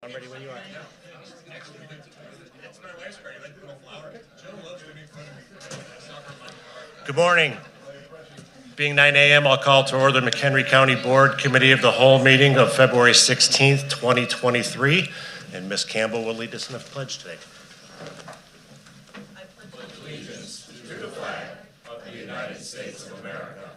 I'm ready when you are. Good morning. Being 9 a.m., I'll call to order the McHenry County Board Committee of the Whole meeting of February 16th, 2023. And Ms. Campbell will lead us in a pledge today. I pledge allegiance to the flag of the United States of America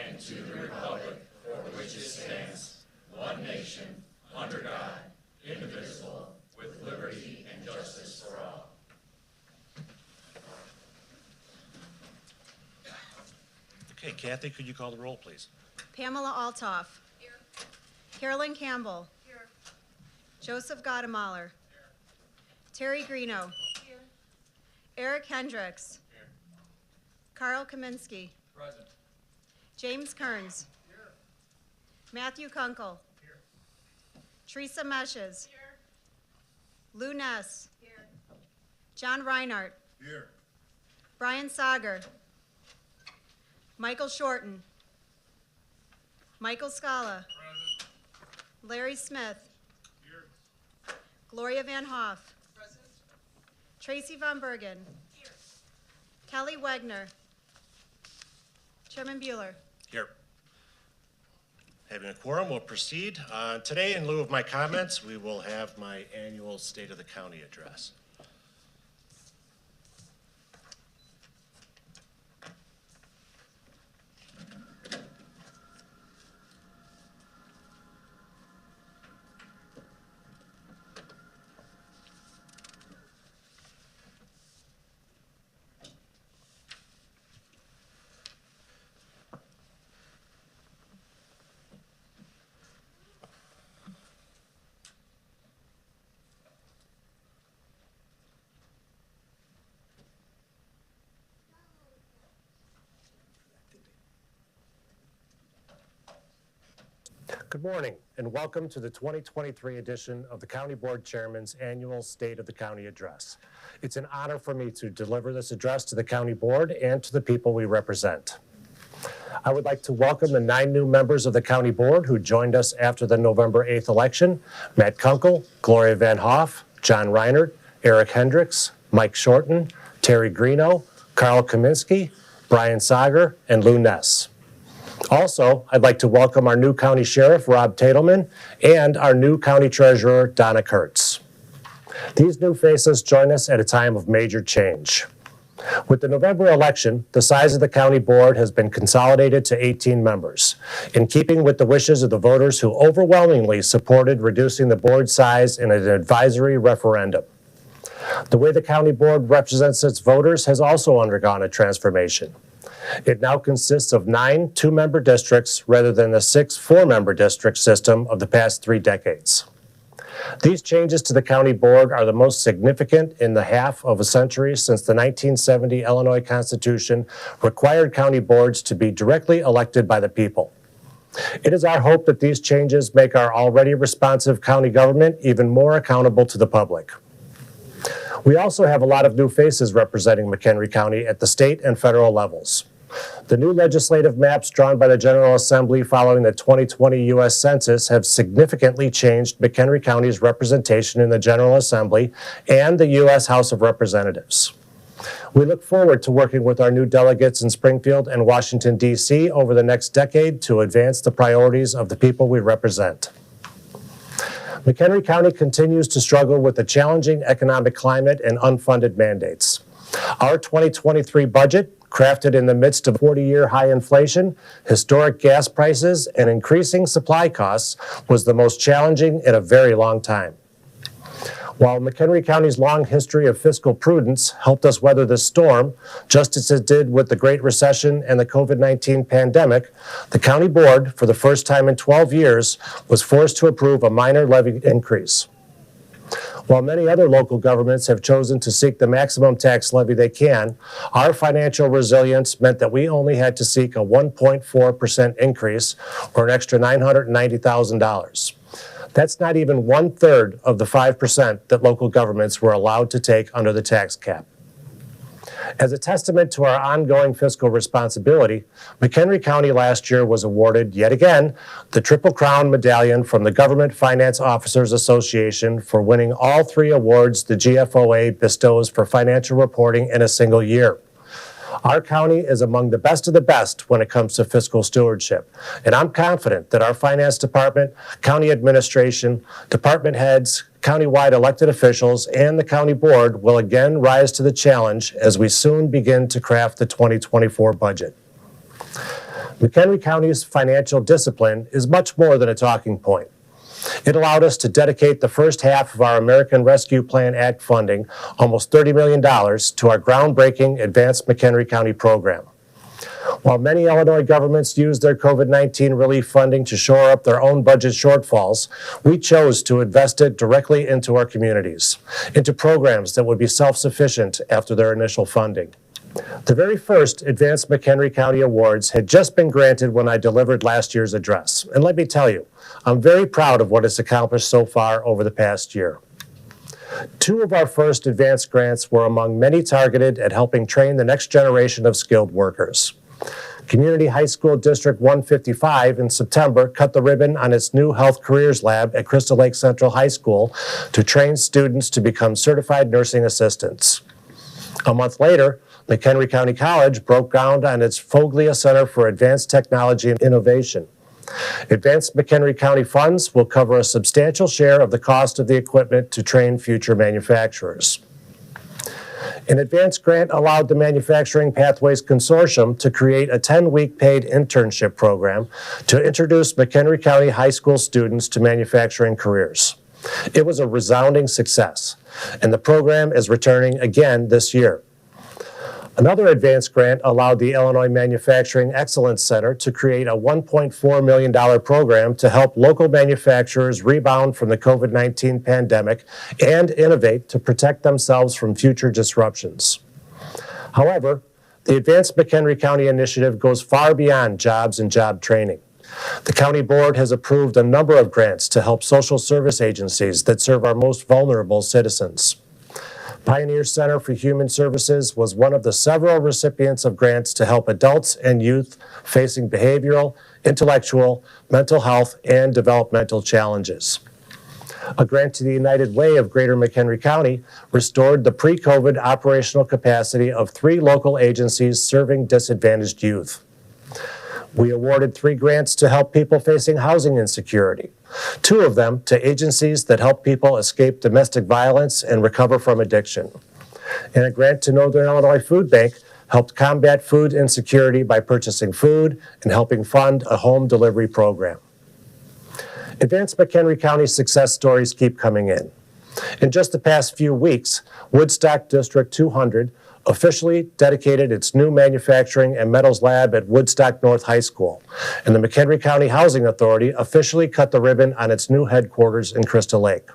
and to the republic for which it stands, one nation, under God, indivisible, with liberty and justice for all. Okay, Kathy, could you call the roll, please? Pamela Altoff. Here. Carolyn Campbell. Here. Joseph Gottemoller. Here. Terry Greeno. Here. Eric Hendricks. Here. Carl Kaminsky. Present. James Kearns. Here. Matthew Kunkel. Here. Teresa Meshes. Here. Lou Ness. Here. John Reinhardt. Here. Brian Sager. Michael Shorten. Michael Scala. Present. Larry Smith. Here. Gloria Van Hoff. Present. Tracy Von Bergen. Here. Kelly Wegner. Chairman Bueller. Here. Having a quorum, we'll proceed. Today, in lieu of my comments, we will have my annual State of the County address. Good morning, and welcome to the 2023 edition of the County Board Chairman's Annual State of the County Address. It's an honor for me to deliver this address to the County Board and to the people we represent. I would like to welcome the 9 new members of the County Board who joined us after the November 8th election: Matt Kunkel, Gloria Van Hoff, John Reinhardt, Eric Hendricks, Mike Shorten, Terry Greeno, Carl Kaminsky, Brian Sager, and Lou Ness. Also, I'd like to welcome our new County Sheriff, Rob Tatelman, and our new County Treasurer, Donna Kurtz. These new faces join us at a time of major change. With the November election, the size of the County Board has been consolidated to 18 members, in keeping with the wishes of the voters who overwhelmingly supported reducing the board size in an advisory referendum. The way the County Board represents its voters has also undergone a transformation. It now consists of 9 2-member districts rather than the 6 4-member district system of the past 3 decades. These changes to the County Board are the most significant in the half of a century since the 1970 Illinois Constitution required county boards to be directly elected by the people. It is our hope that these changes make our already responsive county government even more accountable to the public. We also have a lot of new faces representing McHenry County at the state and federal levels. The new legislative maps drawn by the General Assembly following the 2020 U.S. Census have significantly changed McHenry County's representation in the General Assembly and the U.S. House of Representatives. We look forward to working with our new delegates in Springfield and Washington, D.C. over the next decade to advance the priorities of the people we represent. McHenry County continues to struggle with a challenging economic climate and unfunded mandates. Our 2023 budget, crafted in the midst of 40-year high inflation, historic gas prices, and increasing supply costs, was the most challenging in a very long time. While McHenry County's long history of fiscal prudence helped us weather this storm, just as it did with the Great Recession and the COVID-19 pandemic, the County Board, for the first time in 12 years, was forced to approve a minor levy increase. While many other local governments have chosen to seek the maximum tax levy they can, our financial resilience meant that we only had to seek a 1.4% increase, or an extra $990,000. That's not even 1/3 of the 5% that local governments were allowed to take under the tax cap. As a testament to our ongoing fiscal responsibility, McHenry County last year was awarded, yet again, the Triple Crown Medallion from the Government Finance Officers Association for winning all 3 awards the GFOA bestows for financial reporting in a single year. Our county is among the best of the best when it comes to fiscal stewardship, and I'm confident that our finance department, county administration, department heads, countywide elected officials, and the county board will again rise to the challenge as we soon begin to craft the 2024 budget. McHenry County's financial discipline is much more than a talking point. It allowed us to dedicate the first half of our American Rescue Plan Act funding, almost $30 million, to our groundbreaking Advanced McHenry County program. While many Illinois governments use their COVID-19 relief funding to shore up their own budget shortfalls, we chose to invest it directly into our communities, into programs that would be self-sufficient after their initial funding. The very first Advanced McHenry County Awards had just been granted when I delivered last year's address. And let me tell you, I'm very proud of what is accomplished so far over the past year. 2 of our first advanced grants were among many targeted at helping train the next generation of skilled workers. Community High School District 155 in September cut the ribbon on its new Health Careers Lab at Crystal Lake Central High School to train students to become certified nursing assistants. A month later, McHenry County College broke ground on its Foglia Center for Advanced Technology and Innovation. Advanced McHenry County funds will cover a substantial share of the cost of the equipment to train future manufacturers. An advanced grant allowed the Manufacturing Pathways Consortium to create a 10-week paid internship program to introduce McHenry County high school students to manufacturing careers. It was a resounding success, and the program is returning again this year. Another advanced grant allowed the Illinois Manufacturing Excellence Center to create a $1.4 million program to help local manufacturers rebound from the COVID-19 pandemic and innovate to protect themselves from future disruptions. However, the Advanced McHenry County Initiative goes far beyond jobs and job training. The county board has approved a number of grants to help social service agencies that serve our most vulnerable citizens. Pioneer Center for Human Services was one of the several recipients of grants to help adults and youth facing behavioral, intellectual, mental health, and developmental challenges. A grant to the United Way of Greater McHenry County restored the pre-COVID operational capacity of 3 local agencies serving disadvantaged youth. We awarded 3 grants to help people facing housing insecurity, 2 of them to agencies that help people escape domestic violence and recover from addiction. And a grant to Northern Illinois Food Bank helped combat food insecurity by purchasing food and helping fund a home delivery program. Advanced McHenry County success stories keep coming in. In just the past few weeks, Woodstock District 200 officially dedicated its new manufacturing and metals lab at Woodstock North High School, and the McHenry County Housing Authority officially cut the ribbon on its new headquarters in Crystal Lake.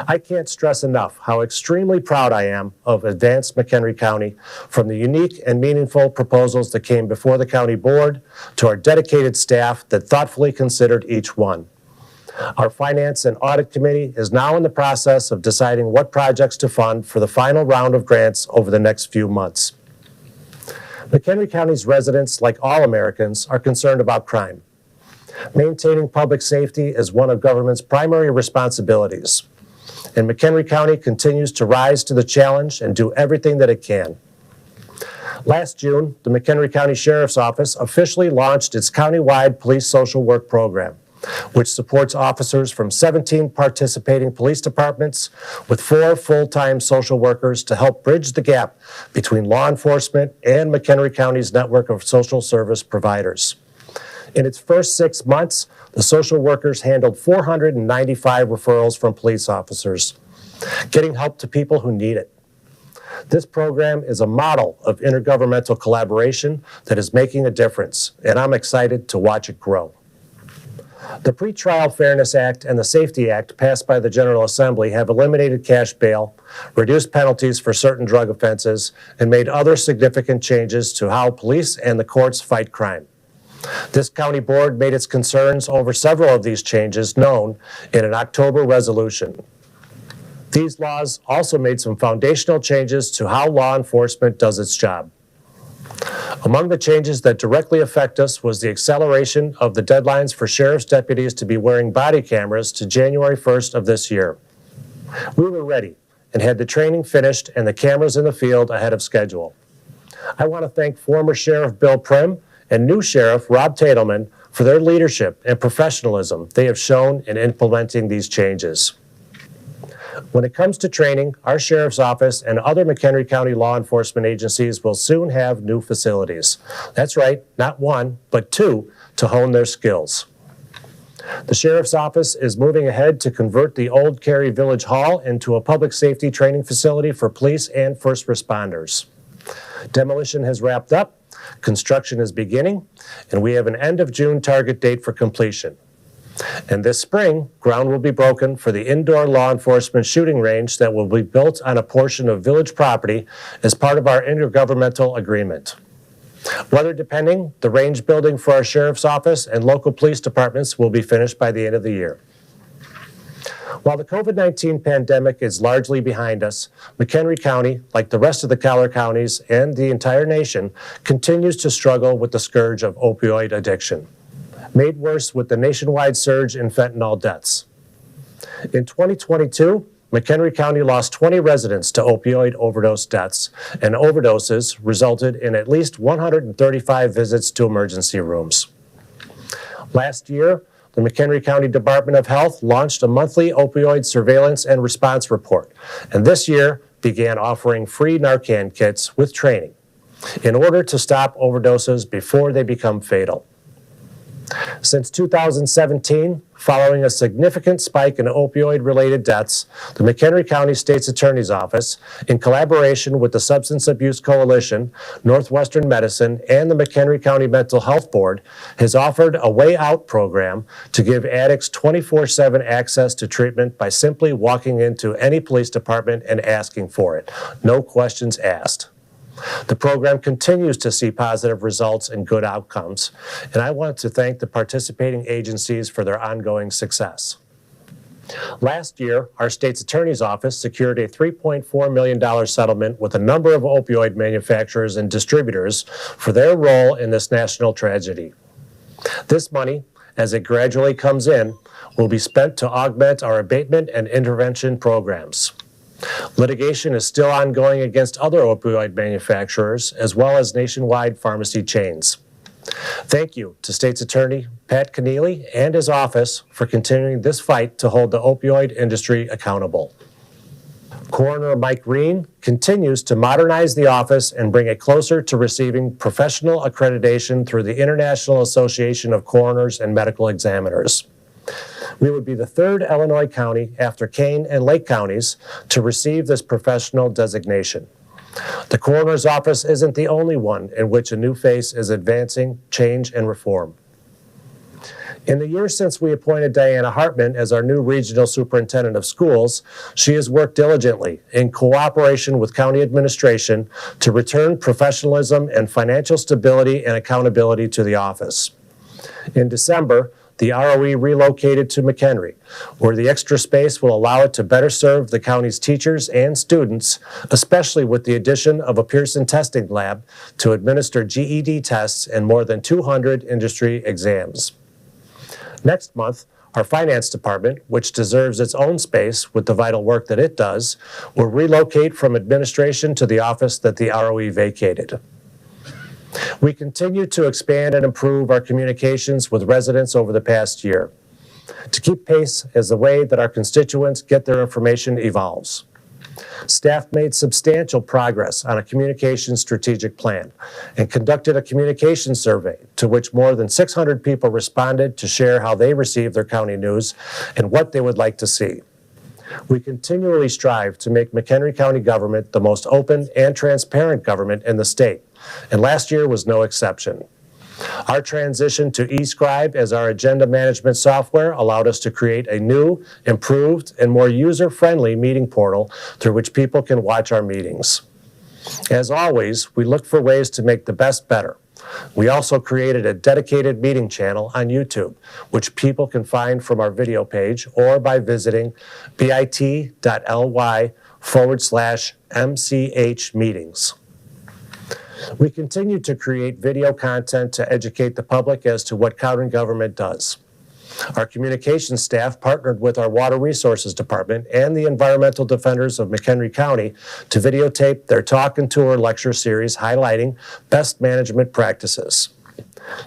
I can't stress enough how extremely proud I am of Advanced McHenry County, from the unique and meaningful proposals that came before the county board to our dedicated staff that thoughtfully considered each one. Our Finance and Audit Committee is now in the process of deciding what projects to fund for the final round of grants over the next few months. McHenry County's residents, like all Americans, are concerned about crime. Maintaining public safety is one of government's primary responsibilities, and McHenry County continues to rise to the challenge and do everything that it can. Last June, the McHenry County Sheriff's Office officially launched its countywide police social work program, which supports officers from 17 participating police departments with 4 full-time social workers to help bridge the gap between law enforcement and McHenry County's network of social service providers. In its first 6 months, the social workers handled 495 referrals from police officers, getting help to people who need it. This program is a model of intergovernmental collaboration that is making a difference, and I'm excited to watch it grow. The Pretrial Fairness Act and the Safety Act passed by the General Assembly have eliminated cash bail, reduced penalties for certain drug offenses, and made other significant changes to how police and the courts fight crime. This county board made its concerns over several of these changes known in an October resolution. These laws also made some foundational changes to how law enforcement does its job. Among the changes that directly affect us was the acceleration of the deadlines for sheriff's deputies to be wearing body cameras to January 1st of this year. We were ready and had the training finished and the cameras in the field ahead of schedule. I want to thank former Sheriff Bill Prim and new Sheriff Rob Tatelman for their leadership and professionalism they have shown in implementing these changes. When it comes to training, our Sheriff's Office and other McHenry County law enforcement agencies will soon have new facilities. That's right, not one, but two, to hone their skills. The Sheriff's Office is moving ahead to convert the old Cary Village Hall into a public safety training facility for police and first responders. Demolition has wrapped up, construction is beginning, and we have an end of June target date for completion. And this spring, ground will be broken for the indoor law enforcement shooting range that will be built on a portion of village property as part of our intergovernmental agreement. Weather depending, the range building for our Sheriff's Office and local police departments will be finished by the end of the year. While the COVID-19 pandemic is largely behind us, McHenry County, like the rest of the Collier counties and the entire nation, continues to struggle with the scourge of opioid addiction, made worse with the nationwide surge in fentanyl deaths. In 2022, McHenry County lost 20 residents to opioid overdose deaths, and overdoses resulted in at least 135 visits to emergency rooms. Last year, the McHenry County Department of Health launched a monthly opioid surveillance and response report, and this year began offering free Narcan kits with training in order to stop overdoses before they become fatal. Since 2017, following a significant spike in opioid-related deaths, the McHenry County State's Attorney's Office, in collaboration with the Substance Abuse Coalition, Northwestern Medicine, and the McHenry County Mental Health Board, has offered a Way Out program to give addicts 24/7 access to treatment by simply walking into any police department and asking for it. No questions asked. The program continues to see positive results and good outcomes, and I want to thank the participating agencies for their ongoing success. Last year, our state's attorney's office secured a $3.4 million settlement with a number of opioid manufacturers and distributors for their role in this national tragedy. This money, as it gradually comes in, will be spent to augment our abatement and intervention programs. Litigation is still ongoing against other opioid manufacturers, as well as nationwide pharmacy chains. Thank you to State's Attorney Pat Keneally and his office for continuing this fight to hold the opioid industry accountable. Coroner Mike Reen continues to modernize the office and bring it closer to receiving professional accreditation through the International Association of Coroners and Medical Examiners. We would be the third Illinois county after Kane and Lake counties to receive this professional designation. The coroner's office isn't the only one in which a new face is advancing change and reform. In the years since we appointed Diana Hartman as our new regional superintendent of schools, she has worked diligently in cooperation with county administration to return professionalism and financial stability and accountability to the office. In December, the ROE relocated to McHenry, where the extra space will allow it to better serve the county's teachers and students, especially with the addition of a Pearson testing lab to administer GED tests and more than 200 industry exams. Next month, our finance department, which deserves its own space with the vital work that it does, will relocate from administration to the office that the ROE vacated. We continue to expand and improve our communications with residents over the past year to keep pace as the way that our constituents get their information evolves. Staff made substantial progress on a communications strategic plan and conducted a communication survey to which more than 600 people responded to share how they receive their county news and what they would like to see. We continually strive to make McHenry County government the most open and transparent government in the state, and last year was no exception. Our transition to eScribe as our agenda management software allowed us to create a new, improved, and more user-friendly meeting portal through which people can watch our meetings. As always, we look for ways to make the best better, We also created a dedicated meeting channel on YouTube, which people can find from our video page or by visiting bit.ly/MCH meetings. We continue to create video content to educate the public as to what county government does. Our communications staff partnered with our Water Resources Department and the Environmental Defenders of McHenry County to videotape their talk and tour lecture series highlighting best management practices.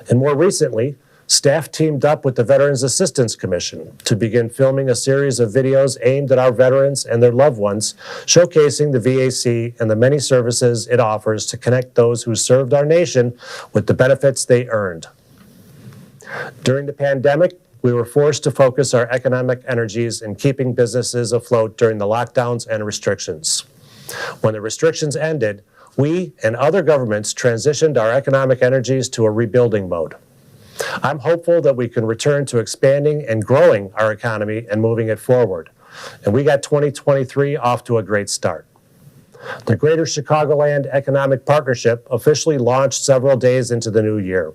And more recently, staff teamed up with the Veterans Assistance Commission to begin filming a series of videos aimed at our veterans and their loved ones, showcasing the VAC and the many services it offers to connect those who served our nation with the benefits they earned. During the pandemic, we were forced to focus our economic energies in keeping businesses afloat during the lockdowns and restrictions. When the restrictions ended, we and other governments transitioned our economic energies to a rebuilding mode. I'm hopeful that we can return to expanding and growing our economy and moving it forward. And we got 2023 off to a great start. The Greater Chicagoland Economic Partnership officially launched several days into the new year,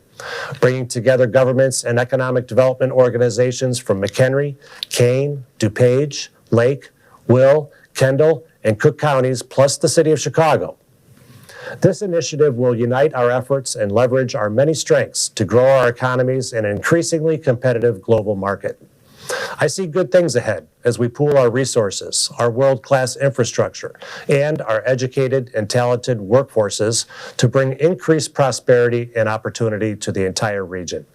bringing together governments and economic development organizations from McHenry, Kane, DuPage, Lake, Will, Kendall, and Cook counties, plus the city of Chicago. This initiative will unite our efforts and leverage our many strengths to grow our economies in an increasingly competitive global market. I see good things ahead as we pool our resources, our world-class infrastructure, and our educated and talented workforces to bring increased prosperity and opportunity to the entire region.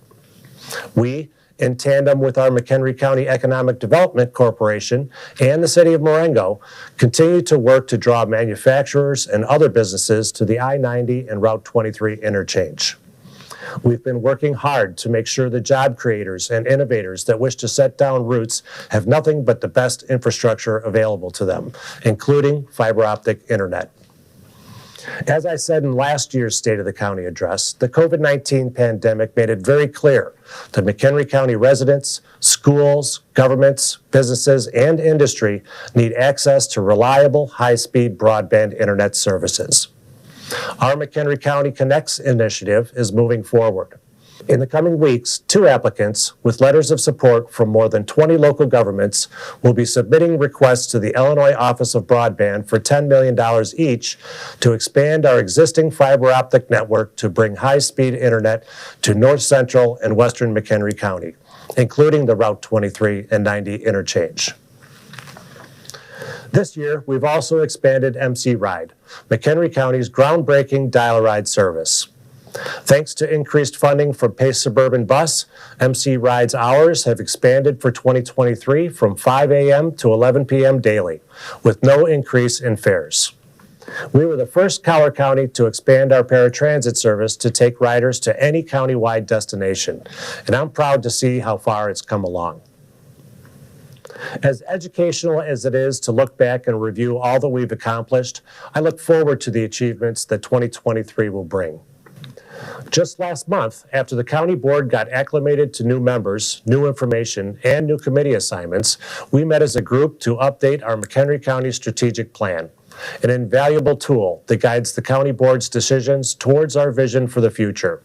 We, in tandem with our McHenry County Economic Development Corporation and the City of Marengo, continue to work to draw manufacturers and other businesses to the I-90 and Route 23 interchange. We've been working hard to make sure the job creators and innovators that wish to set down roots have nothing but the best infrastructure available to them, including fiber optic internet. As I said in last year's State of the County address, the COVID-19 pandemic made it very clear that McHenry County residents, schools, governments, businesses, and industry need access to reliable, high-speed broadband internet services. Our McHenry County Connects initiative is moving forward. In the coming weeks, 2 applicants with letters of support from more than 20 local governments will be submitting requests to the Illinois Office of Broadband for $10 million each to expand our existing fiber optic network to bring high-speed internet to north central and western McHenry County, including the Route 23 and 90 interchange. This year, we've also expanded MC Ride, McHenry County's groundbreaking dial-a-ride service. Thanks to increased funding from Pace Suburban Bus, MC Ride's hours have expanded for 2023 from 5 a.m. to 11 p.m. daily, with no increase in fares. We were the first Collier County to expand our paratransit service to take riders to any county-wide destination, and I'm proud to see how far it's come along. As educational as it is to look back and review all that we've accomplished, I look forward to the achievements that 2023 will bring. Just last month, after the county board got acclimated to new members, new information, and new committee assignments, we met as a group to update our McHenry County Strategic Plan, an invaluable tool that guides the county board's decisions towards our vision for the future.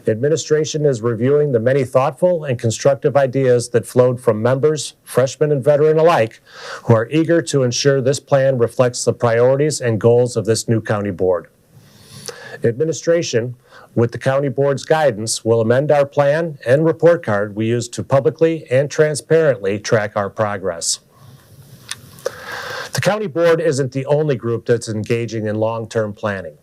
Administration is reviewing the many thoughtful and constructive ideas that flowed from members, freshmen and veteran alike, who are eager to ensure this plan reflects the priorities and goals of this new county board. Administration, with the county board's guidance, will amend our plan and report card we use to publicly and transparently track our progress. The county board isn't the only group that's engaging in long-term planning.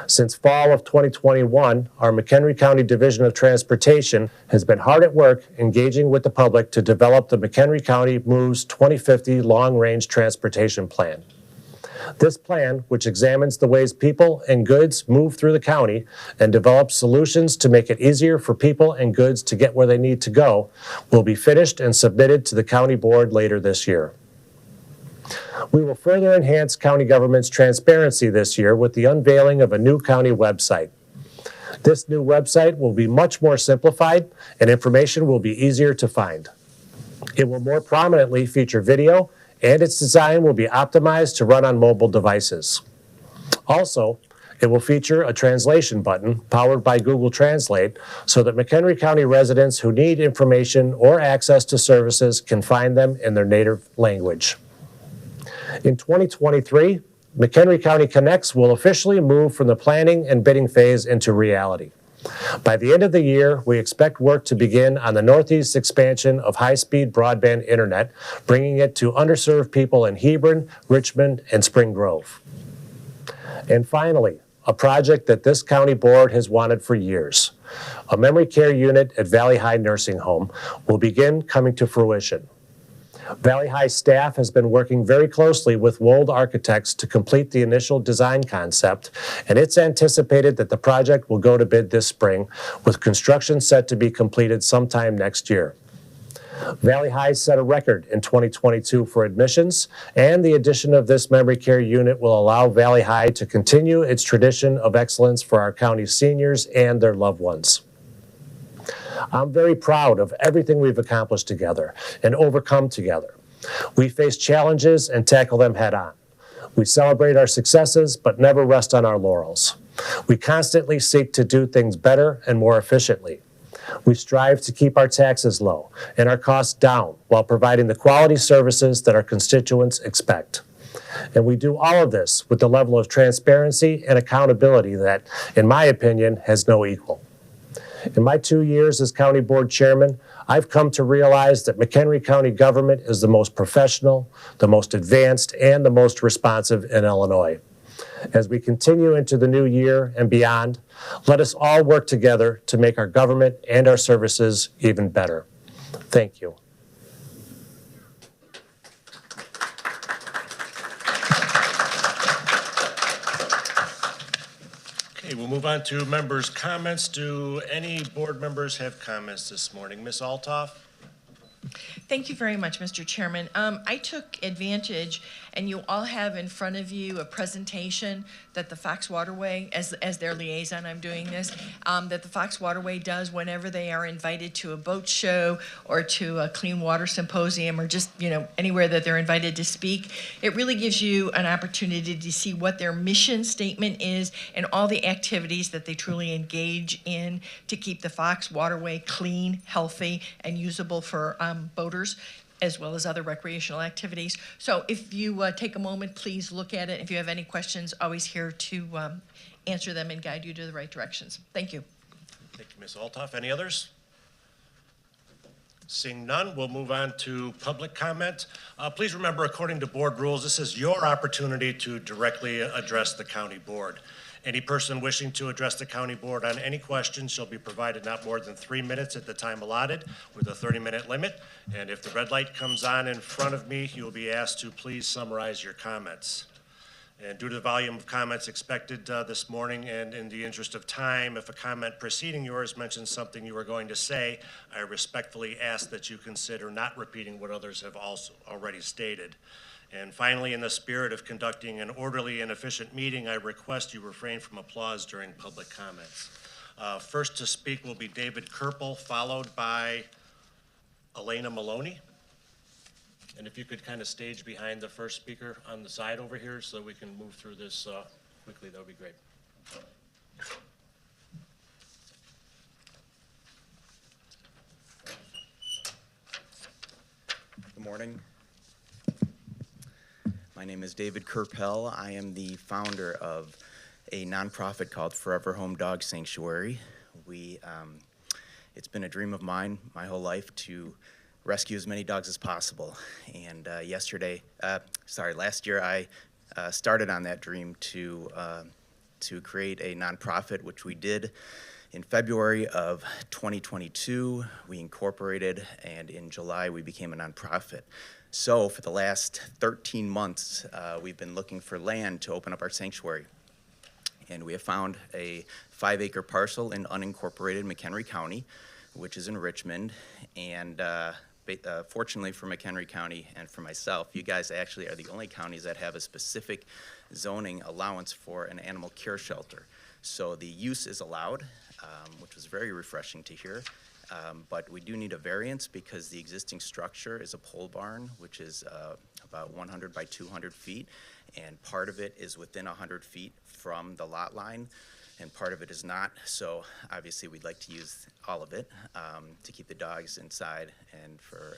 Since fall of 2021, our McHenry County Division of Transportation has been hard at work engaging with the public to develop the McHenry County Moves 2050 Long-Range Transportation Plan. This plan, which examines the ways people and goods move through the county and develops solutions to make it easier for people and goods to get where they need to go, will be finished and submitted to the county board later this year. We will further enhance county government's transparency this year with the unveiling of a new county website. This new website will be much more simplified and information will be easier to find. It will more prominently feature video and its design will be optimized to run on mobile devices. Also, It will feature a translation button powered by Google Translate so that McHenry County residents who need information or access to services can find them in their native language. In 2023, McHenry County Connects will officially move from the planning and bidding phase into reality. By the end of the year, we expect work to begin on the Northeast expansion of high-speed broadband internet, bringing it to underserved people in Hebron, Richmond, and Spring Grove. And finally, a project that this county board has wanted for years. A memory care unit at Valley High Nursing Home will begin coming to fruition. Valley High staff has been working very closely with Wold Architects to complete the initial design concept, and it's anticipated that the project will go to bid this spring, with construction set to be completed sometime next year. Valley High set a record in 2022 for admissions, and the addition of this memory care unit will allow Valley High to continue its tradition of excellence for our county's seniors and their loved ones. I'm very proud of everything we've accomplished together and overcome together. We face challenges and tackle them head on. We celebrate our successes, but never rest on our laurels. We constantly seek to do things better and more efficiently. We strive to keep our taxes low and our costs down while providing the quality services that our constituents expect. And we do all of this with the level of transparency and accountability that, in my opinion, has no equal. In my 2 years as County Board Chairman, I've come to realize that McHenry County government is the most professional, the most advanced, and the most responsive in Illinois. As we continue into the new year and beyond, let us all work together to make our government and our services even better. Thank you. Okay, we'll move on to members' comments. Do any board members have comments this morning? Ms. Altoff? Thank you very much, Mr. Chairman. I took advantage, and you all have in front of you a presentation that the Fox Waterway, as their liaison, I'm doing this, that the Fox Waterway does whenever they are invited to a boat show or to a clean water symposium or just, anywhere that they're invited to speak. It really gives you an opportunity to see what their mission statement is and all the activities that they truly engage in to keep the Fox Waterway clean, healthy, and usable for boaters, as well as other recreational activities. So if you take a moment, please look at it. If you have any questions, always here to answer them and guide you to the right directions. Thank you. Thank you, Ms. Altoff. Any others? Seeing none, we'll move on to public comment. Please remember, according to board rules, this is your opportunity to directly address the county board. Any person wishing to address the county board on any question shall be provided not more than 3 minutes at the time allotted with a 30-minute limit. And if the red light comes on in front of me, you'll be asked to please summarize your comments. And due to the volume of comments expected this morning and in the interest of time, if a comment preceding yours mentions something you were going to say, I respectfully ask that you consider not repeating what others have also already stated. And finally, in the spirit of conducting an orderly and efficient meeting, I request you refrain from applause during public comments. First to speak will be David Kerpel, followed by Elena Maloney. And if you could kind of stage behind the first speaker on the side over here so we can move through this quickly, that would be great. Good morning. My name is David Kerpel. I am the founder of a nonprofit called Forever Home Dog Sanctuary. It's been a dream of mine my whole life to rescue as many dogs as possible. And last year I started on that dream to create a nonprofit, which we did in February of 2022. We incorporated, and in July we became a nonprofit. So for the last 13 months, we've been looking for land to open up our sanctuary. And we have found a 5-acre parcel in unincorporated McHenry County, which is in Richmond. And fortunately for McHenry County and for myself, you guys actually are the only counties that have a specific zoning allowance for an animal care shelter. So the use is allowed, which was very refreshing to hear. But we do need a variance because the existing structure is a pole barn, which is about 100 by 200 feet, and part of it is within 100 feet from the lot line, and part of it is not. So obviously, we'd like to use all of it to keep the dogs inside and for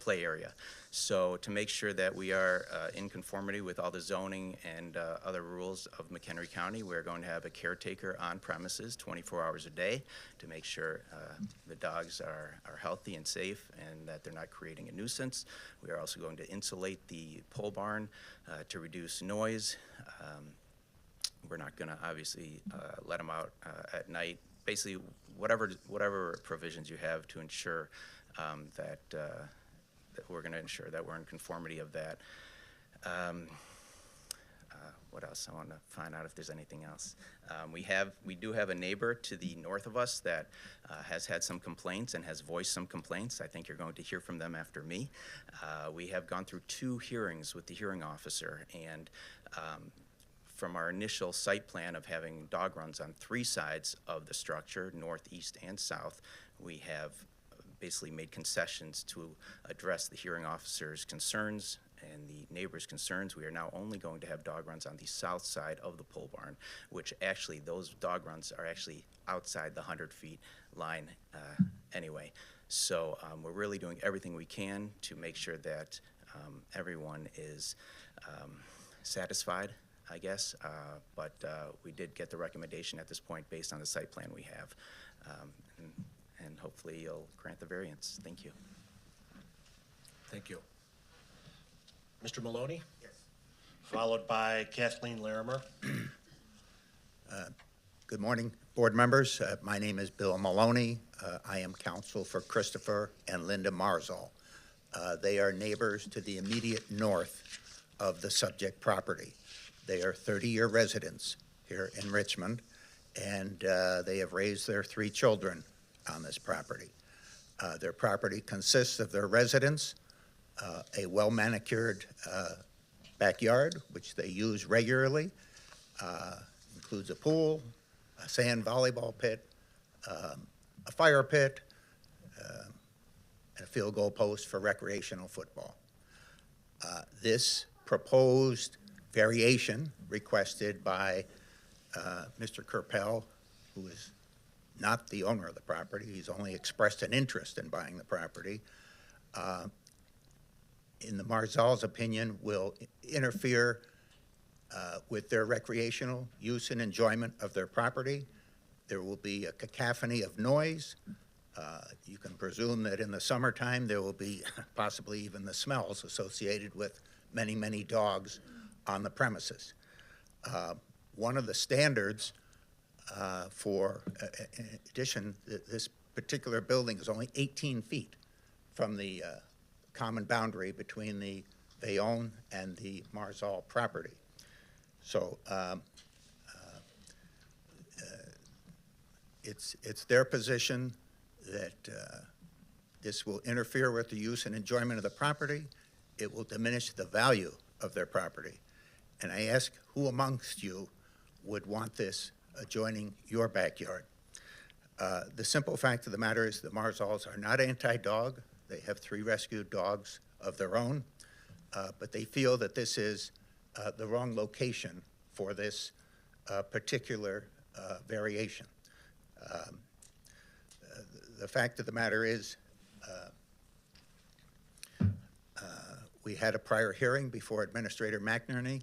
play area. So to make sure that we are in conformity with all the zoning and other rules of McHenry County, we're going to have a caretaker on premises 24 hours a day to make sure the dogs are healthy and safe and that they're not creating a nuisance. We are also going to insulate the pole barn to reduce noise. We're not going to obviously let them out at night. Basically, whatever provisions you have to ensure that we're going to ensure that we're in conformity of that. What else? I want to find out if there's anything else. We do have a neighbor to the north of us that has had some complaints and has voiced some complaints. I think you're going to hear from them after me. We have gone through 2 hearings with the hearing officer, and from our initial site plan of having dog runs on 3 sides of the structure, north, east, and south, we have basically made concessions to address the hearing officer's concerns and the neighbors' concerns. We are now only going to have dog runs on the south side of the pole barn, which actually, those dog runs are actually outside the 100 feet line anyway. So we're really doing everything we can to make sure that everyone is satisfied, I guess, but we did get the recommendation at this point based on the site plan we have, and hopefully you'll grant the variance. Thank you. Thank you. Mr. Maloney? Yes. Followed by Kathleen Larimer. Good morning, board members. My name is Bill Maloney. I am counsel for Christopher and Linda Marzal. They are neighbors to the immediate north of the subject property. They are 30-year residents here in Richmond, and they have raised their 3 children on this property. Their property consists of their residence, a well-manicured backyard, which they use regularly, includes a pool, a sand volleyball pit, a fire pit, and a field goal post for recreational football. This proposed variation requested by Mr. Kerpel, who is not the owner of the property, he's only expressed an interest in buying the property, in the Marzal's opinion, will interfere with their recreational use and enjoyment of their property. There will be a cacophony of noise. You can presume that in the summertime there will be possibly even the smells associated with many, many dogs on the premises. One of the standards in addition, this particular building is only 18 feet from the common boundary between the Bayonne and the Marzal property. So it's their position that this will interfere with the use and enjoyment of the property. It will diminish the value of their property. And I ask, who amongst you would want this adjoining your backyard? The simple fact of the matter is the Marzals are not anti-dog. They have 3 rescued dogs of their own, but they feel that this is the wrong location for this particular variation. The fact of the matter is we had a prior hearing before Administrator McNerney.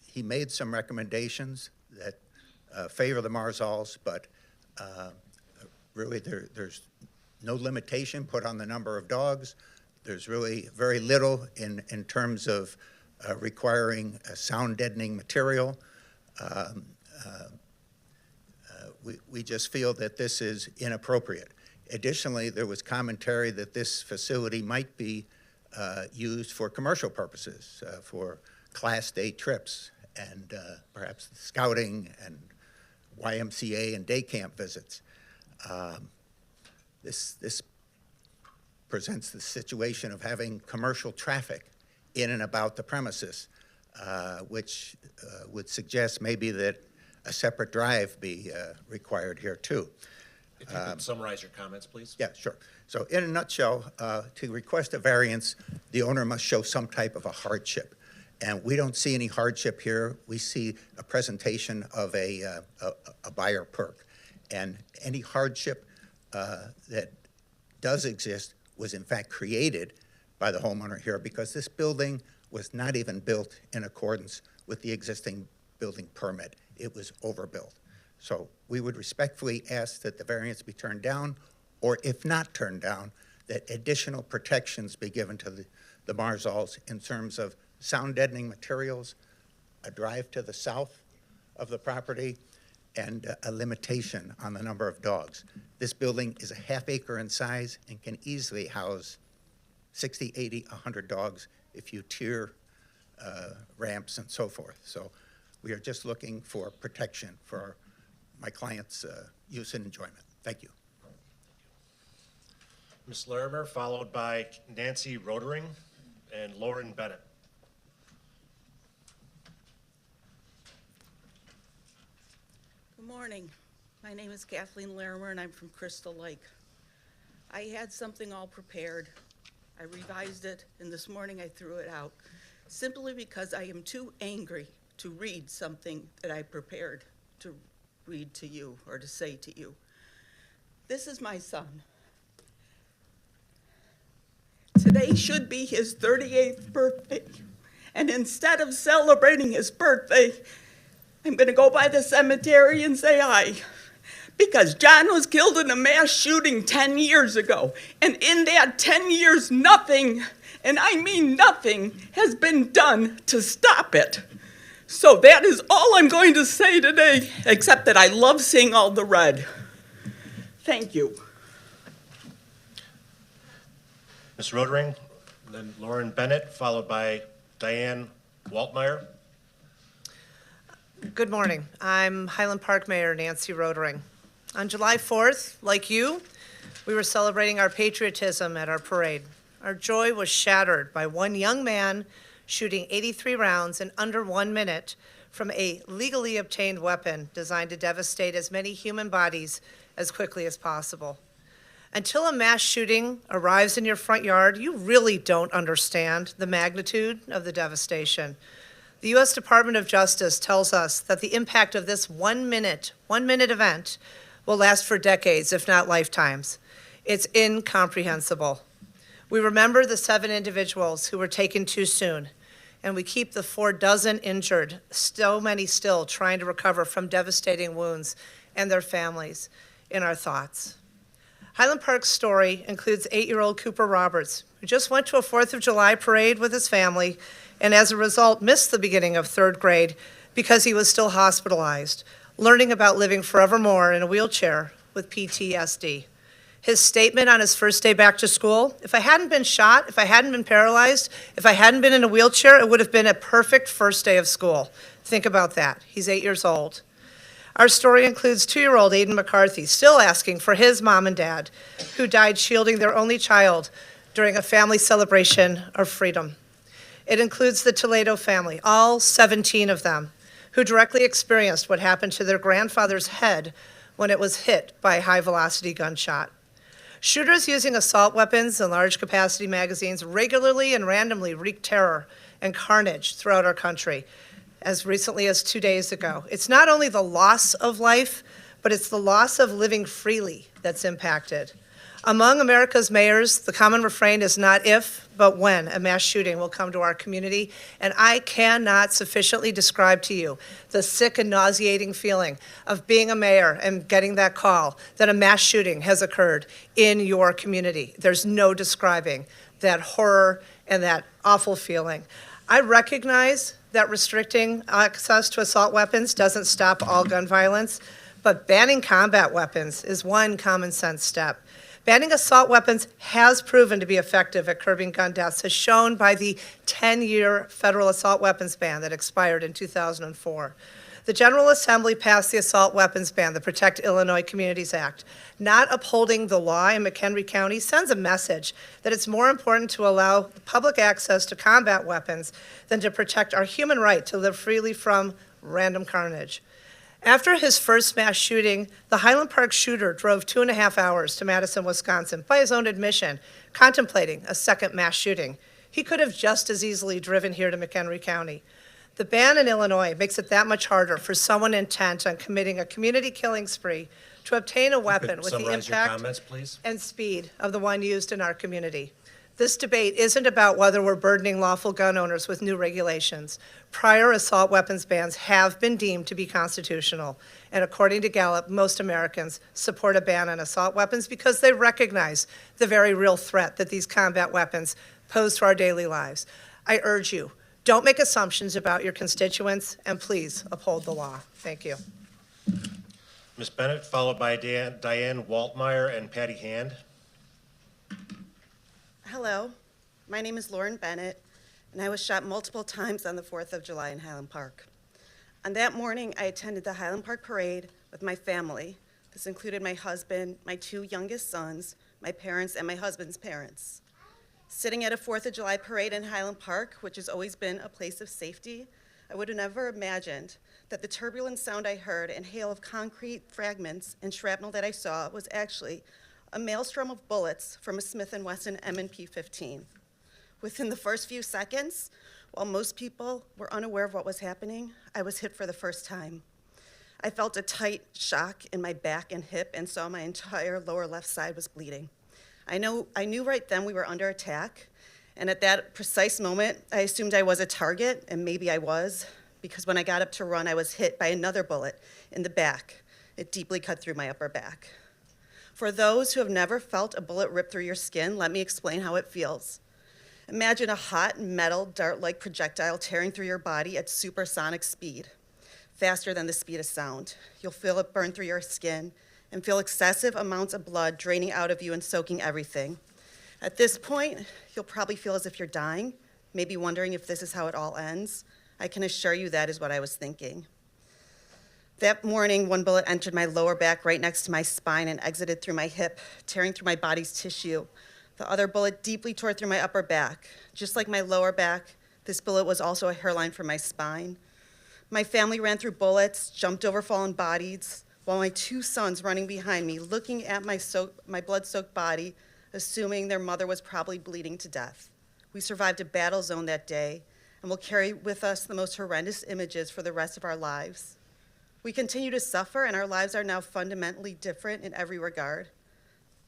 He made some recommendations that favor the Marzals, but really there's no limitation put on the number of dogs. There's really very little in terms of requiring a sound deadening material. We just feel that this is inappropriate. Additionally, there was commentary that this facility might be used for commercial purposes, for Class Day trips and perhaps scouting and YMCA and day camp visits. This presents the situation of having commercial traffic in and about the premises, which would suggest maybe that a separate drive be required here too. If you could summarize your comments, please. Yeah, sure. So in a nutshell, to request a variance, the owner must show some type of a hardship. And we don't see any hardship here. We see a presentation of a buyer perk. And any hardship that does exist was in fact created by the homeowner here because this building was not even built in accordance with the existing building permit. It was overbuilt. So we would respectfully ask that the variance be turned down, or if not turned down, that additional protections be given to the Marzols in terms of sound deadening materials, a drive to the south of the property, and a limitation on the number of dogs. This building is a half acre in size and can easily house 60, 80, 100 dogs if you tier ramps and so forth. So we are just looking for protection for my client's use and enjoyment. Thank you. Ms. Larimer, followed by Nancy Rodering and Lauren Bennett. Good morning. My name is Kathleen Larimer, and I'm from Crystal Lake. I had something all prepared. I revised it, and this morning I threw it out, simply because I am too angry to read something that I prepared to read to you or to say to you. This is my son. Today should be his 38th birthday, and instead of celebrating his birthday, I'm going to go by the cemetery and say aye. Because John was killed in a mass shooting 10 years ago. And in that 10 years, nothing, and I mean nothing, has been done to stop it. So that is all I'm going to say today, except that I love seeing all the red. Thank you. Ms. Rodering, then Lauren Bennett, followed by Diane Waltmeyer. Good morning. I'm Highland Park Mayor Nancy Rodering. On July 4th, like you, we were celebrating our patriotism at our parade. Our joy was shattered by one young man shooting 83 rounds in under 1 minute from a legally obtained weapon designed to devastate as many human bodies as quickly as possible. Until a mass shooting arrives in your front yard, you really don't understand the magnitude of the devastation. The U.S. Department of Justice tells us that the impact of this 1 minute event will last for decades, if not lifetimes. It's incomprehensible. We remember the 7 individuals who were taken too soon, and we keep the 4 injured, so many still trying to recover from devastating wounds, and their families in our thoughts. Highland Park's story includes 8-year-old Cooper Roberts, who just went to a 4th of July parade with his family, and as a result missed the beginning of 3rd grade because he was still hospitalized, learning about living forevermore in a wheelchair with PTSD. His statement on his first day back to school, if I hadn't been shot, if I hadn't been paralyzed, if I hadn't been in a wheelchair, it would have been a perfect first day of school. Think about that. He's 8 years old. Our story includes 2-year-old Aiden McCarthy, still asking for his mom and dad, who died shielding their only child during a family celebration of freedom. It includes the Toledo family, all 17 of them, who directly experienced what happened to their grandfather's head when it was hit by a high-velocity gunshot. Shooters using assault weapons and large-capacity magazines regularly and randomly wreak terror and carnage throughout our country, as recently as 2 days ago. It's not only the loss of life, but it's the loss of living freely that's impacted. Among America's mayors, the common refrain is not if, but when a mass shooting will come to our community. And I cannot sufficiently describe to you the sick and nauseating feeling of being a mayor and getting that call that a mass shooting has occurred in your community. There's no describing that horror and that awful feeling. I recognize that restricting access to assault weapons doesn't stop all gun violence, but banning combat weapons is one common sense step. Banning assault weapons has proven to be effective at curbing gun deaths, as shown by the 10-year federal assault weapons ban that expired in 2004. The General Assembly passed the assault weapons ban, the Protect Illinois Communities Act. Not upholding the law in McHenry County sends a message that it's more important to allow public access to combat weapons than to protect our human right to live freely from random carnage. After his first mass shooting, the Highland Park shooter drove 2.5 hours to Madison, Wisconsin, by his own admission, contemplating a second mass shooting. He could have just as easily driven here to McHenry County. The ban in Illinois makes it that much harder for someone intent on committing a community killing spree to obtain a weapon with the Summarize your impact comments, please. and speed of the one used in our community. This debate isn't about whether we're burdening lawful gun owners with new regulations. Prior assault weapons bans have been deemed to be constitutional, and according to Gallup, most Americans support a ban on assault weapons because they recognize the very real threat that these combat weapons pose to our daily lives. I urge you, don't make assumptions about your constituents, and please uphold the law. Thank you. Ms. Bennett, followed by Diane Waltmeyer and Patty Hand. Hello, my name is Lauren Bennett, and I was shot multiple times on the 4th of July in Highland Park. On that morning, I attended the Highland Park Parade with my family. This included my husband, my 2 youngest sons, my parents, and my husband's parents. Sitting at a 4th of July parade in Highland Park, which has always been a place of safety, I would have never imagined that the turbulent sound I heard and hail of concrete fragments and shrapnel that I saw was actually a maelstrom of bullets from a Smith & Wesson M&P 15. Within the first few seconds, while most people were unaware of what was happening, I was hit for the first time. I felt a tight shock in my back and hip and saw my entire lower left side was bleeding. I knew right then we were under attack, and at that precise moment, I assumed I was a target, and maybe I was, because when I got up to run, I was hit by another bullet in the back. It deeply cut through my upper back. For those who have never felt a bullet rip through your skin, let me explain how it feels. Imagine a hot metal dart-like projectile tearing through your body at supersonic speed, faster than the speed of sound. You'll feel it burn through your skin and feel excessive amounts of blood draining out of you and soaking everything. At this point, you'll probably feel as if you're dying, maybe wondering if this is how it all ends. I can assure you that is what I was thinking. That morning, one bullet entered my lower back right next to my spine and exited through my hip, tearing through my body's tissue. The other bullet deeply tore through my upper back. Just like my lower back, this bullet was also a hairline for my spine. My family ran through bullets, jumped over fallen bodies, while my 2 sons running behind me, looking at my blood-soaked body, assuming their mother was probably bleeding to death. We survived a battle zone that day, and will carry with us the most horrendous images for the rest of our lives. We continue to suffer, and our lives are now fundamentally different in every regard.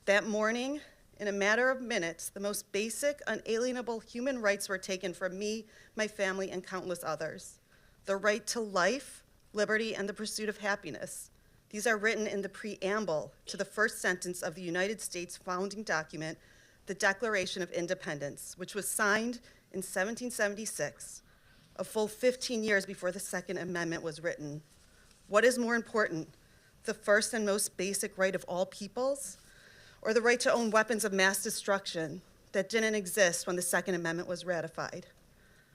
That morning, in a matter of minutes, the most basic, unalienable human rights were taken from me, my family, and countless others. The right to life, liberty, and the pursuit of happiness. These are written in the preamble to the first sentence of the United States founding document, the Declaration of Independence, which was signed in 1776, a full 15 years before the Second Amendment was written. What is more important, the first and most basic right of all peoples, or the right to own weapons of mass destruction that didn't exist when the Second Amendment was ratified?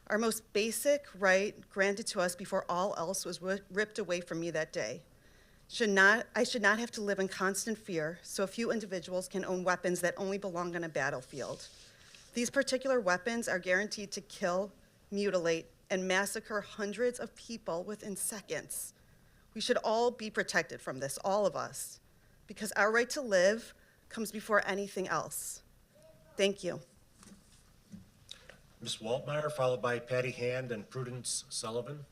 Our most basic right granted to us before all else was ripped away from me that day. I should not have to live in constant fear so a few individuals can own weapons that only belong on a battlefield. These particular weapons are guaranteed to kill, mutilate, and massacre hundreds of people within seconds. We should all be protected from this, all of us, because our right to live comes before anything else. Thank you. Ms. Waltmeyer, followed by Patty Hand and Prudence Sullivan.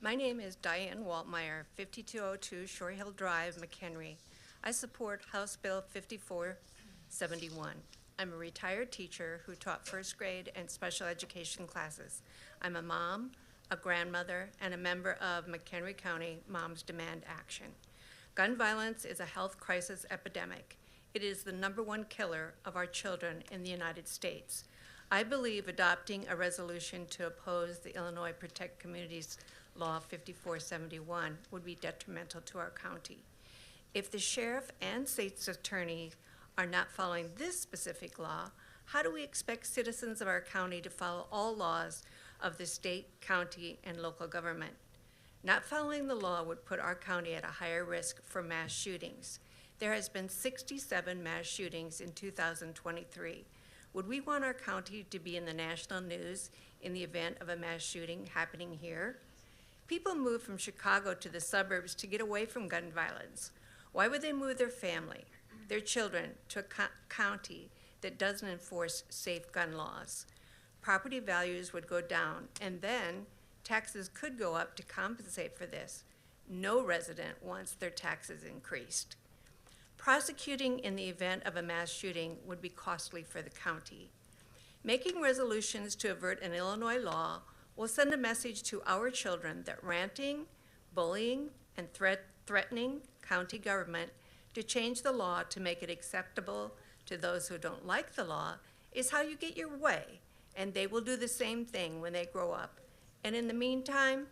My name is Diane Waltmeyer, 5202 Shore Hill Drive, McHenry. I support House Bill 5471. I'm a retired teacher who taught first grade and special education classes. I'm a mom, a grandmother, and a member of McHenry County Moms Demand Action. Gun violence is a health crisis epidemic. It is the #1 killer of our children in the United States. I believe adopting a resolution to oppose the Illinois Protect Communities Law 5471 would be detrimental to our county. If the sheriff and state's attorney are not following this specific law, how do we expect citizens of our county to follow all laws of the state, county, and local government? Not following the law would put our county at a higher risk for mass shootings. There has been 67 mass shootings in 2023. Would we want our county to be in the national news in the event of a mass shooting happening here? People move from Chicago to the suburbs to get away from gun violence. Why would they move their family, their children, to a county that doesn't enforce safe gun laws? Property values would go down, and then taxes could go up to compensate for this. No resident wants their taxes increased. Prosecuting in the event of a mass shooting would be costly for the county. Making resolutions to avert an Illinois law will send a message to our children that ranting, bullying, and threatening county government to change the law to make it acceptable to those who don't like the law is how you get your way, and they will do the same thing when they grow up. And in the meantime,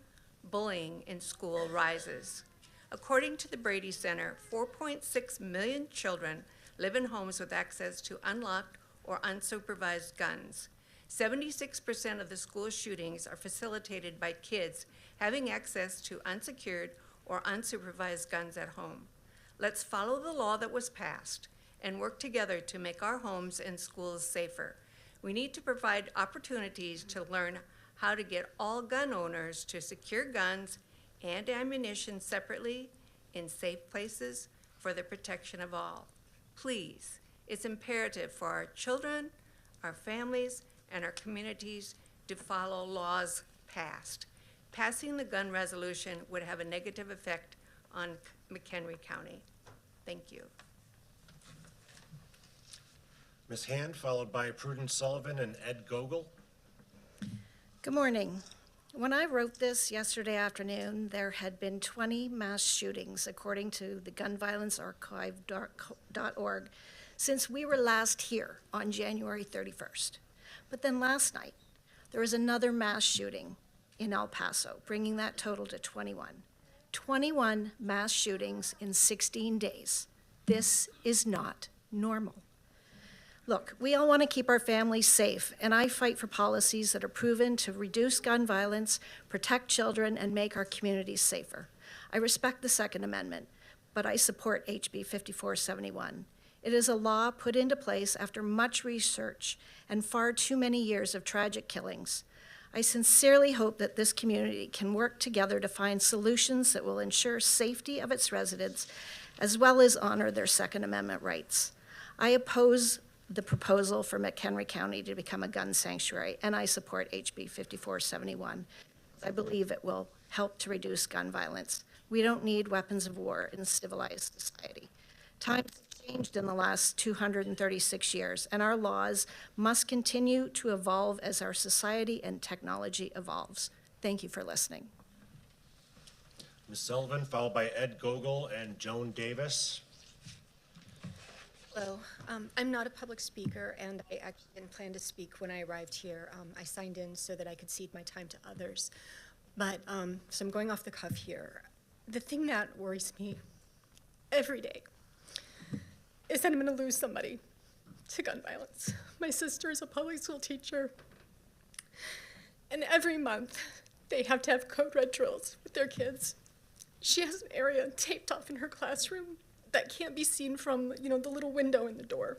bullying in school rises. According to the Brady Center, 4.6 million children live in homes with access to unlocked or unsupervised guns. 76% of the school shootings are facilitated by kids having access to unsecured or unsupervised guns at home. Let's follow the law that was passed and work together to make our homes and schools safer. We need to provide opportunities to learn how to get all gun owners to secure guns and ammunition separately in safe places for the protection of all. Please, it's imperative for our children, our families, and our communities to follow laws passed. Passing the gun resolution would have a negative effect on McHenry County. Thank you. Ms. Hand, followed by Prudence Sullivan and Ed Gogol. Good morning. When I wrote this yesterday afternoon, there had been 20 mass shootings, according to the gunviolencearchive.org, since we were last here on January 31st. But then last night, there was another mass shooting in El Paso, bringing that total to 21. 21 mass shootings in 16 days. This is not normal. Look, we all want to keep our families safe, and I fight for policies that are proven to reduce gun violence, protect children, and make our communities safer. I respect the Second Amendment, but I support HB 5471. It is a law put into place after much research and far too many years of tragic killings. I sincerely hope that this community can work together to find solutions that will ensure safety of its residents, as well as honor their Second Amendment rights. I oppose the proposal for McHenry County to become a gun sanctuary, and I support HB 5471. I believe it will help to reduce gun violence. We don't need weapons of war in civilized society. Times have changed in the last 236 years, and our laws must continue to evolve as our society and technology evolves. Thank you for listening. Ms. Sullivan, followed by Ed Gogol and Joan Davis. Hello. I'm not a public speaker, and I actually didn't plan to speak when I arrived here. I signed in so that I could cede my time to others. But, so I'm going off the cuff here. The thing that worries me every day is that I'm going to lose somebody to gun violence. My sister is a public school teacher, and every month they have to have code red drills with their kids. She has an area taped off in her classroom that can't be seen from, the little window in the door.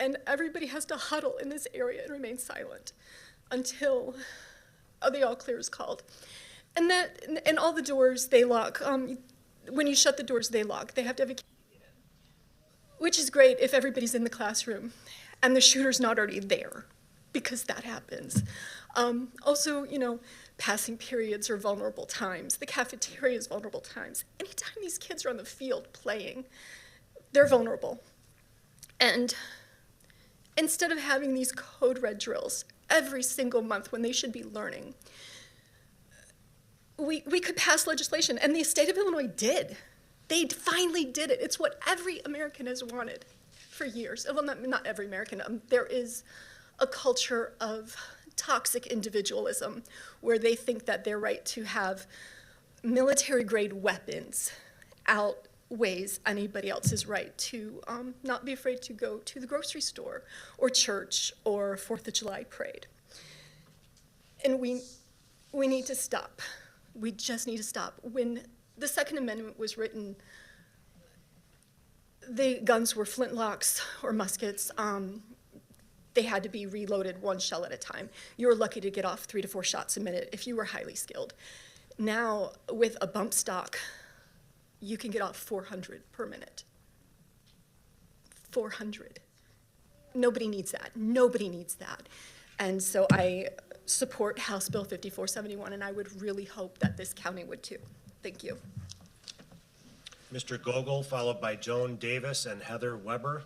And everybody has to huddle in this area and remain silent until the all clear is called. And all the doors, they lock. When you shut the doors, they lock. They have to have a key, which is great if everybody's in the classroom and the shooter's not already there, because that happens. Also, passing periods are vulnerable times. The cafeteria is vulnerable times. Anytime these kids are on the field playing, they're vulnerable. And instead of having these code red drills every single month when they should be learning, we could pass legislation, and the state of Illinois did. They finally did it. It's what every American has wanted for years. Well, not every American. There is a culture of toxic individualism where they think that their right to have military-grade weapons outweighs anybody else's right to not be afraid to go to the grocery store or church or 4th of July parade. And we need to stop. We just need to stop. When the Second Amendment was written, the guns were flintlocks or muskets. they had to be reloaded one shell at a time. You were lucky to get off 3 to 4 shots a minute if you were highly skilled. Now, with a bump stock, you can get off 400 per minute. 400. Nobody needs that. Nobody needs that. And so I support House Bill 5471, and I would really hope that this county would too. Thank you. Mr. Gogol, followed by Joan Davis and Heather Weber.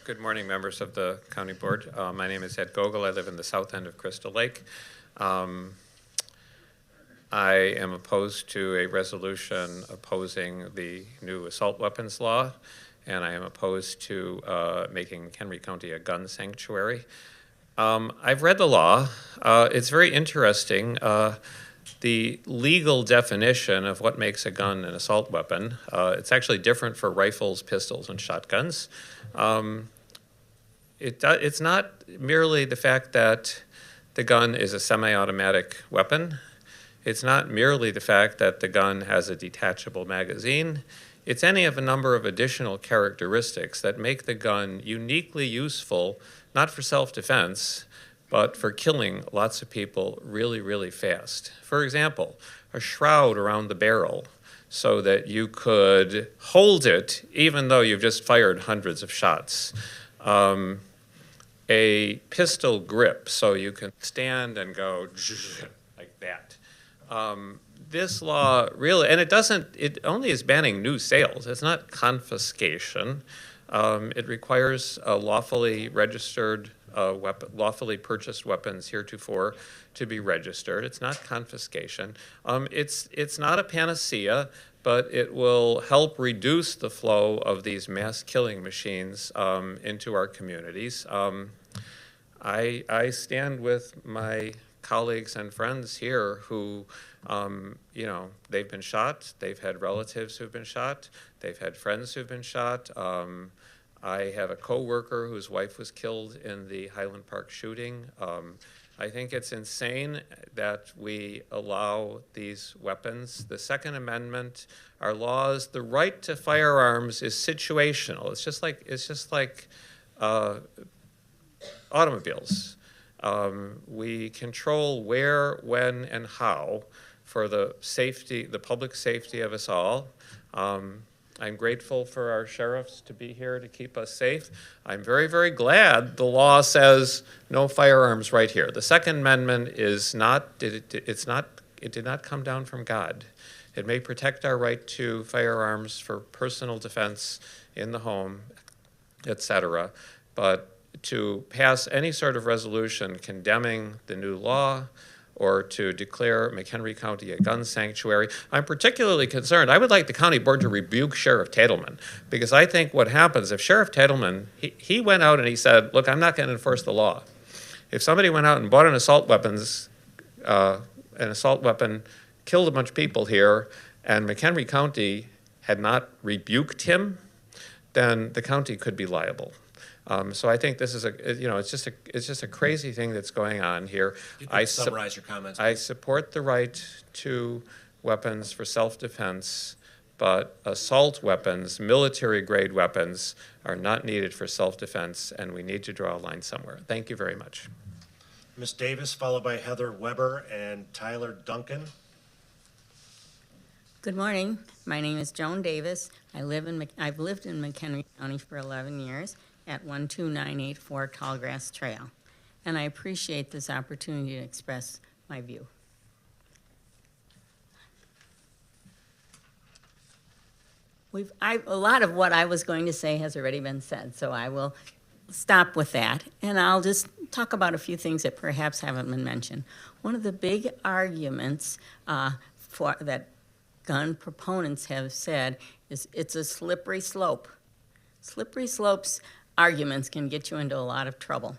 Good morning, members of the County Board. My name is Ed Gogol. I live in the south end of Crystal Lake. I am opposed to a resolution opposing the new assault weapons law, and I am opposed to making McHenry County a gun sanctuary. I've read the law. It's very interesting. The legal definition of what makes a gun an assault weapon, it's actually different for rifles, pistols, and shotguns. It's not merely the fact that the gun is a semi-automatic weapon. It's not merely the fact that the gun has a detachable magazine. It's any of a number of additional characteristics that make the gun uniquely useful, not for self-defense, but for killing lots of people really, really fast. For example, a shroud around the barrel so that you could hold it even though you've just fired hundreds of shots. A pistol grip so you can stand and go like that. This law really, and it only is banning new sales. It's not confiscation. It requires a lawfully registered lawfully purchased weapons heretofore to be registered. It's not confiscation. It's not a panacea, but it will help reduce the flow of these mass killing machines into our communities. I stand with my colleagues and friends here who, they've been shot, they've had relatives who've been shot, they've had friends who've been shot. I have a coworker whose wife was killed in the Highland Park shooting. I think it's insane that we allow these weapons. The Second Amendment, our laws, the right to firearms is situational. It's just like automobiles. We control where, when, and how for the safety, the public safety of us all. I'm grateful for our sheriffs to be here to keep us safe. I'm very, very glad the law says no firearms right here. The Second Amendment is not, it did not come down from God. It may protect our right to firearms for personal defense in the home, etc. But to pass any sort of resolution condemning the new law or to declare McHenry County a gun sanctuary. I'm particularly concerned. I would like the county board to rebuke Sheriff Tatelman, because I think what happens if Sheriff Tatelman, he went out and he said, look, I'm not going to enforce the law. If somebody went out and bought an assault weapon, killed a bunch of people here, and McHenry County had not rebuked him, then the county could be liable. So I think this is it's just a crazy thing that's going on here. You can summarize your comments. I support the right to weapons for self-defense, but assault weapons, military-grade weapons, are not needed for self-defense, and we need to draw a line somewhere. Thank you very much. Ms. Davis, followed by Heather Weber and Tyler Duncan. Good morning. My name is Joan Davis. I've lived in McHenry County for 11 years. At 12984 Tallgrass Trail, and I appreciate this opportunity to express my view. A lot of what I was going to say has already been said, so I will stop with that, and I'll just talk about a few things that perhaps haven't been mentioned. One of the big arguments that gun proponents have said is it's a slippery slope. Slippery slopes arguments can get you into a lot of trouble.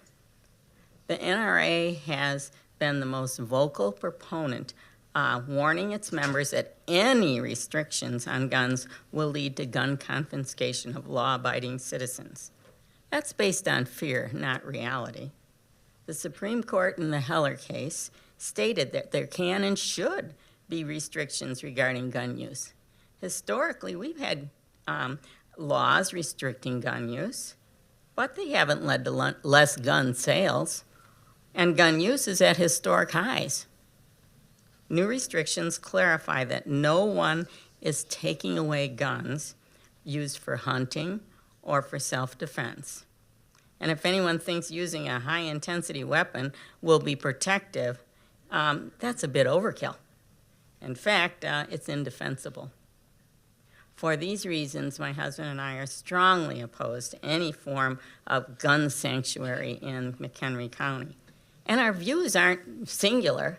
The NRA has been the most vocal proponent, warning its members that any restrictions on guns will lead to gun confiscation of law-abiding citizens. That's based on fear, not reality. The Supreme Court in the Heller case stated that there can and should be restrictions regarding gun use. Historically, we've had laws restricting gun use. but they haven't led to less gun sales, and gun use is at historic highs. New restrictions clarify that no one is taking away guns used for hunting or for self-defense. And if anyone thinks using a high-intensity weapon will be protective, that's a bit overkill. In fact, it's indefensible. For these reasons, my husband and I are strongly opposed to any form of gun sanctuary in McHenry County. And our views aren't singular.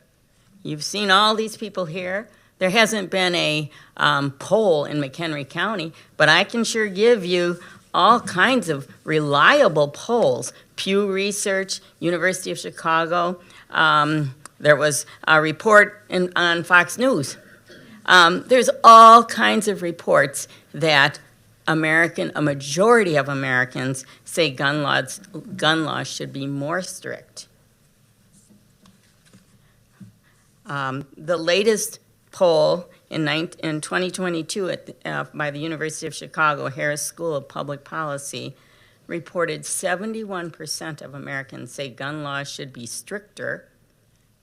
You've seen all these people here. There hasn't been a poll in McHenry County, but I can sure give you all kinds of reliable polls. Pew Research, University of Chicago. There was a report on Fox News. There's all kinds of reports that a majority of Americans say gun laws should be more strict. The latest poll in 2022 by the University of Chicago Harris School of Public Policy reported 71% of Americans say gun laws should be stricter,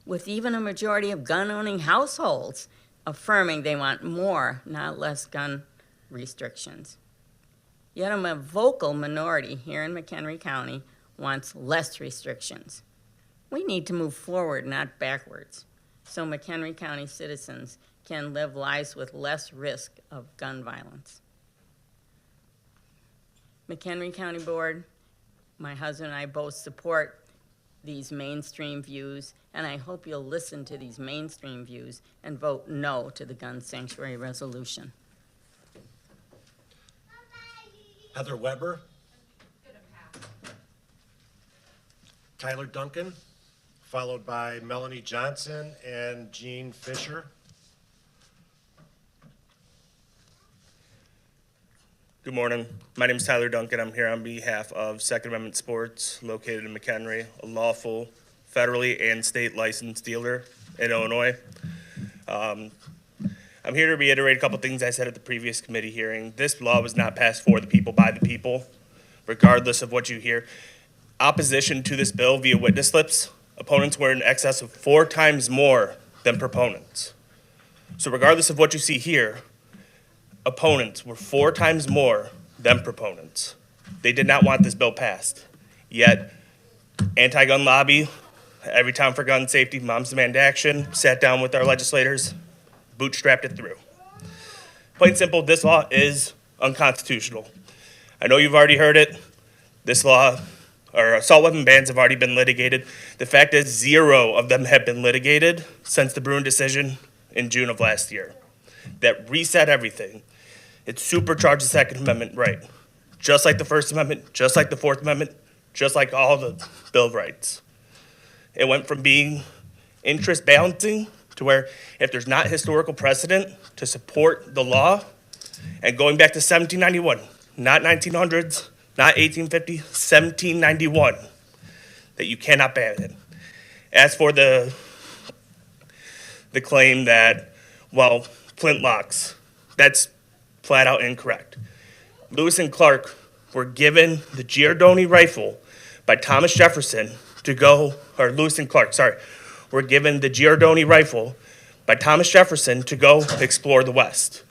with even a majority of gun-owning households affirming they want more, not less, gun restrictions. Yet a vocal minority here in McHenry County wants less restrictions. We need to move forward, not backwards, so McHenry County citizens can live lives with less risk of gun violence. McHenry County Board, my husband and I both support these mainstream views, and I hope you'll listen to these mainstream views and vote no to the gun sanctuary resolution. Heather Weber. Tyler Duncan, followed by Melanie Johnson and Jean Fisher. Good morning. My name is Tyler Duncan. I'm here on behalf of Second Amendment Sports, located in McHenry, a lawful, federally and state licensed dealer in Illinois. I'm here to reiterate a couple things I said at the previous committee hearing. This law was not passed for the people, by the people, regardless of what you hear. Opposition to this bill via witness slips, opponents were in excess of 4 times more than proponents. So regardless of what you see here, opponents were 4 times more than proponents. They did not want this bill passed. Yet, anti-gun lobby, every time for gun safety, Moms Demand Action, sat down with our legislators, bootstrapped it through. Plain and simple, this law is unconstitutional. I know you've already heard it. This law, or assault weapon bans, have already been litigated. The fact is 0 of them have been litigated since the Bruin decision in June of last year. That reset everything. It supercharged the Second Amendment right. Just like the First Amendment, just like the Fourth Amendment, just like all the Bill of Rights. It went from being interest balancing to where if there's not historical precedent to support the law, and going back to 1791, not 1900s, not 1850, 1791, that you cannot ban it. As for the claim that, well, flintlocks, that's flat out incorrect. Lewis and Clark were given the Giordoni rifle by Thomas Jefferson to go, or Lewis and Clark, sorry, were given the Giordoni rifle by Thomas Jefferson to go explore the West.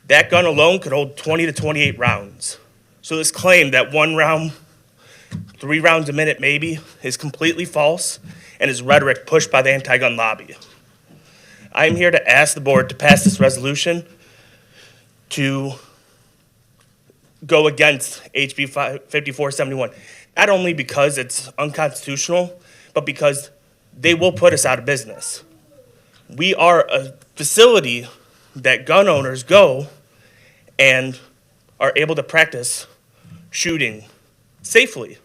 That gun alone could hold 20 to 28 rounds. So this claim that 1 round, 3 rounds a minute maybe, is completely false and is rhetoric pushed by the anti-gun lobby. I'm here to ask the board to pass this resolution to go against HB 5471, not only because it's unconstitutional, but because they will put us out of business. We are a facility that gun owners go and are able to practice shooting safely.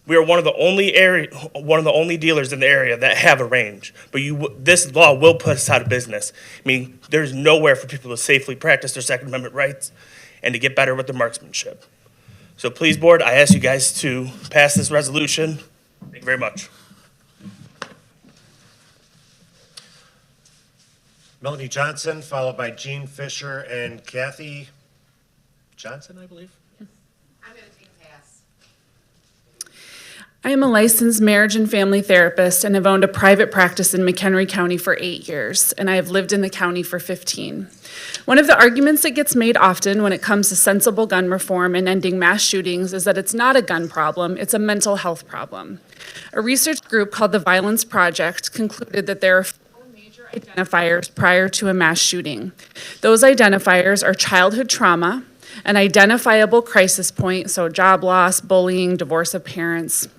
We are one of the only dealers in the area that have a range. But this law will put us out of business. I mean, there's nowhere for people to safely practice their Second Amendment rights and to get better with their marksmanship. So please, board, I ask you guys to pass this resolution. Thank you very much. Melanie Johnson, followed by Jean Fisher and Kathy Johnson, I believe. I'm going to take a pass. I am a licensed marriage and family therapist and have owned a private practice in McHenry County for 8 years, and I have lived in the county for 15. One of the arguments that gets made often when it comes to sensible gun reform and ending mass shootings is that it's not a gun problem, it's a mental health problem. A research group called the Violence Project concluded that there are 4 major identifiers prior to a mass shooting. Those identifiers are childhood trauma, an identifiable crisis point, so job loss, bullying, divorce of parents,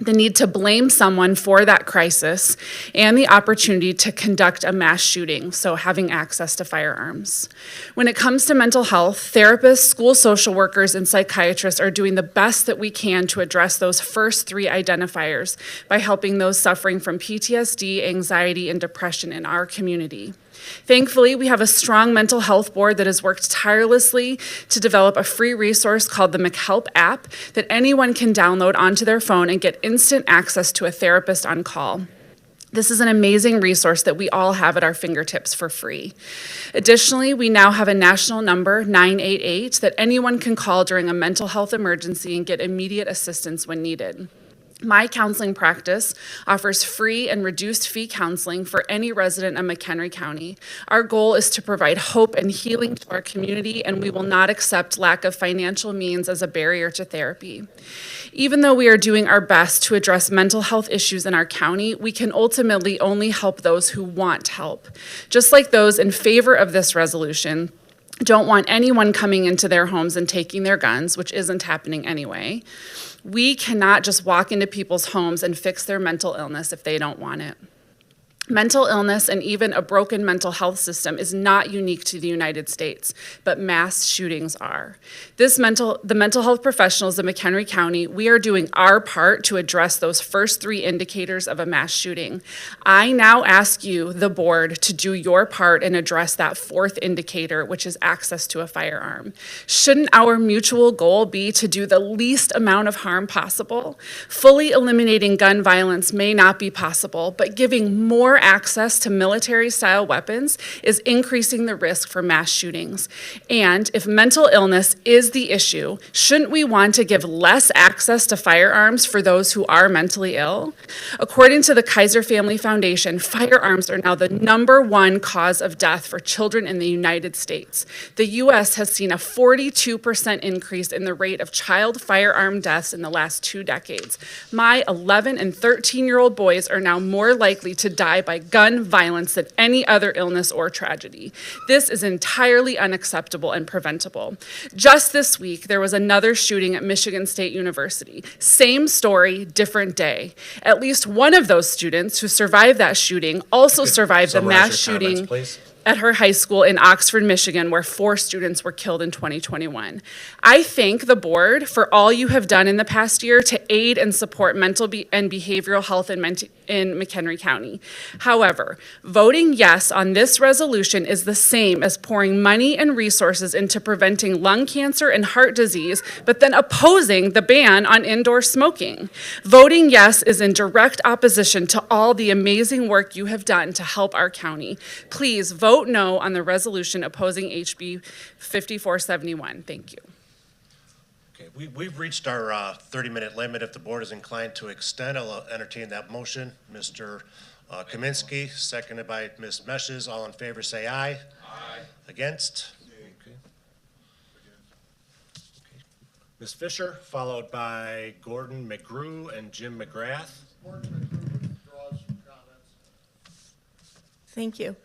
the need to blame someone for that crisis, and the opportunity to conduct a mass shooting, so having access to firearms. When it comes to mental health, therapists, school social workers, and psychiatrists are doing the best that we can to address those first 3 identifiers by helping those suffering from PTSD, anxiety, and depression in our community. Thankfully, we have a strong mental health board that has worked tirelessly to develop a free resource called the McHelp app that anyone can download onto their phone and get instant access to a therapist on call. This is an amazing resource that we all have at our fingertips for free. Additionally, we now have a national number, 988, that anyone can call during a mental health emergency and get immediate assistance when needed. My counseling practice offers free and reduced fee counseling for any resident of McHenry County. Our goal is to provide hope and healing to our community, and we will not accept lack of financial means as a barrier to therapy. Even though we are doing our best to address mental health issues in our county, we can ultimately only help those who want help. Just like those in favor of this resolution don't want anyone coming into their homes and taking their guns, which isn't happening anyway, we cannot just walk into people's homes and fix their mental illness if they don't want it. Mental illness and even a broken mental health system is not unique to the United States, but mass shootings are. The mental health professionals of McHenry County, we are doing our part to address those first 3 indicators of a mass shooting. I now ask you, the board, to do your part and address that 4th indicator, which is access to a firearm. Shouldn't our mutual goal be to do the least amount of harm possible? Fully eliminating gun violence may not be possible, but giving more access to military-style weapons is increasing the risk for mass shootings. And if mental illness is the issue, shouldn't we want to give less access to firearms for those who are mentally ill? According to the Kaiser Family Foundation, firearms are now the #1 cause of death for children in the United States. The U.S. has seen a 42% increase in the rate of child firearm deaths in the last 2 decades. My 11 and 13-year-old boys are now more likely to die by gun violence than any other illness or tragedy. This is entirely unacceptable and preventable. Just this week, there was another shooting at Michigan State University. Same story, different day. At least one of those students who survived that shooting also survived the mass shooting at her high school in Oxford, Michigan, where 4 students were killed in 2021. I thank the board for all you have done in the past year to aid and support mental and behavioral health in McHenry County. However, voting yes on this resolution is the same as pouring money and resources into preventing lung cancer and heart disease, but then opposing the ban on indoor smoking. Voting yes is in direct opposition to all the amazing work you have done to help our county. Please vote no on the resolution opposing HB 5471. Thank you. Okay, we've reached our 30-minute limit. If the board is inclined to extend, I'll entertain that motion. Mr. Kaminsky, seconded by Ms. Meshes. All in favor say aye. Aye. Against? Okay. Ms. Fisher, followed by Gordon McGrew and Jim McGrath. Thank you.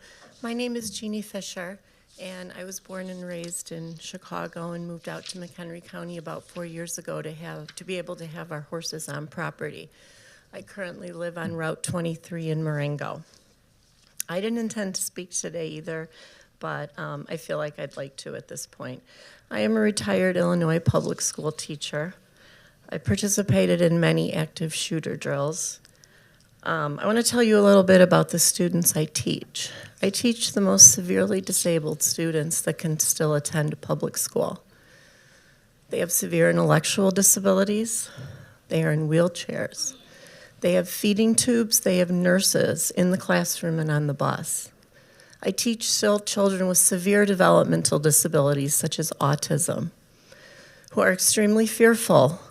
My name is Jeannie Fisher, and I was born and raised in Chicago and moved out to McHenry County about 4 years ago to be able to have our horses on property. I currently live on Route 23 in Marengo. I didn't intend to speak today either, but I feel like I'd like to at this point. I am a retired Illinois public school teacher. I participated in many active shooter drills. I want to tell you a little bit about the students I teach. I teach the most severely disabled students that can still attend public school. They have severe intellectual disabilities. They are in wheelchairs. They have feeding tubes. They have nurses in the classroom and on the bus. I teach still children with severe developmental disabilities such as autism, who are extremely fearful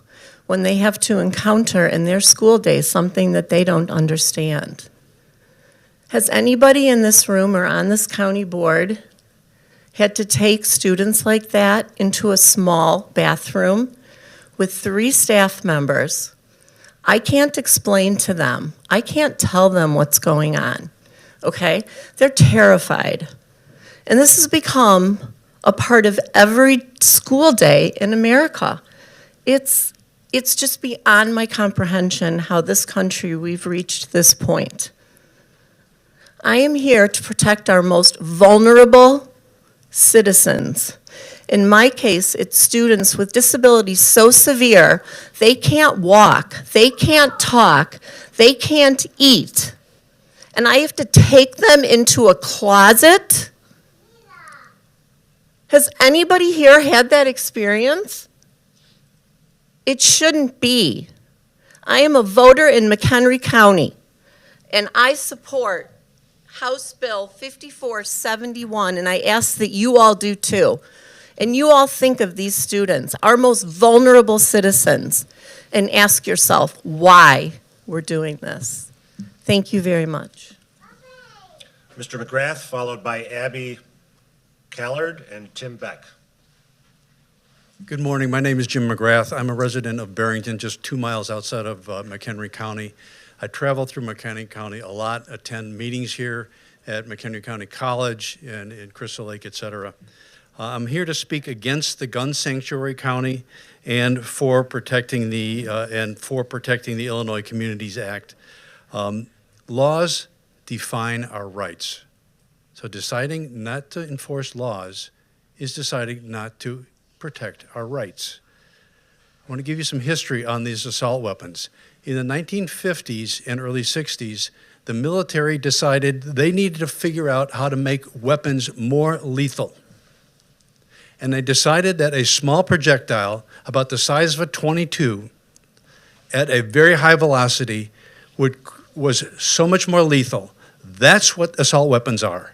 when they have to encounter in their school day something that they don't understand. Has anybody in this room or on this county board had to take students like that into a small bathroom with 3 staff members? I can't explain to them. I can't tell them what's going on, okay? They're terrified. And this has become a part of every school day in America. It's just beyond my comprehension how this country we've reached this point. I am here to protect our most vulnerable citizens. In my case, it's students with disabilities so severe they can't walk, they can't talk, they can't eat. And I have to take them into a closet? Has anybody here had that experience? It shouldn't be. I am a voter in McHenry County, and I support House Bill 5471, and I ask that you all do too. And you all think of these students, our most vulnerable citizens, and ask yourself why we're doing this. Thank you very much. Mr. McGrath, followed by Abby Callard and Tim Beck. Good morning. My name is Jim McGrath. I'm a resident of Barrington, just 2 miles outside of McHenry County. I travel through McHenry County a lot, attend meetings here at McHenry County College and in Crystal Lake, et cetera. I'm here to speak against the gun sanctuary county and for protecting the Illinois Communities Act. Laws define our rights. So deciding not to enforce laws is deciding not to protect our rights. I want to give you some history on these assault weapons. In the 1950s and early 60s, the military decided they needed to figure out how to make weapons more lethal. And they decided that a small projectile, about the size of a .22, at a very high velocity, was so much more lethal. That's what assault weapons are.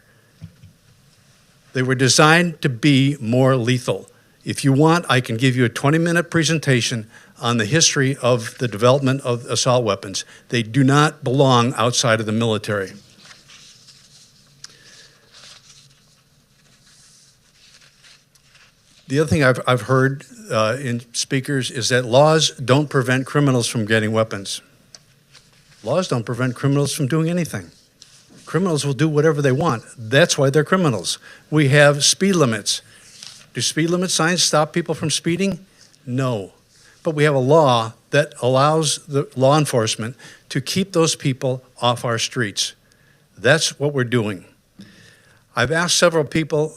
They were designed to be more lethal. If you want, I can give you a 20-minute presentation on the history of the development of assault weapons. They do not belong outside of the military. The other thing I've heard in speakers is that laws don't prevent criminals from getting weapons. Laws don't prevent criminals from doing anything. Criminals will do whatever they want. That's why they're criminals. We have speed limits. Do speed limit signs stop people from speeding? No. But we have a law that allows the law enforcement to keep those people off our streets. That's what we're doing. I've asked several people,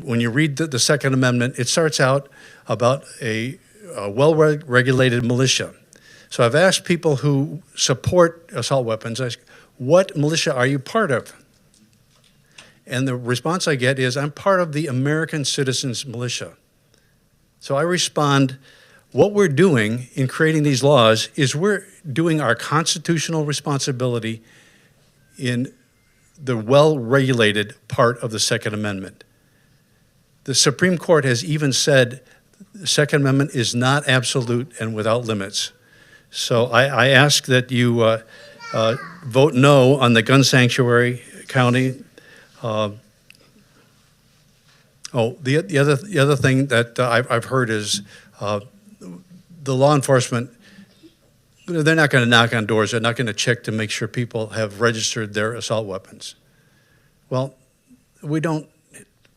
when you read the Second Amendment, it starts out about a well-regulated militia. So I've asked people who support assault weapons, what militia are you part of? And the response I get is, I'm part of the American Citizens Militia. So I respond, what we're doing in creating these laws is we're doing our constitutional responsibility in the well-regulated part of the Second Amendment. The Supreme Court has even said the Second Amendment is not absolute and without limits. So I ask that you vote no on the gun sanctuary county. The other thing that I've heard is the law enforcement, they're not going to knock on doors. They're not going to check to make sure people have registered their assault weapons. Well,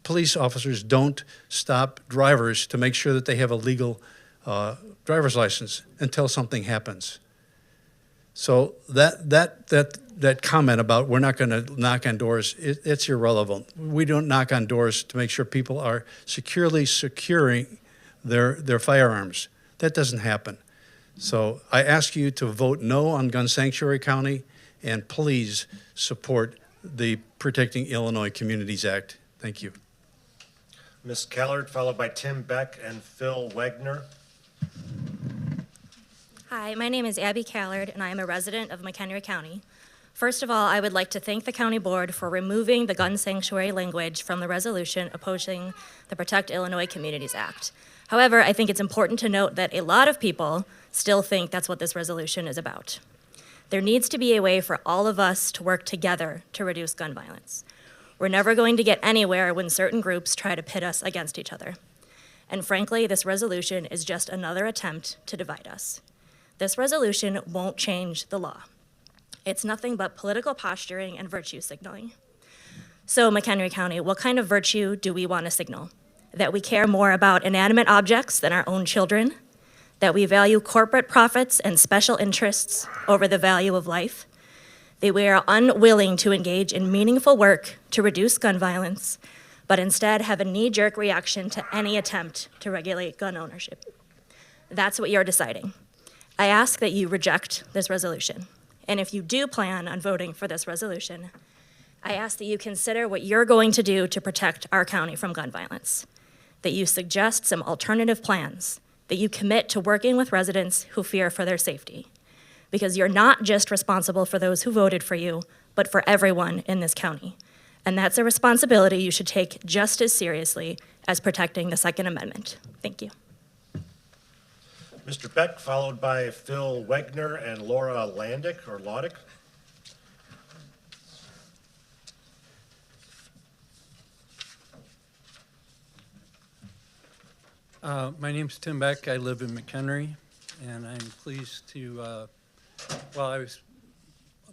police officers don't stop drivers to make sure that they have a legal driver's license until something happens. So that comment about we're not going to knock on doors, it's irrelevant. We don't knock on doors to make sure people are securely securing their firearms. That doesn't happen. So I ask you to vote no on Gun Sanctuary County, and please support the Protecting Illinois Communities Act. Thank you. Ms. Callard, followed by Tim Beck and Phil Wagner. Hi, my name is Abby Callard, and I am a resident of McHenry County. First of all, I would like to thank the county board for removing the gun sanctuary language from the resolution opposing the Protect Illinois Communities Act. However, I think it's important to note that a lot of people still think that's what this resolution is about. There needs to be a way for all of us to work together to reduce gun violence. We're never going to get anywhere when certain groups try to pit us against each other. And frankly, this resolution is just another attempt to divide us. This resolution won't change the law. It's nothing but political posturing and virtue signaling. So, McHenry County, what kind of virtue do we want to signal? That we care more about inanimate objects than our own children? That we value corporate profits and special interests over the value of life? That we are unwilling to engage in meaningful work to reduce gun violence, but instead have a knee-jerk reaction to any attempt to regulate gun ownership? That's what you're deciding. I ask that you reject this resolution. And if you do plan on voting for this resolution, I ask that you consider what you're going to do to protect our county from gun violence, that you suggest some alternative plans, that you commit to working with residents who fear for their safety, because you're not just responsible for those who voted for you, but for everyone in this county. And that's a responsibility you should take just as seriously as protecting the Second Amendment. Thank you. Mr. Beck, followed by Phil Wegner and Laura Laudick. My name's Tim Beck. I live in McHenry, and I'm pleased to, I was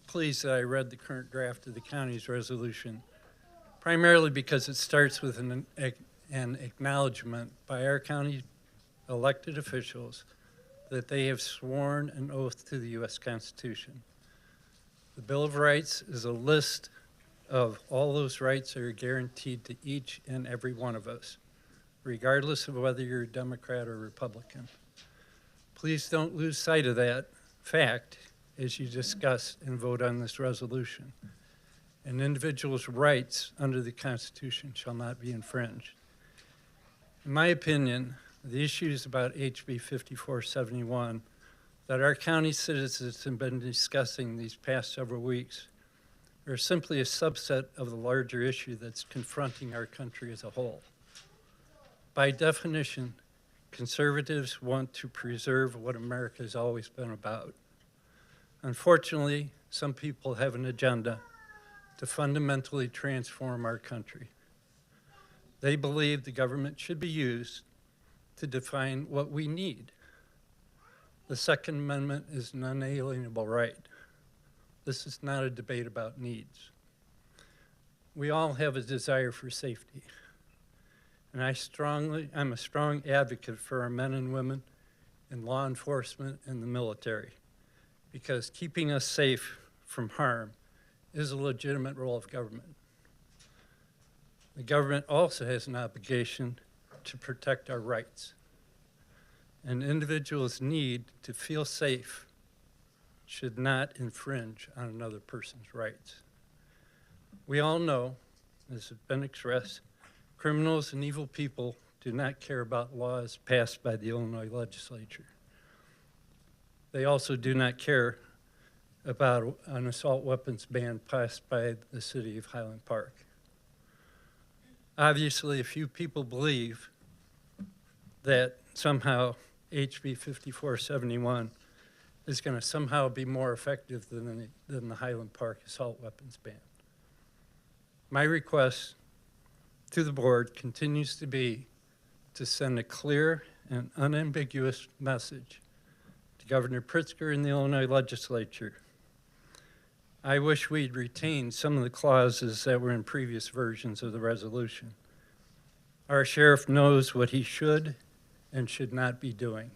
pleased that I read the current draft of the county's resolution, primarily because it starts with an acknowledgement by our county elected officials that they have sworn an oath to the U.S. Constitution. The Bill of Rights is a list of all those rights that are guaranteed to each and every one of us, regardless of whether you're a Democrat or Republican. Please don't lose sight of that fact as you discuss and vote on this resolution. An individual's rights under the Constitution shall not be infringed. In my opinion, the issues about HB 5471 that our county citizens have been discussing these past several weeks are simply a subset of the larger issue that's confronting our country as a whole. By definition, conservatives want to preserve what America has always been about. Unfortunately, some people have an agenda to fundamentally transform our country. They believe the government should be used to define what we need. The Second Amendment is an unalienable right. This is not a debate about needs. We all have a desire for safety. And I'm a strong advocate for our men and women in law enforcement and the military, because keeping us safe from harm is a legitimate role of government. The government also has an obligation to protect our rights. And individuals' need to feel safe should not infringe on another person's rights. We all know, as has been expressed, criminals and evil people do not care about laws passed by the Illinois legislature. They also do not care about an assault weapons ban passed by the city of Highland Park. Obviously, a few people believe that somehow HB 5471 is going to somehow be more effective than the Highland Park assault weapons ban. My request to the board continues to be to send a clear and unambiguous message to Governor Pritzker and the Illinois legislature. I wish we'd retained some of the clauses that were in previous versions of the resolution. Our sheriff knows what he should and should not be doing.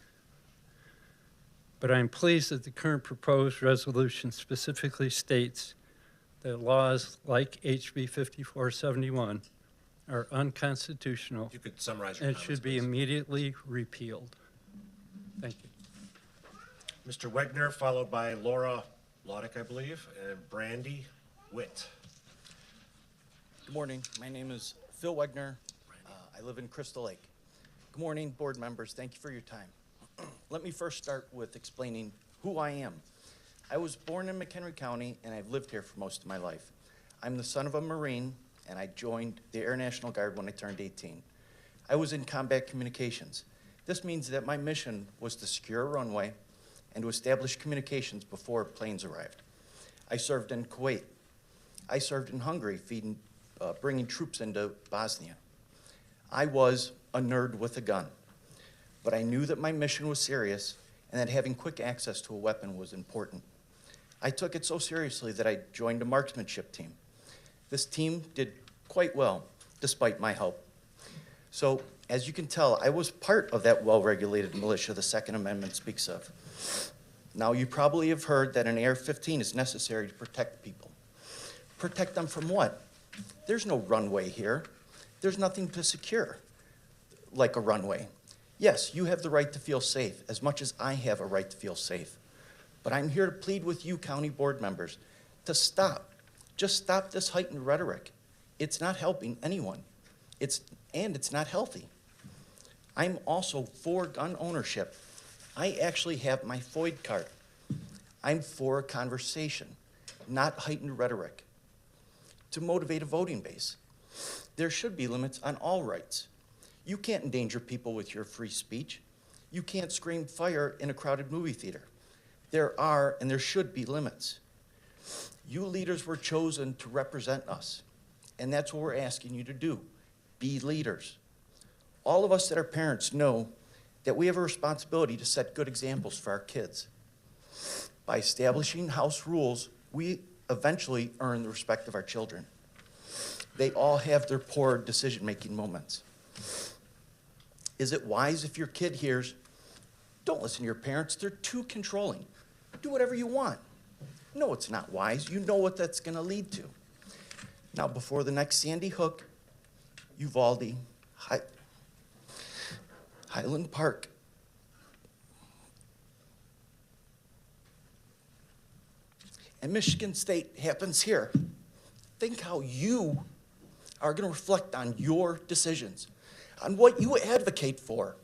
But I'm pleased that the current proposed resolution specifically states that laws like HB 5471 are unconstitutional. You could summarize your and comments, should be please. immediately repealed. Thank you. Mr. Wegner, followed by Laura Laudick, I believe, and Brandy Witt. Good morning. My name is Phil Wegner. I live in Crystal Lake. Good morning, board members. Thank you for your time. Let me first start with explaining who I am. I was born in McHenry County, and I've lived here for most of my life. I'm the son of a Marine, and I joined the Air National Guard when I turned 18. I was in combat communications. This means that my mission was to secure a runway and to establish communications before planes arrived. I served in Kuwait. I served in Hungary, bringing troops into Bosnia. I was a nerd with a gun, but I knew that my mission was serious and that having quick access to a weapon was important. I took it so seriously that I joined a marksmanship team. This team did quite well, despite my help. So, as you can tell, I was part of that well-regulated militia the Second Amendment speaks of. Now, you probably have heard that an AR-15 is necessary to protect people. Protect them from what? There's no runway here. There's nothing to secure, like a runway. Yes, you have the right to feel safe, as much as I have a right to feel safe. But I'm here to plead with you, county board members, to stop. Just stop this heightened rhetoric. It's not helping anyone. It's not healthy. I'm also for gun ownership. I actually have my FOID card. I'm for a conversation, not heightened rhetoric. To motivate a voting base, there should be limits on all rights. You can't endanger people with your free speech. You can't scream fire in a crowded movie theater. There are and there should be limits. You leaders were chosen to represent us, and that's what we're asking you to do. Be leaders. All of us that are parents know that we have a responsibility to set good examples for our kids. By establishing house rules, we eventually earn the respect of our children. They all have their poor decision-making moments. Is it wise if your kid hears, "Don't listen to your parents, they're too controlling. Do whatever you want"? No, it's not wise. You know what that's going to lead to. Now, before the next Sandy Hook, Uvalde, Highland Park, and Michigan State happens here, think how you are going to reflect on your decisions, on what you advocate for.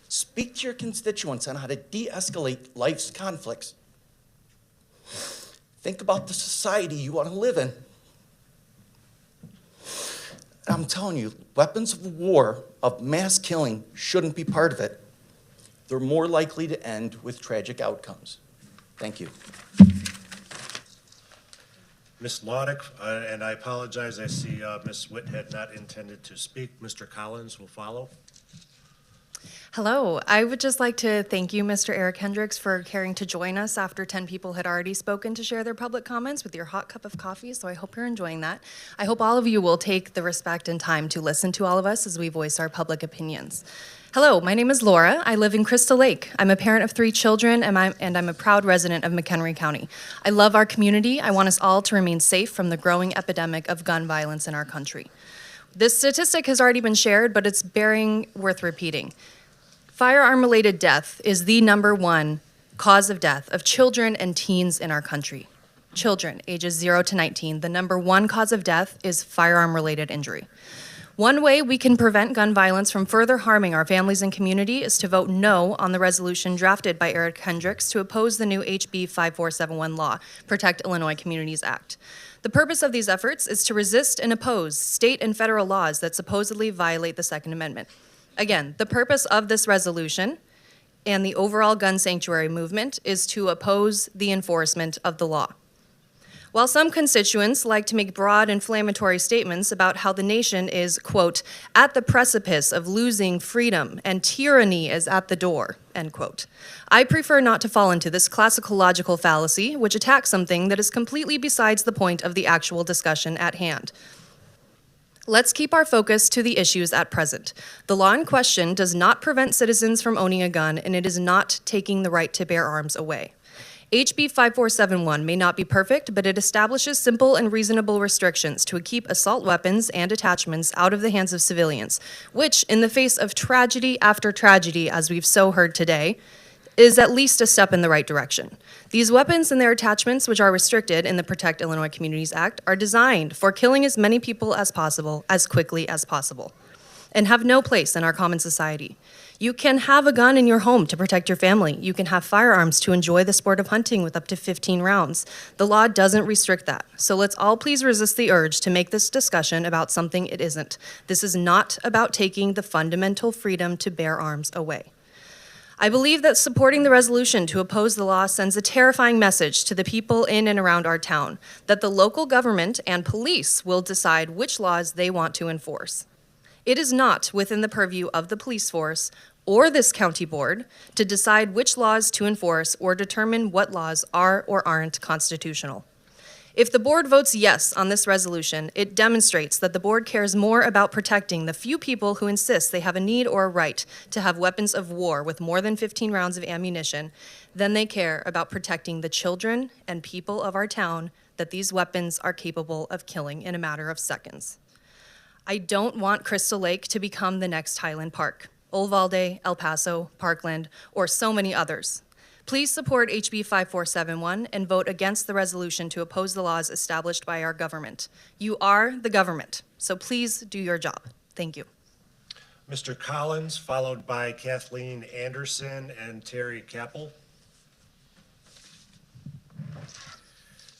Speak to your constituents on how to de-escalate life's conflicts. Think about the society you want to live in. I'm telling you, weapons of war, of mass killing, shouldn't be part of it. They're more likely to end with tragic outcomes. Thank you. Ms. Laudick, and I apologize, I see Ms. Witt had not intended to speak. Mr. Collins will follow. Hello. I would just like to thank you, Mr. Eric Hendricks, for caring to join us after 10 people had already spoken to share their public comments with your hot cup of coffee, so I hope you're enjoying that. I hope all of you will take the respect and time to listen to all of us as we voice our public opinions. Hello, my name is Laura. I live in Crystal Lake. I'm a parent of 3 children, and I'm a proud resident of McHenry County. I love our community. I want us all to remain safe from the growing epidemic of gun violence in our country. This statistic has already been shared, but it's worth repeating. Firearm-related death is the #1 cause of death of children and teens in our country. Children, ages 0 to 19, the #1 cause of death is firearm-related injury. One way we can prevent gun violence from further harming our families and community is to vote no on the resolution drafted by Eric Hendricks to oppose the new HB 5471 law, Protect Illinois Communities Act. The purpose of these efforts is to resist and oppose state and federal laws that supposedly violate the Second Amendment. Again, the purpose of this resolution and the overall gun sanctuary movement is to oppose the enforcement of the law. While some constituents like to make broad inflammatory statements about how the nation is, quote, at the precipice of losing freedom and tyranny is at the door, end quote, I prefer not to fall into this classical logical fallacy, which attacks something that is completely besides the point of the actual discussion at hand. Let's keep our focus to the issues at present. The law in question does not prevent citizens from owning a gun, and it is not taking the right to bear arms away. HB 5471 may not be perfect, but it establishes simple and reasonable restrictions to keep assault weapons and attachments out of the hands of civilians, which, in the face of tragedy after tragedy, as we've so heard today, is at least a step in the right direction. These weapons and their attachments, which are restricted in the Protect Illinois Communities Act, are designed for killing as many people as possible, as quickly as possible. and have no place in our common society. You can have a gun in your home to protect your family. You can have firearms to enjoy the sport of hunting with up to 15 rounds. The law doesn't restrict that. So let's all please resist the urge to make this discussion about something it isn't. This is not about taking the fundamental freedom to bear arms away. I believe that supporting the resolution to oppose the law sends a terrifying message to the people in and around our town that the local government and police will decide which laws they want to enforce. It is not within the purview of the police force or this county board to decide which laws to enforce or determine what laws are or aren't constitutional. If the board votes yes on this resolution, it demonstrates that the board cares more about protecting the few people who insist they have a need or a right to have weapons of war with more than 15 rounds of ammunition than they care about protecting the children and people of our town that these weapons are capable of killing in a matter of seconds. I don't want Crystal Lake to become the next Highland Park, Uvalde, El Paso, Parkland, or so many others. Please support HB 5471 and vote against the resolution to oppose the laws established by our government. You are the government, so please do your job. Thank you. Mr. Collins, followed by Kathleen Anderson and Terry Capel.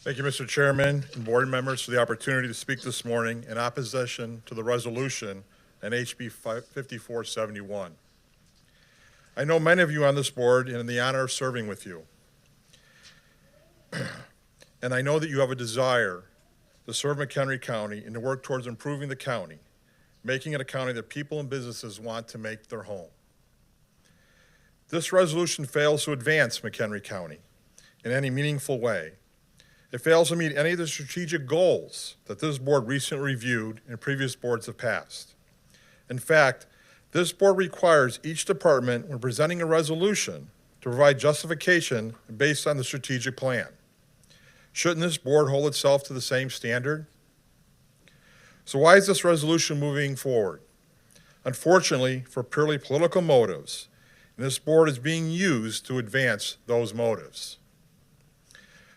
Thank you, Mr. Chairman and board members, for the opportunity to speak this morning in opposition to the resolution and HB 5471. I know many of you on this board and in the honor of serving with you. And I know that you have a desire to serve McHenry County and to work towards improving the county, making it a county that people and businesses want to make their home. This resolution fails to advance McHenry County in any meaningful way. It fails to meet any of the strategic goals that this board recently reviewed and previous boards have passed. In fact, this board requires each department, when presenting a resolution, to provide justification based on the strategic plan. Shouldn't this board hold itself to the same standard? So why is this resolution moving forward? Unfortunately, for purely political motives, and this board is being used to advance those motives.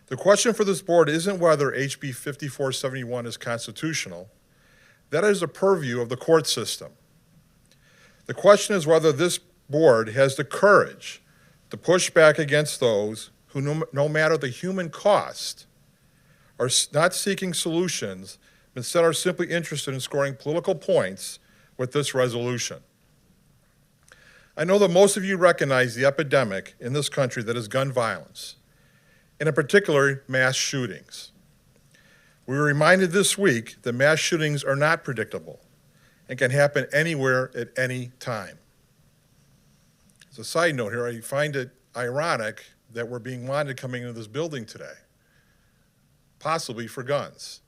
The question for this board isn't whether HB 5471 is constitutional. That is the purview of the court system. The question is whether this board has the courage to push back against those who, no matter the human cost, are not seeking solutions, but instead are simply interested in scoring political points with this resolution. I know that most of you recognize the epidemic in this country that is gun violence, and in particular, mass shootings. We were reminded this week that mass shootings are not predictable and can happen anywhere at any time. As a side note here, I find it ironic that we're being wanted coming into this building today, possibly for guns,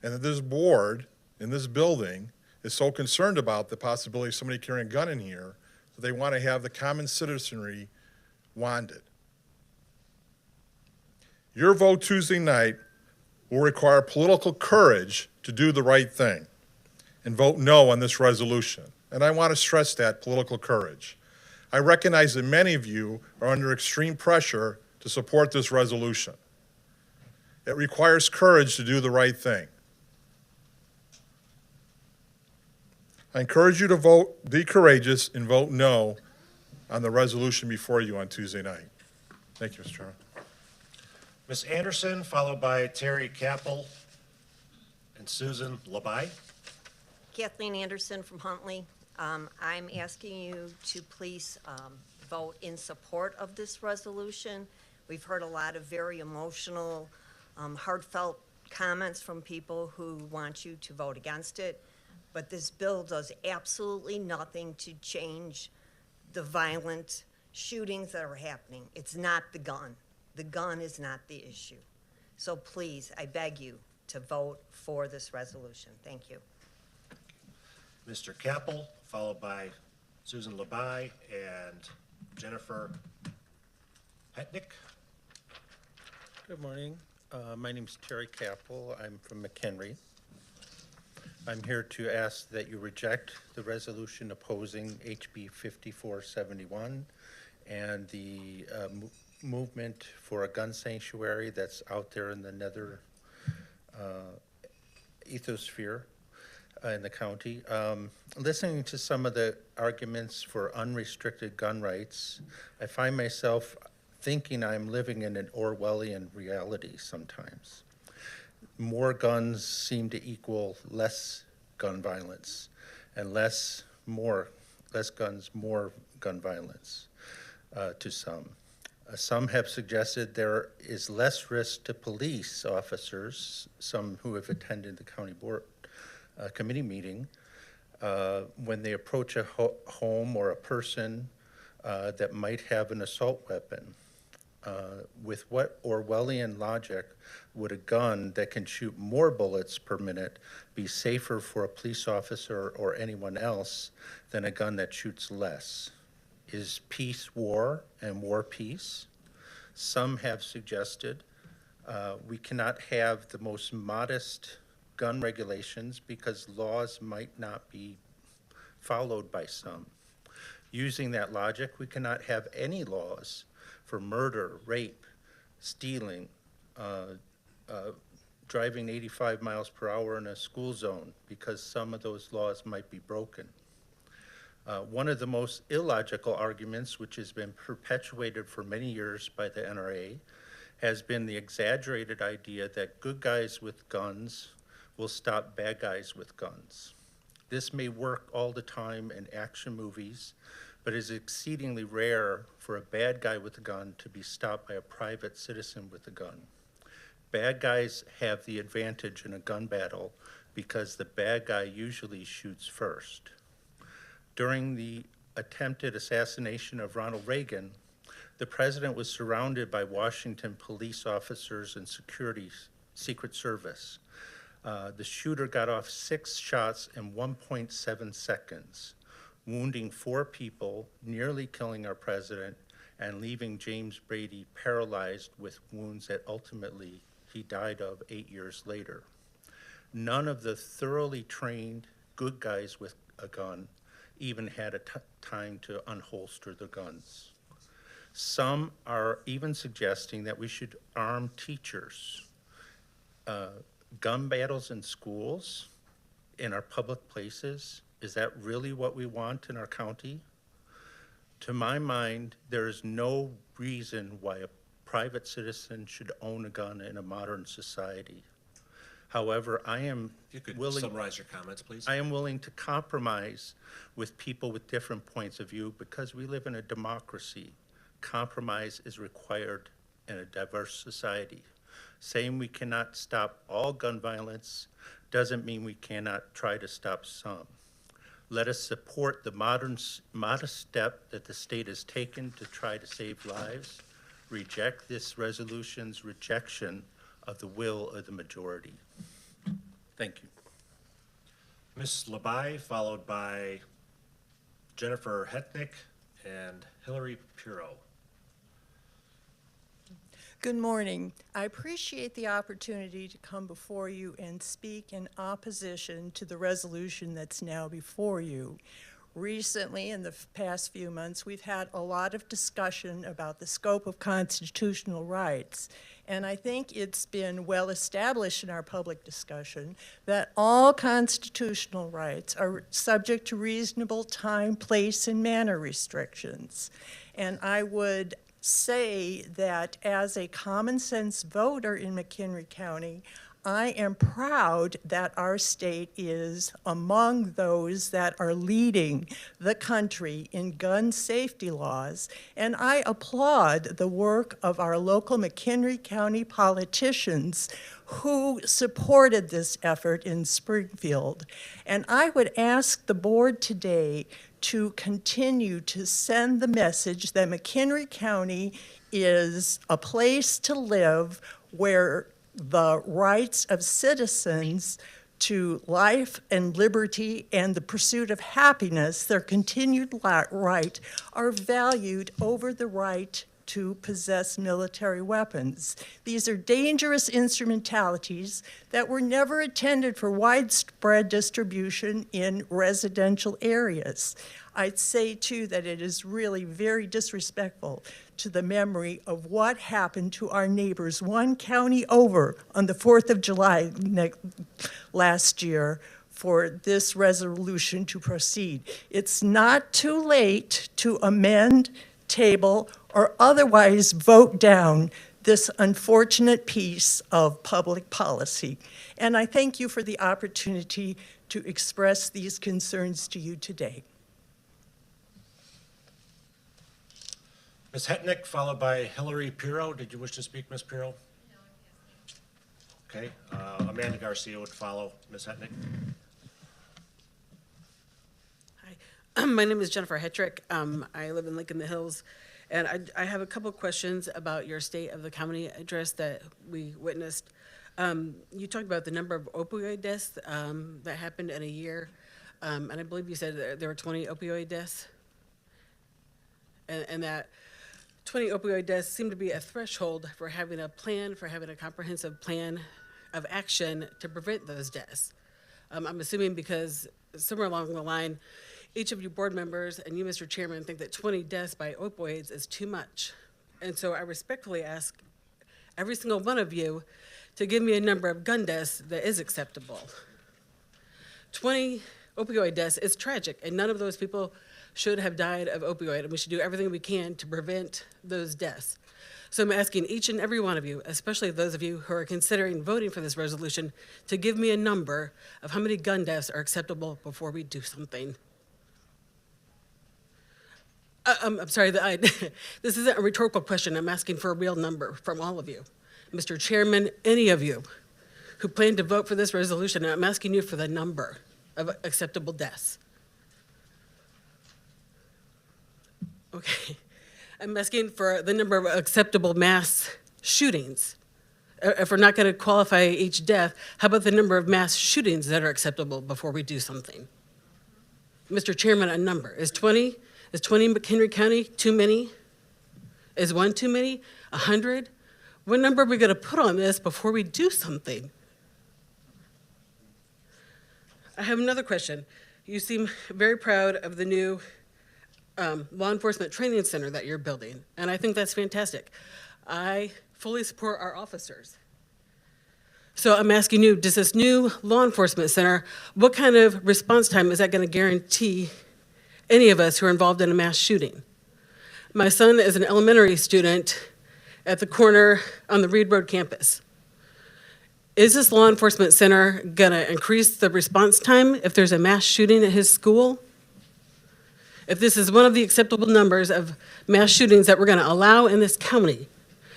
and that this board in this building is so concerned about the possibility of somebody carrying a gun in here that they want to have the common citizenry wanded. Your vote Tuesday night will require political courage to do the right thing and vote no on this resolution. And I want to stress that, political courage. I recognize that many of you are under extreme pressure to support this resolution. It requires courage to do the right thing. I encourage you to be courageous and vote no on the resolution before you on Tuesday night. Thank you, Mr. Chairman. Ms. Anderson, followed by Terry Capel and Susan Labai. Kathleen Anderson from Huntley. I'm asking you to please vote in support of this resolution. We've heard a lot of very emotional, heartfelt comments from people who want you to vote against it, but this bill does absolutely nothing to change the violent shootings that are happening. It's not the gun. The gun is not the issue. So please, I beg you to vote for this resolution. Thank you. Mr. Capel, followed by Susan Labai and Jennifer Hetnick. Good morning. My name is Terry Capel. I'm from McHenry. I'm here to ask that you reject the resolution opposing HB 5471 and the movement for a gun sanctuary that's out there in the nether ethosphere. in the county. Listening to some of the arguments for unrestricted gun rights, I find myself thinking I'm living in an Orwellian reality sometimes. More guns seem to equal less gun violence, and less guns, more gun violence to some. Some have suggested there is less risk to police officers, some who have attended the county board committee meeting, when they approach a home or a person that might have an assault weapon. With what Orwellian logic would a gun that can shoot more bullets per minute be safer for a police officer or anyone else than a gun that shoots less? Is peace war and war peace? Some have suggested we cannot have the most modest gun regulations because laws might not be followed by some. Using that logic, we cannot have any laws for murder, rape, stealing, driving 85 miles per hour in a school zone because some of those laws might be broken. One of the most illogical arguments, which has been perpetuated for many years by the NRA, has been the exaggerated idea that good guys with guns will stop bad guys with guns. This may work all the time in action movies, but is exceedingly rare for a bad guy with a gun to be stopped by a private citizen with a gun. Bad guys have the advantage in a gun battle because the bad guy usually shoots first. During the attempted assassination of Ronald Reagan, the president was surrounded by Washington police officers and Secret Service. The shooter got off 6 shots in 1.7 seconds, wounding 4 people, nearly killing our president, and leaving James Brady paralyzed with wounds that ultimately he died of 8 years later. None of the thoroughly trained good guys with a gun even had time to unholster the guns. Some are even suggesting that we should arm teachers. Gun battles in schools, in our public places, is that really what we want in our county? To my mind, there is no reason why a private citizen should own a gun in a modern society. However, I am If you could willing. summarize your comments, please. I am willing to compromise with people with different points of view because we live in a democracy. Compromise is required in a diverse society. Saying we cannot stop all gun violence doesn't mean we cannot try to stop some. Let us support the modest step that the state has taken to try to save lives. Reject this resolution's rejection of the will of the majority. Thank you. Ms. Labai, followed by Jennifer Hetnick and Hillary Puro. Good morning. I appreciate the opportunity to come before you and speak in opposition to the resolution that's now before you. Recently, in the past few months, we've had a lot of discussion about the scope of constitutional rights. And I think it's been well established in our public discussion that all constitutional rights are subject to reasonable time, place, and manner restrictions. And I would say that as a common sense voter in McHenry County, I am proud that our state is among those that are leading the country in gun safety laws, and I applaud the work of our local McHenry County politicians who supported this effort in Springfield. And I would ask the board today to continue to send the message that McHenry County is a place to live where the rights of citizens to life and liberty and the pursuit of happiness, their continued right, are valued over the right to possess military weapons. These are dangerous instrumentalities that were never intended for widespread distribution in residential areas. I'd say, too, that it is really very disrespectful to the memory of what happened to our neighbors 1 county over on the 4th of July last year for this resolution to proceed. It's not too late to amend, table, or otherwise vote down this unfortunate piece of public policy. And I thank you for the opportunity to express these concerns to you today. Ms. Hetnick, followed by Hillary Pirro. Did you wish to speak, Ms. Pirro? Okay, Amanda Garcia would follow Ms. Hetnick. Hi, my name is Jennifer Hetrick. I live in Lincoln the Hills, and I have a couple of questions about your State of the County address that we witnessed. You talked about the number of opioid deaths that happened in a year, and I believe you said there were 20 opioid deaths, and that 20 opioid deaths seem to be a threshold for having a plan, for having a comprehensive plan of action to prevent those deaths. I'm assuming because somewhere along the line, each of you board members and you, Mr. Chairman, think that 20 deaths by opioids is too much. And so I respectfully ask every single one of you to give me a number of gun deaths that is acceptable. 20 opioid deaths is tragic, and none of those people should have died of opioid, and we should do everything we can to prevent those deaths. So I'm asking each and every one of you, especially those of you who are considering voting for this resolution, to give me a number of how many gun deaths are acceptable before we do something. I'm sorry, this isn't a rhetorical question. I'm asking for a real number from all of you. Mr. Chairman, any of you who plan to vote for this resolution, I'm asking you for the number of acceptable deaths. Okay. I'm asking for the number of acceptable mass shootings. If we're not going to qualify each death, how about the number of mass shootings that are acceptable before we do something? Mr. Chairman, a number. Is 20 McHenry County too many? Is 1 too many? 100? What number are we going to put on this before we do something? I have another question. You seem very proud of the new law enforcement training center that you're building, and I think that's fantastic. I fully support our officers. So I'm asking you, does this new law enforcement center, what kind of response time is that going to guarantee any of us who are involved in a mass shooting? My son is an elementary student at the corner on the Reed Road campus. Is this law enforcement center going to increase the response time if there's a mass shooting at his school? If this is one of the acceptable numbers of mass shootings that we're going to allow in this county,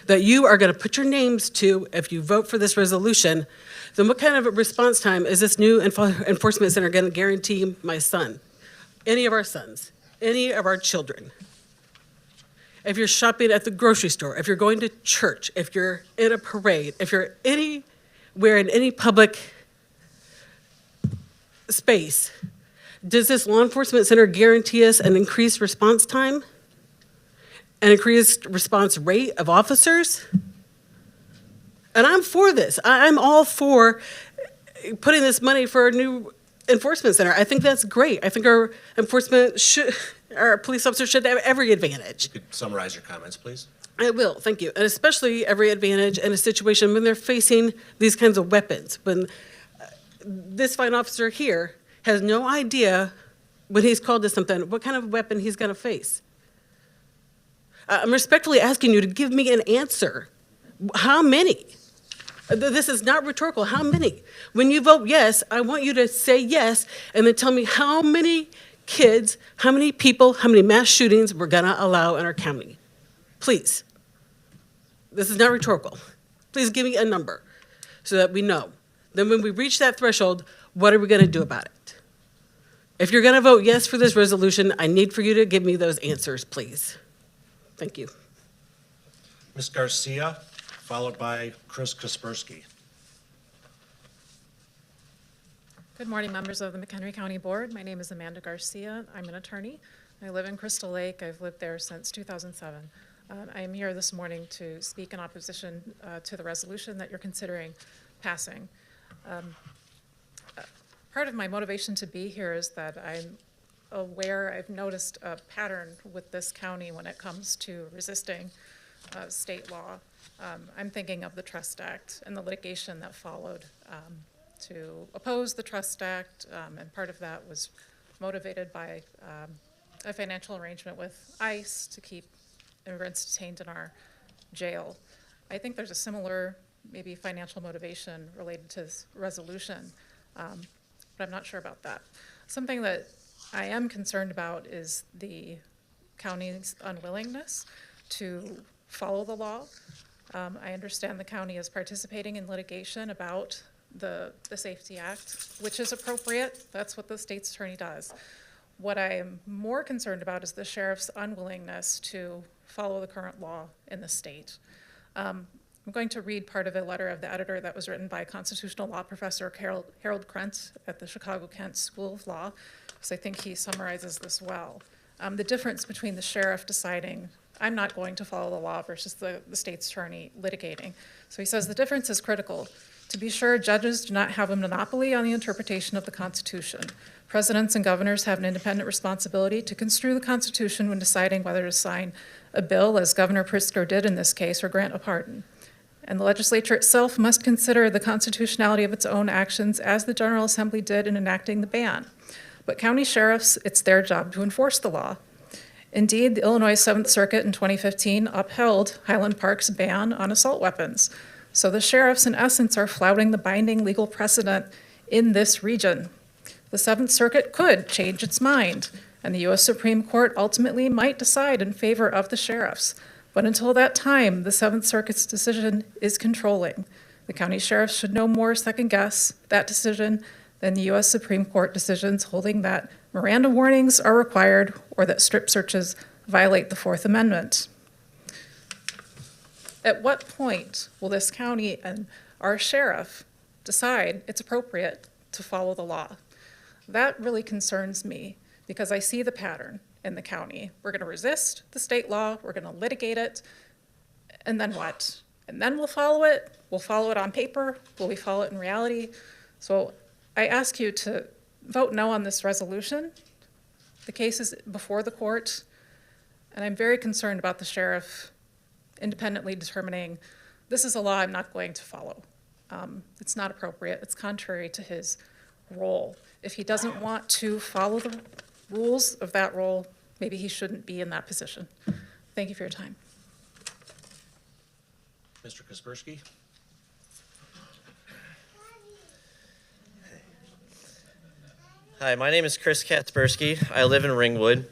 that you are going to put your names to if you vote for this resolution, then what kind of a response time is this new enforcement center going to guarantee my son, any of our sons, any of our children? If you're shopping at the grocery store, if you're going to church, if you're in a parade, if you're anywhere in any public space, does this law enforcement center guarantee us an increased response time? An increased response rate of officers? And I'm for this. I'm all for putting this money for a new enforcement center. I think that's great. I think our our police officers should have every advantage. You could summarize your comments, please. I will, thank you. And especially every advantage in a situation when they're facing these kinds of weapons. When this fine officer here has no idea when he's called to something, what kind of weapon he's going to face. I'm respectfully asking you to give me an answer. How many? This is not rhetorical. How many? When you vote yes, I want you to say yes and then tell me how many kids, how many people, how many mass shootings we're going to allow in our county. Please. This is not rhetorical. Please give me a number so that we know. Then when we reach that threshold, what are we going to do about it? If you're going to vote yes for this resolution, I need for you to give me those answers, please. Thank you. Ms. Garcia, followed by Chris Kaspersky. Good morning, members of the McHenry County Board. My name is Amanda Garcia. I'm an attorney. I live in Crystal Lake. I've lived there since 2007. I am here this morning to speak in opposition to the resolution that you're considering passing. Part of my motivation to be here is that I'm aware, I've noticed a pattern with this county when it comes to resisting state law. I'm thinking of the Trust Act and the litigation that followed to oppose the Trust Act, and part of that was motivated by a financial arrangement with ICE to keep immigrants detained in our jail. I think there's a similar, maybe financial motivation related to this resolution, but I'm not sure about that. Something that I am concerned about is the county's unwillingness to follow the law. I understand the county is participating in litigation about the Safety Act, which is appropriate. That's what the state's attorney does. What I am more concerned about is the sheriff's unwillingness to follow the current law in the state. I'm going to read part of a letter of the editor that was written by constitutional law professor Harold Krentz at the Chicago-Kent School of Law, because I think he summarizes this well. The difference between the sheriff deciding, I'm not going to follow the law, versus the state's attorney litigating. So he says the difference is critical. To be sure, judges do not have a monopoly on the interpretation of the Constitution. Presidents and governors have an independent responsibility to construe the Constitution when deciding whether to sign a bill, as Governor Pritzker did in this case, or grant a pardon. And the legislature itself must consider the constitutionality of its own actions, as the General Assembly did in enacting the ban. But county sheriffs, it's their job to enforce the law. Indeed, the Illinois 7th Circuit in 2015 upheld Highland Park's ban on assault weapons. So the sheriffs, in essence, are flouting the binding legal precedent in this region. The 7th Circuit could change its mind, and the U.S. Supreme Court ultimately might decide in favor of the sheriffs. But until that time, the 7th Circuit's decision is controlling. The county sheriffs should no more second-guess that decision than the U.S. Supreme Court decisions holding that Miranda warnings are required or that strip searches violate the Fourth Amendment. At what point will this county and our sheriff decide it's appropriate to follow the law? That really concerns me, because I see the pattern in the county. We're going to resist the state law, we're going to litigate it, and then what? And then we'll follow it? We'll follow it on paper? Will we follow it in reality? So I ask you to vote no on this resolution. The case is before the court, and I'm very concerned about the sheriff independently determining this is a law I'm not going to follow. It's not appropriate. It's contrary to his role. If he doesn't want to follow the rules of that role, maybe he shouldn't be in that position. Thank you for your time. Mr. Kaspersky? Hi, my name is Chris Kaspersky. I live in Ringwood.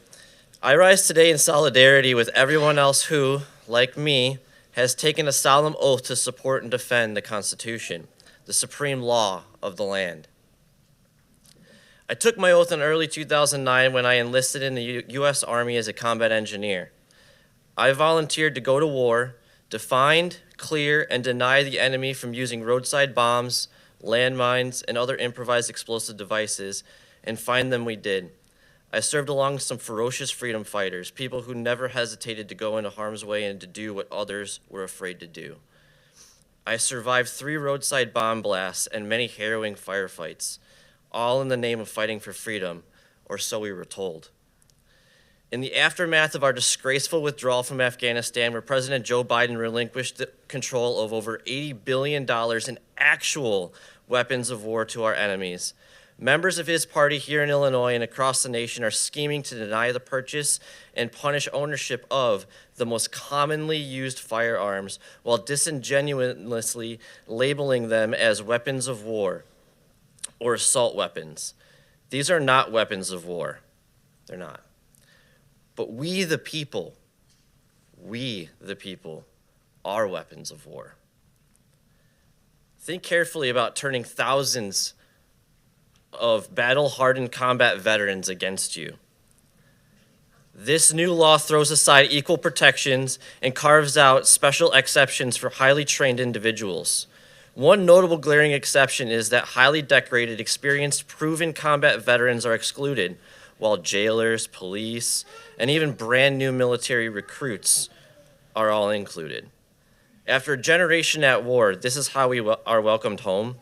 I rise today in solidarity with everyone else who, like me, has taken a solemn oath to support and defend the Constitution, the supreme law of the land. I took my oath in early 2009 when I enlisted in the U.S. Army as a combat engineer. I volunteered to go to war, to find, clear, and deny the enemy from using roadside bombs, landmines, and other improvised explosive devices, and find them we did. I served along some ferocious freedom fighters, people who never hesitated to go into harm's way and to do what others were afraid to do. I survived 3 roadside bomb blasts and many harrowing firefights, all in the name of fighting for freedom, or so we were told. In the aftermath of our disgraceful withdrawal from Afghanistan, where President Joe Biden relinquished the control of over $80 billion in actual weapons of war to our enemies, members of his party here in Illinois and across the nation are scheming to deny the purchase and punish ownership of the most commonly used firearms while disingenuously labeling them as weapons of war or assault weapons. These are not weapons of war. They're not. But we the people are weapons of war. Think carefully about turning thousands of battle-hardened combat veterans against you. This new law throws aside equal protections and carves out special exceptions for highly trained individuals. One notable glaring exception is that highly decorated, experienced, proven combat veterans are excluded, while jailers, police, and even brand new military recruits are all included. After a generation at war, this is how we are welcomed home.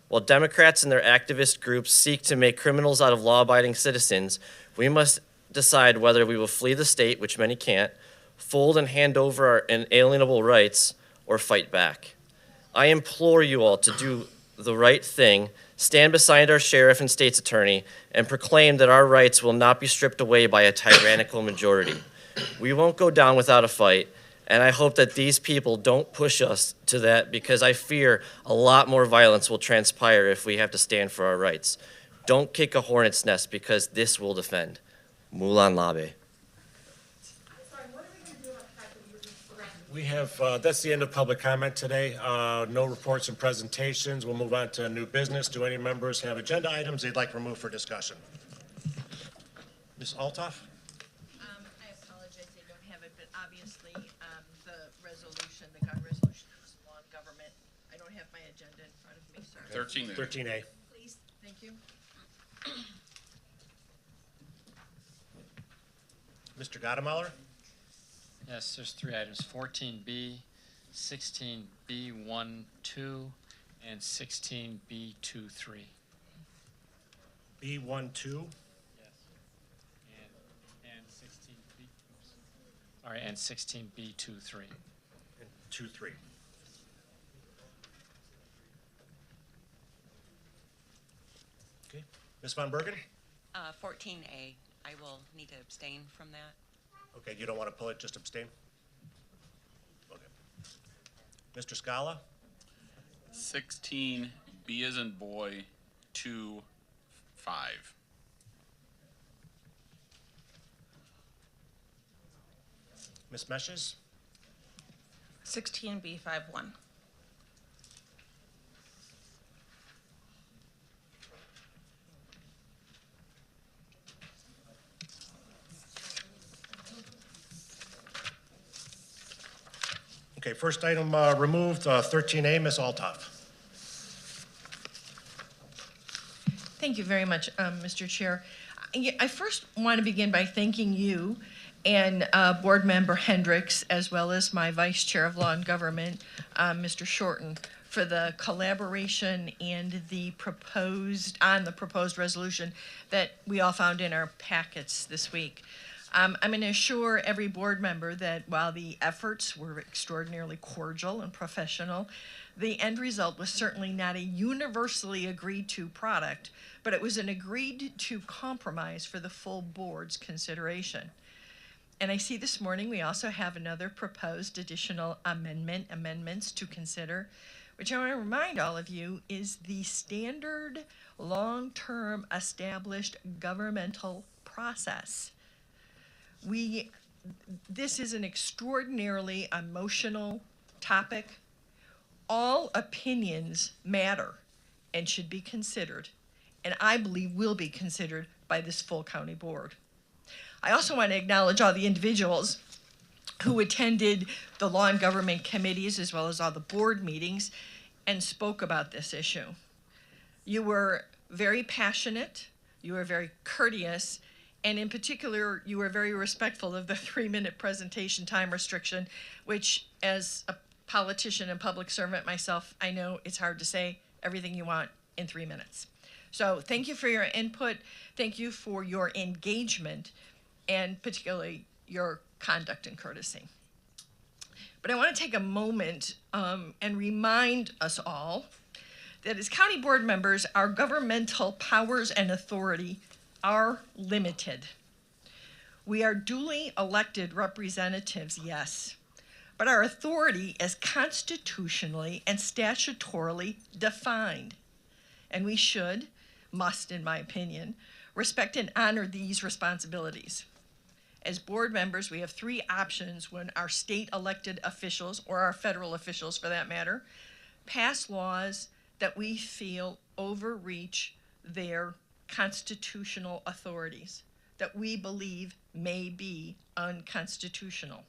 While Democrats and their activist groups seek to make criminals out of law-abiding citizens, we must decide whether we will flee the state, which many can't, fold and hand over our inalienable rights, or fight back. I implore you all to do the right thing, stand beside our sheriff and state's attorney, and proclaim that our rights will not be stripped away by a tyrannical majority. We won't go down without a fight, and I hope that these people don't push us to that, because I fear a lot more violence will transpire if we have to stand for our rights. Don't kick a hornet's nest, because this will defend. Mulan Labe. We have, that's the end of public comment today. No reports and presentations. We'll move on to new business. Do any members have agenda items they'd like to remove for discussion? Ms. Altoff? I apologize, I don't have it, but obviously, the resolution, the gun resolution is law and government. I don't have my agenda in front of me, sorry. 13A. Please, thank you. Mr. Gottemoller? Yes, there's 3 items, 14B, 16B12, and 16B23. B12? And 16B, all right, and 16B23. And 23. Okay. Ms. Von Bergen? 14A, I will need to abstain from that. Okay, you don't want to pull it, just abstain? Okay. Mr. Scala? 16, B as in boy, 2, 5. Ms. Meshes? 16B51. Okay, first item removed, 13A, Ms. Altoff. Thank you very much, Mr. Chair. I first want to begin by thanking you and Board Member Hendricks, as well as my Vice Chair of Law and Government, Mr. Shorten, for the collaboration and the proposed resolution that we all found in our packets this week. I'm going to assure every board member that while the efforts were extraordinarily cordial and professional, the end result was certainly not a universally agreed to product, but it was an agreed to compromise for the full board's consideration. And I see this morning we also have another proposed additional amendments to consider, which I want to remind all of you is the standard long-term established governmental process. This is an extraordinarily emotional topic. All opinions matter and should be considered, and I believe will be considered by this full county board. I also want to acknowledge all the individuals who attended the law and government committees as well as all the board meetings and spoke about this issue. You were very passionate, you were very courteous, and in particular, you were very respectful of the 3-minute presentation time restriction, which as a politician and public servant myself, I know it's hard to say everything you want in 3 minutes. So thank you for your input, thank you for your engagement, and particularly your conduct and courtesy. But I want to take a moment and remind us all that as county board members, our governmental powers and authority are limited. We are duly elected representatives, yes, but our authority is constitutionally and statutorily defined. And we must, in my opinion, respect and honor these responsibilities. As board members, we have 3 options when our state elected officials, or our federal officials for that matter, pass laws that we feel overreach their constitutional authorities, that we believe may be unconstitutional.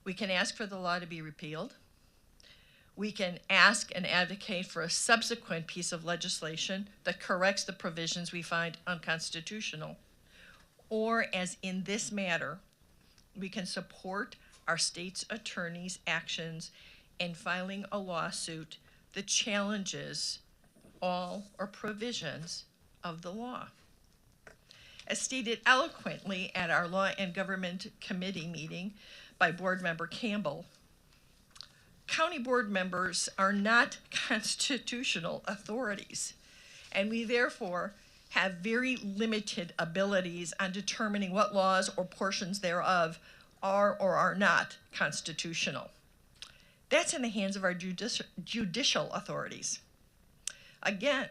We can ask for the law to be repealed. We can ask and advocate for a subsequent piece of legislation that corrects the provisions we find unconstitutional. Or, as in this matter, we can support our state's attorney's actions in filing a lawsuit that challenges all or provisions of the law. As stated eloquently at our Law and Government Committee meeting by Board Member Campbell, county board members are not constitutional authorities, and we therefore have very limited abilities on determining what laws or portions thereof are or are not constitutional. That's in the hands of our judicial authorities. Again,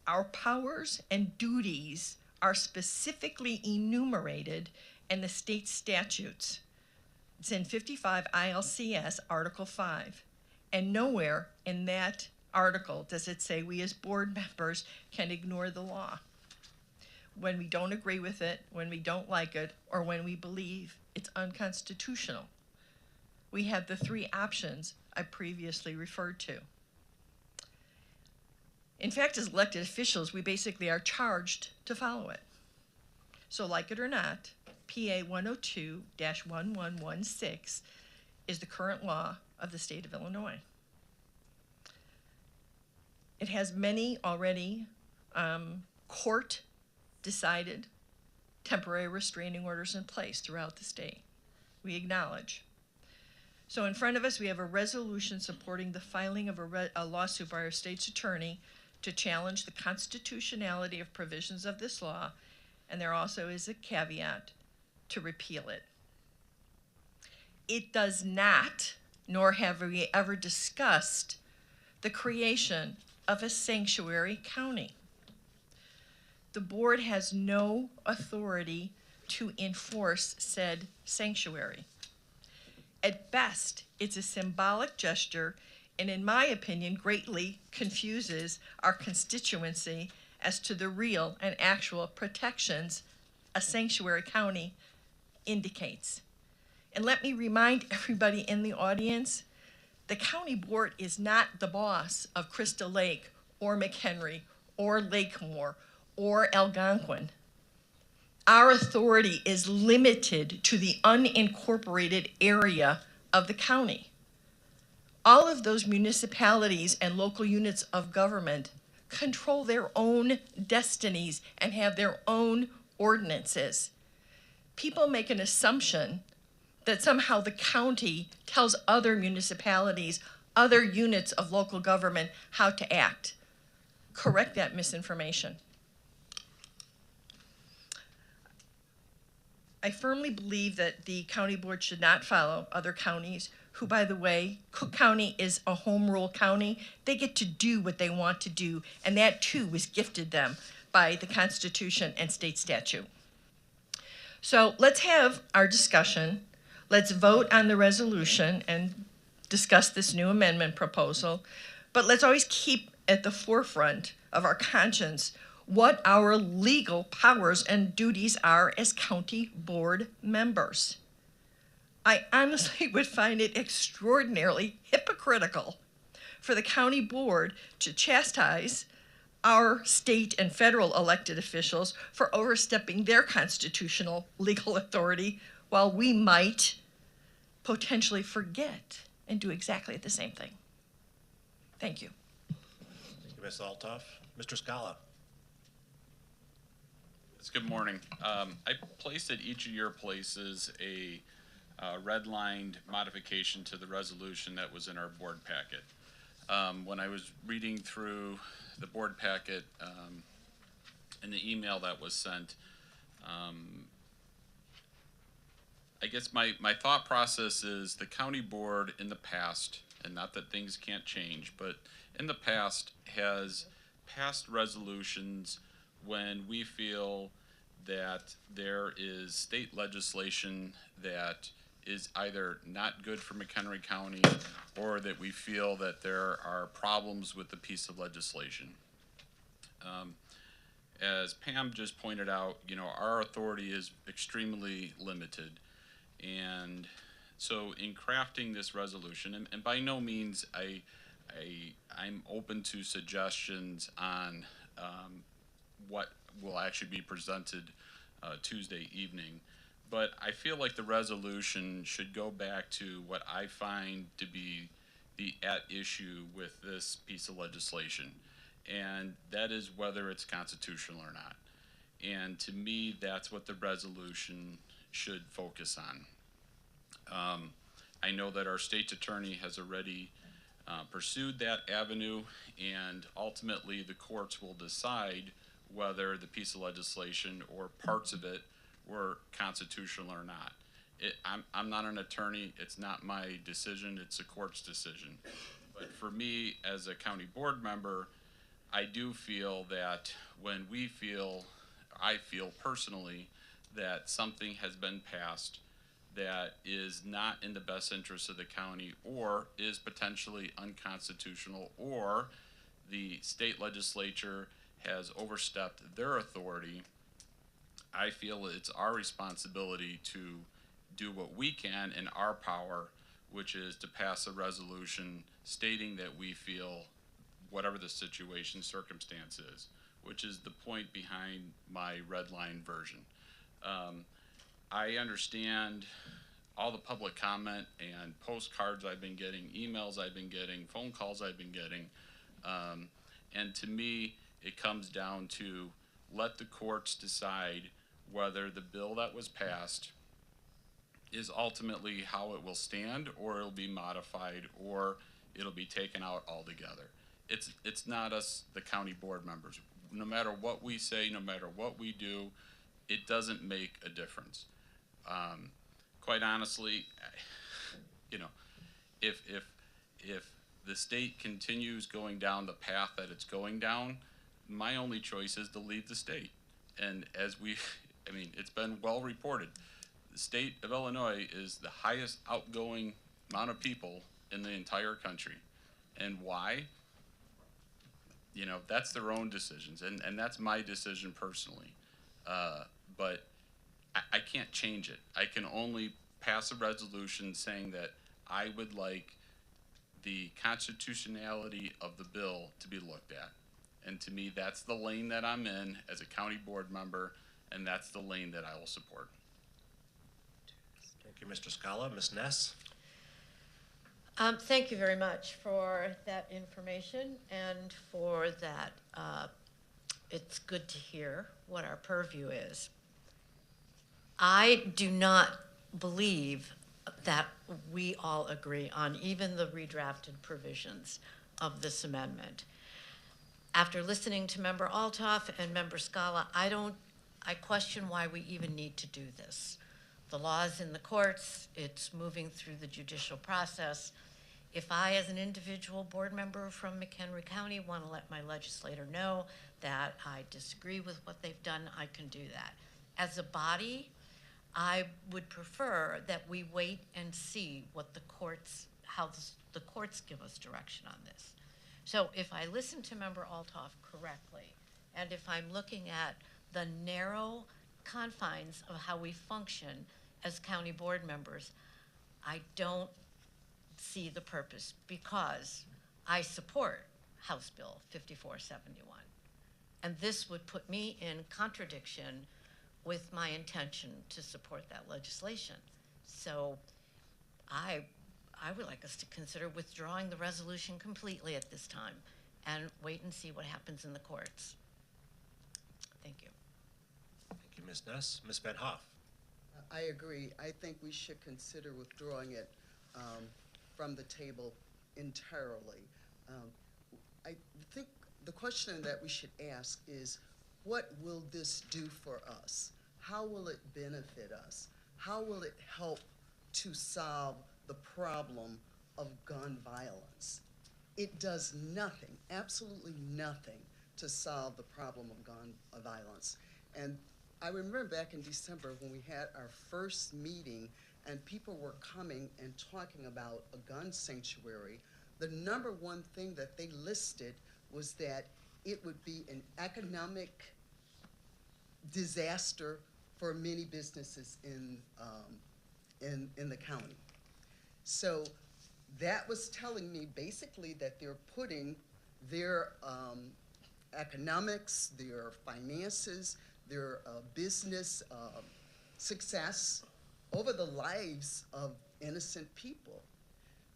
our powers and duties are specifically enumerated in the state statutes. It's in 55 ILCS Article 5, and nowhere in that article does it say we as board members can ignore the law when we don't agree with it, when we don't like it, or when we believe it's unconstitutional. We have the three options I previously referred to. In fact, as elected officials, we basically are charged to follow it. So like it or not, PA 102-1116 is the current law of the state of Illinois. It has many already court-decided temporary restraining orders in place throughout the state. We acknowledge. So in front of us, we have a resolution supporting the filing of a lawsuit by our state's attorney to challenge the constitutionality of provisions of this law, and there also is a caveat to repeal it. It does not, nor have we ever discussed, the creation of a sanctuary county. The board has no authority to enforce said sanctuary. At best, it's a symbolic gesture, and in my opinion, greatly confuses our constituency as to the real and actual protections a sanctuary county indicates. And let me remind everybody in the audience, the county board is not the boss of Crystal Lake or McHenry or Lakemore or Algonquin. Our authority is limited to the unincorporated area of the county. All of those municipalities and local units of government control their own destinies and have their own ordinances. People make an assumption that somehow the county tells other municipalities, other units of local government how to act. Correct that misinformation. I firmly believe that the county board should not follow other counties who, by the way, Cook County is a home rule county. They get to do what they want to do, and that too was gifted them by the Constitution and state statute. So let's have our discussion. Let's vote on the resolution and discuss this new amendment proposal. But let's always keep at the forefront of our conscience what our legal powers and duties are as county board members. I honestly would find it extraordinarily hypocritical for the county board to chastise our state and federal elected officials for overstepping their constitutional legal authority while we might potentially forget and do exactly the same thing. Thank you. Thank you, Ms. Altoff. Mr. Scala. Yes, good morning. I placed at each of your places a red-lined modification to the resolution that was in our board packet. When I was reading through the board packet and the email that was sent, I guess my thought process is the county board in the past, and not that things can't change, but in the past has passed resolutions when we feel that there is state legislation that is either not good for McHenry County or that we feel that there are problems with the piece of legislation. As Pam just pointed out, you know, our authority is extremely limited. And so in crafting this resolution, and by no means I'm open to suggestions on what will actually be presented Tuesday evening, but I feel like the resolution should go back to what I find to be the at issue with this piece of legislation, and that is whether it's constitutional or not. And to me, that's what the resolution should focus on. I know that our state's attorney has already pursued that avenue, and ultimately the courts will decide whether the piece of legislation or parts of it were constitutional or not. I'm not an attorney. It's not my decision. It's the court's decision. But for me, as a county board member, I do feel that when I feel personally that something has been passed that is not in the best interest of the county or is potentially unconstitutional, or the state legislature has overstepped their authority, I feel it's our responsibility to do what we can in our power, which is to pass a resolution stating that we feel whatever the situation circumstance is, which is the point behind my red line version. I understand all the public comment and postcards I've been getting, emails I've been getting, phone calls I've been getting. And to me, it comes down to let the courts decide whether the bill that was passed is ultimately how it will stand, or it'll be modified, or it'll be taken out altogether. It's not us, the county board members. No matter what we say, no matter what we do, it doesn't make a difference. Quite honestly, if the state continues going down the path that it's going down, my only choice is to leave the state. And it's been well reported. The state of Illinois is the highest outgoing amount of people in the entire country. And why? That's their own decisions, and that's my decision personally. But I can't change it. I can only pass a resolution saying that I would like the constitutionality of the bill to be looked at. And to me, that's the lane that I'm in as a county board member, and that's the lane that I will support. Thank you, Mr. Scala. Ms. Ness? Thank you very much for that information and for that. It's good to hear what our purview is. I do not believe that we all agree on even the redrafted provisions of this amendment. After listening to Member Altoff and Member Scala, I question why we even need to do this. The law is in the courts, it's moving through the judicial process. If I, as an individual board member from McHenry County, want to let my legislator know that I disagree with what they've done, I can do that. As a body, I would prefer that we wait and see what how the courts give us direction on this. So if I listen to Member Altoff correctly, and if I'm looking at the narrow confines of how we function as county board members, I don't see the purpose, because I support House Bill 5471. And this would put me in contradiction with my intention to support that legislation. So I would like us to consider withdrawing the resolution completely at this time and wait and see what happens in the courts. Thank you. Thank you, Ms. Ness. Ms. Van Hoff? I agree. I think we should consider withdrawing it from the table entirely. I think the question that we should ask is, what will this do for us? How will it benefit us? How will it help to solve the problem of gun violence? It does nothing, absolutely nothing, to solve the problem of gun violence. And I remember back in December when we had our first meeting and people were coming and talking about a gun sanctuary, the number one thing that they listed was that it would be an economic disaster for many businesses in the county. So that was telling me basically that they're putting their economics, their finances, their business success over the lives of innocent people.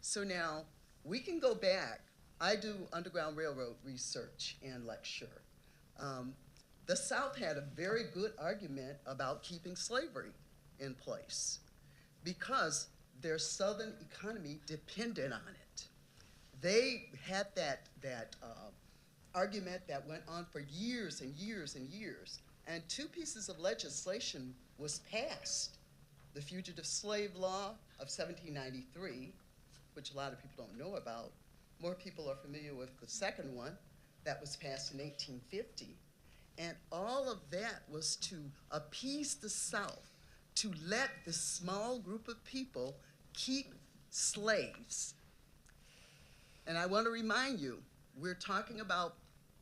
So now we can go back. I do Underground Railroad research and lecture. The South had a very good argument about keeping slavery in place, because their southern economy depended on it. They had that argument that went on for years and years and years. And 2 pieces of legislation was passed. The Fugitive Slave Law of 1793, which a lot of people don't know about. More people are familiar with the second one that was passed in 1850. And all of that was to appease the South, to let this small group of people keep slaves. And I want to remind you, we're talking about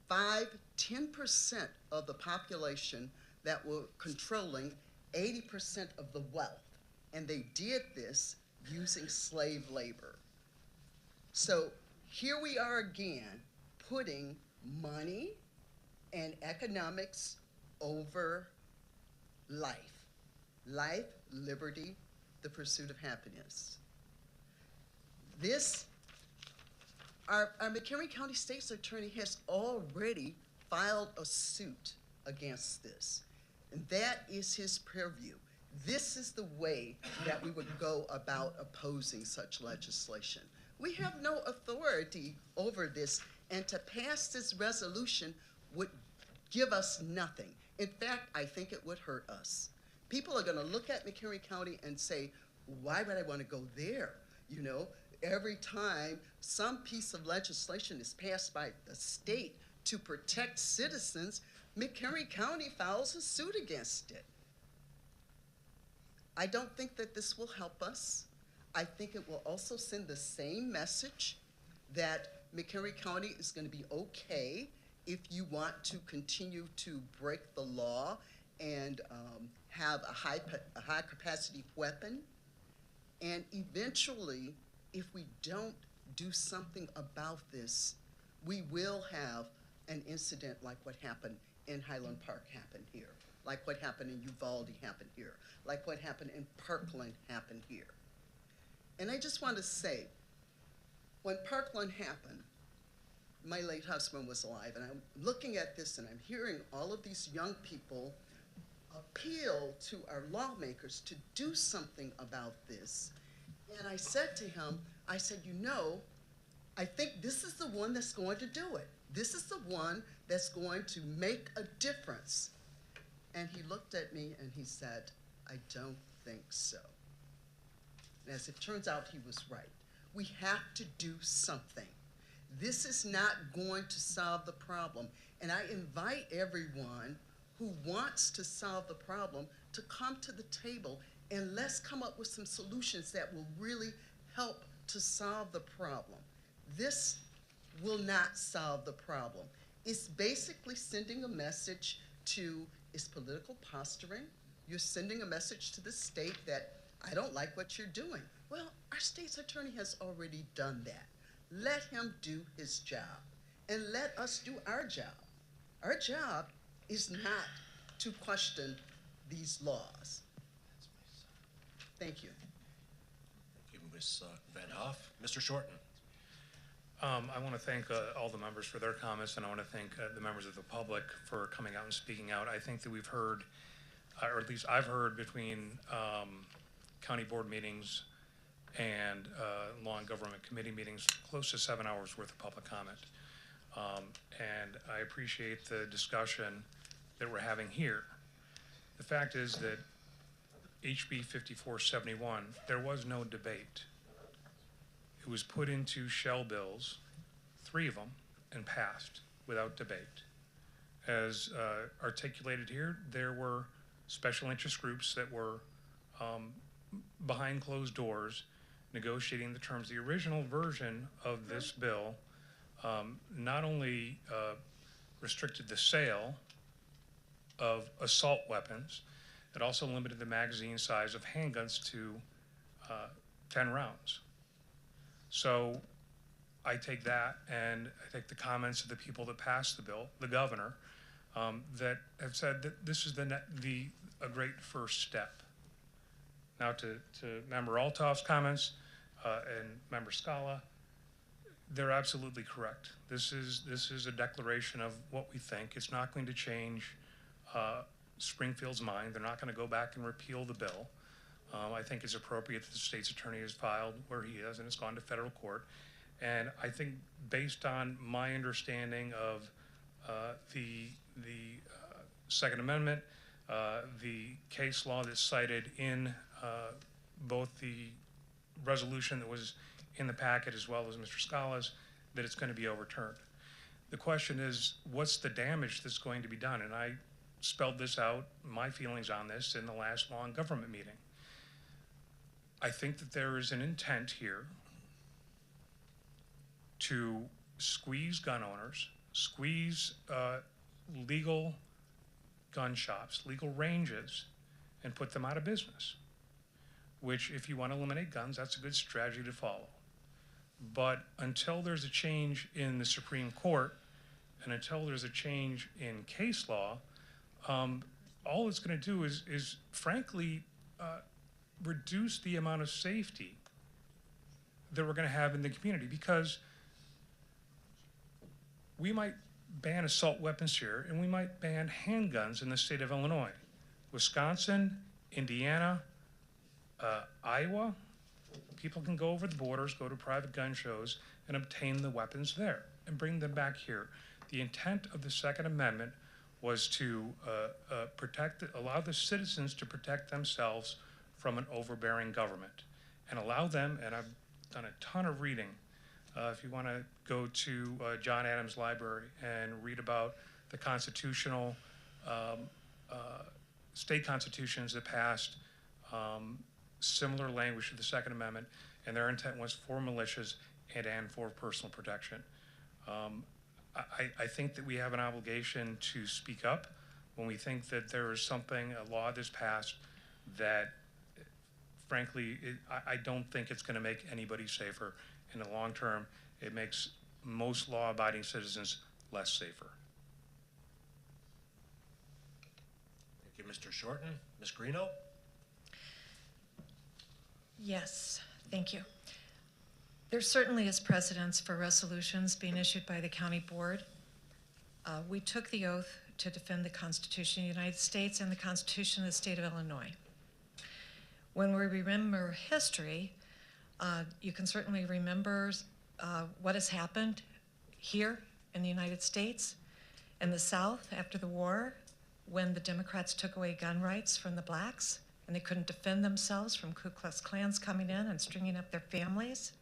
10% of the population that were controlling 80% of the wealth. And they did this using slave labor. So here we are again, putting money and economics over life. Life, liberty, the pursuit of happiness. Our McHenry County State's Attorney has already filed a suit against this, and that is his purview. This is the way that we would go about opposing such legislation. We have no authority over this, and to pass this resolution would give us nothing. In fact, I think it would hurt us. People are gonna look at McHenry County and say, why would I wanna go there? You know, every time some piece of legislation is passed by the state to protect citizens, McHenry County files a suit against it. I don't think that this will help us. I think it will also send the same message that McHenry County is going to be okay if you want to continue to break the law and have a high capacity weapon. And eventually, if we don't do something about this, we will have an incident like what happened in Highland Park happened here, like what happened in Uvalde happened here, like what happened in Parkland happened here. And I just want to say, when Parkland happened, my late husband was alive, and I'm looking at this and I'm hearing all of these young people appeal to our lawmakers to do something about this. And I said to him, I said, you know, I think this is the one that's going to do it. This is the one that's going to make a difference. And he looked at me and he said, I don't think so. And as it turns out, he was right. We have to do something. This is not going to solve the problem. And I invite everyone who wants to solve the problem to come to the table and let's come up with some solutions that will really help to solve the problem. This will not solve the problem. It's basically sending a message to, it's political posturing. You're sending a message to the state that I don't like what you're doing. Well, our state's attorney has already done that. Let him do his job and let us do our job. Our job is not to question these laws. Thank you. Thank you, Ms. Van Hoff. Mr. Shorten. I want to thank all the members for their comments, and I want to thank the members of the public for coming out and speaking out. I think that we've heard, or at least I've heard between county board meetings and law and government committee meetings, close to 7 hours worth of public comment. And I appreciate the discussion that we're having here. The fact is that HB 5471, there was no debate. It was put into shell bills, 3 of them, and passed without debate. As articulated here, there were special interest groups that were behind closed doors negotiating the terms. The original version of this bill not only restricted the sale of assault weapons, it also limited the magazine size of handguns to 10 rounds. So I take that, and I take the comments of the people that passed the bill, the governor, that have said that this is a great first step. Now to Member Altoff's comments and Member Scala, they're absolutely correct. This is a declaration of what we think. It's not going to change Springfield's mind. They're not going to go back and repeal the bill. I think it's appropriate that the state's attorney has filed where he is, and it's gone to federal court. And I think based on my understanding of the Second Amendment, the case law that's cited in both the resolution that was in the packet as well as Mr. Scala's, that it's going to be overturned. The question is, what's the damage that's going to be done? And I spelled this out, my feelings on this, in the last law and government meeting. I think that there is an intent here to squeeze gun owners, squeeze legal gun shops, legal ranges, and put them out of business. Which, if you want to eliminate guns, that's a good strategy to follow. But until there's a change in the Supreme Court, and until there's a change in case law, all it's going to do is frankly, reduce the amount of safety that we're going to have in the community, because we might ban assault weapons here, and we might ban handguns in the state of Illinois. Wisconsin, Indiana, Iowa, people can go over the borders, go to private gun shows, and obtain the weapons there and bring them back here. The intent of the Second Amendment was to allow the citizens to protect themselves from an overbearing government, and allow them, and I've done a ton of reading. If you want to go to John Adams' library and read about the constitutional, state constitutions that passed similar language to the Second Amendment, and their intent was for militias and for personal protection. I think that we have an obligation to speak up when we think that there is something, a law that's passed, that frankly, I don't think it's going to make anybody safer. In the long term, it makes most law-abiding citizens less safer. Thank you, Mr. Shorten. Ms. Greeno? Yes, thank you. There certainly is precedence for resolutions being issued by the county board. We took the oath to defend the Constitution of the United States and the Constitution of the state of Illinois. When we remember history, you can certainly remember what has happened here in the United States, in the South after the war, when the Democrats took away gun rights from the blacks and they couldn't defend themselves from Ku Klux Klans coming in and stringing up their families.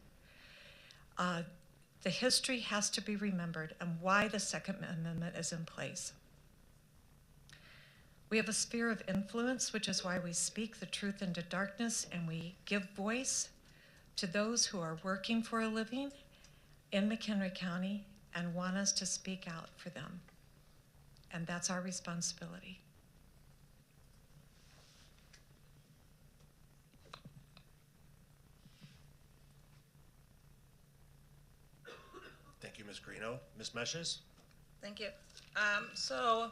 The history has to be remembered and why the Second Amendment is in place. We have a sphere of influence, which is why we speak the truth into darkness and we give voice to those who are working for a living in McHenry County and want us to speak out for them. And that's our responsibility. Thank you, Ms. Greeno. Ms. Meshes? Thank you. So,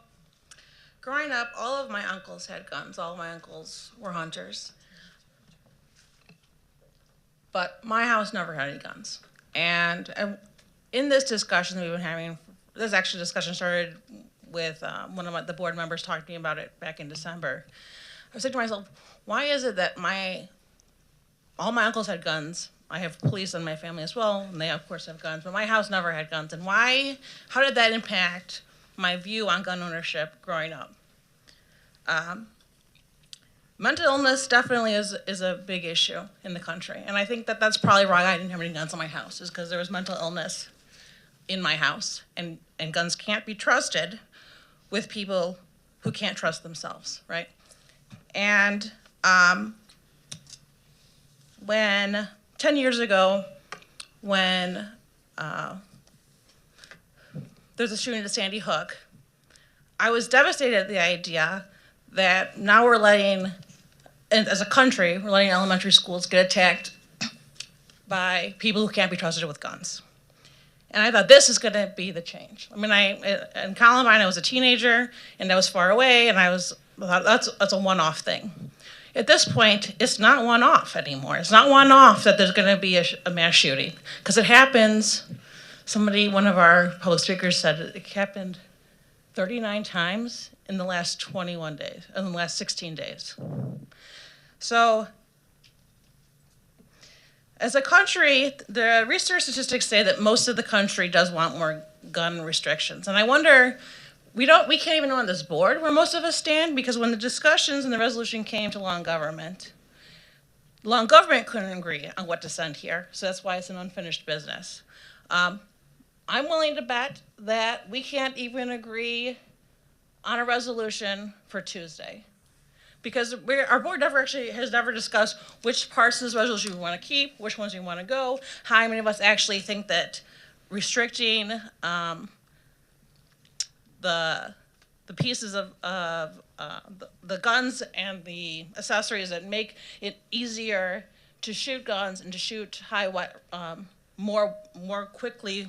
growing up, all of my uncles had guns. All of my uncles were hunters. But my house never had any guns. And in this discussion that we've been having, this actually discussion started with one of the board members talking to me about it back in December. I was thinking to myself, why is it that all my uncles had guns? I have police in my family as well, and they of course have guns, but my house never had guns. And how did that impact my view on gun ownership growing up? Mental illness definitely is a big issue in the country. And I think that that's probably why I didn't have any guns in my house, is because there was mental illness in my house. And guns can't be trusted with people who can't trust themselves, right? And when 10 years ago, when there's a shooting at Sandy Hook, I was devastated at the idea that now we're letting, as a country, we're letting elementary schools get attacked by people who can't be trusted with guns. And I thought, this is going to be the change. I mean, in Columbine, I was a teenager, and I was far away, and I thought, that's a one-off thing. At this point, it's not one-off anymore. It's not one-off that there's going to be a mass shooting, because it happens. One of our public speakers said it happened 39 times in the last 21 days, in the last 16 days. So As a country, the research statistics say that most of the country does want more gun restrictions. And I wonder, we can't even know on this board where most of us stand, because when the discussions and the resolution came to law and government couldn't agree on what to send here. So that's why it's an unfinished business. I'm willing to bet that we can't even agree on a resolution for Tuesday, because our board has never discussed which parts of this resolution we want to keep, which ones we want to go, how many of us actually think that restricting the pieces of the guns and the accessories that make it easier to shoot guns and to shoot more quickly.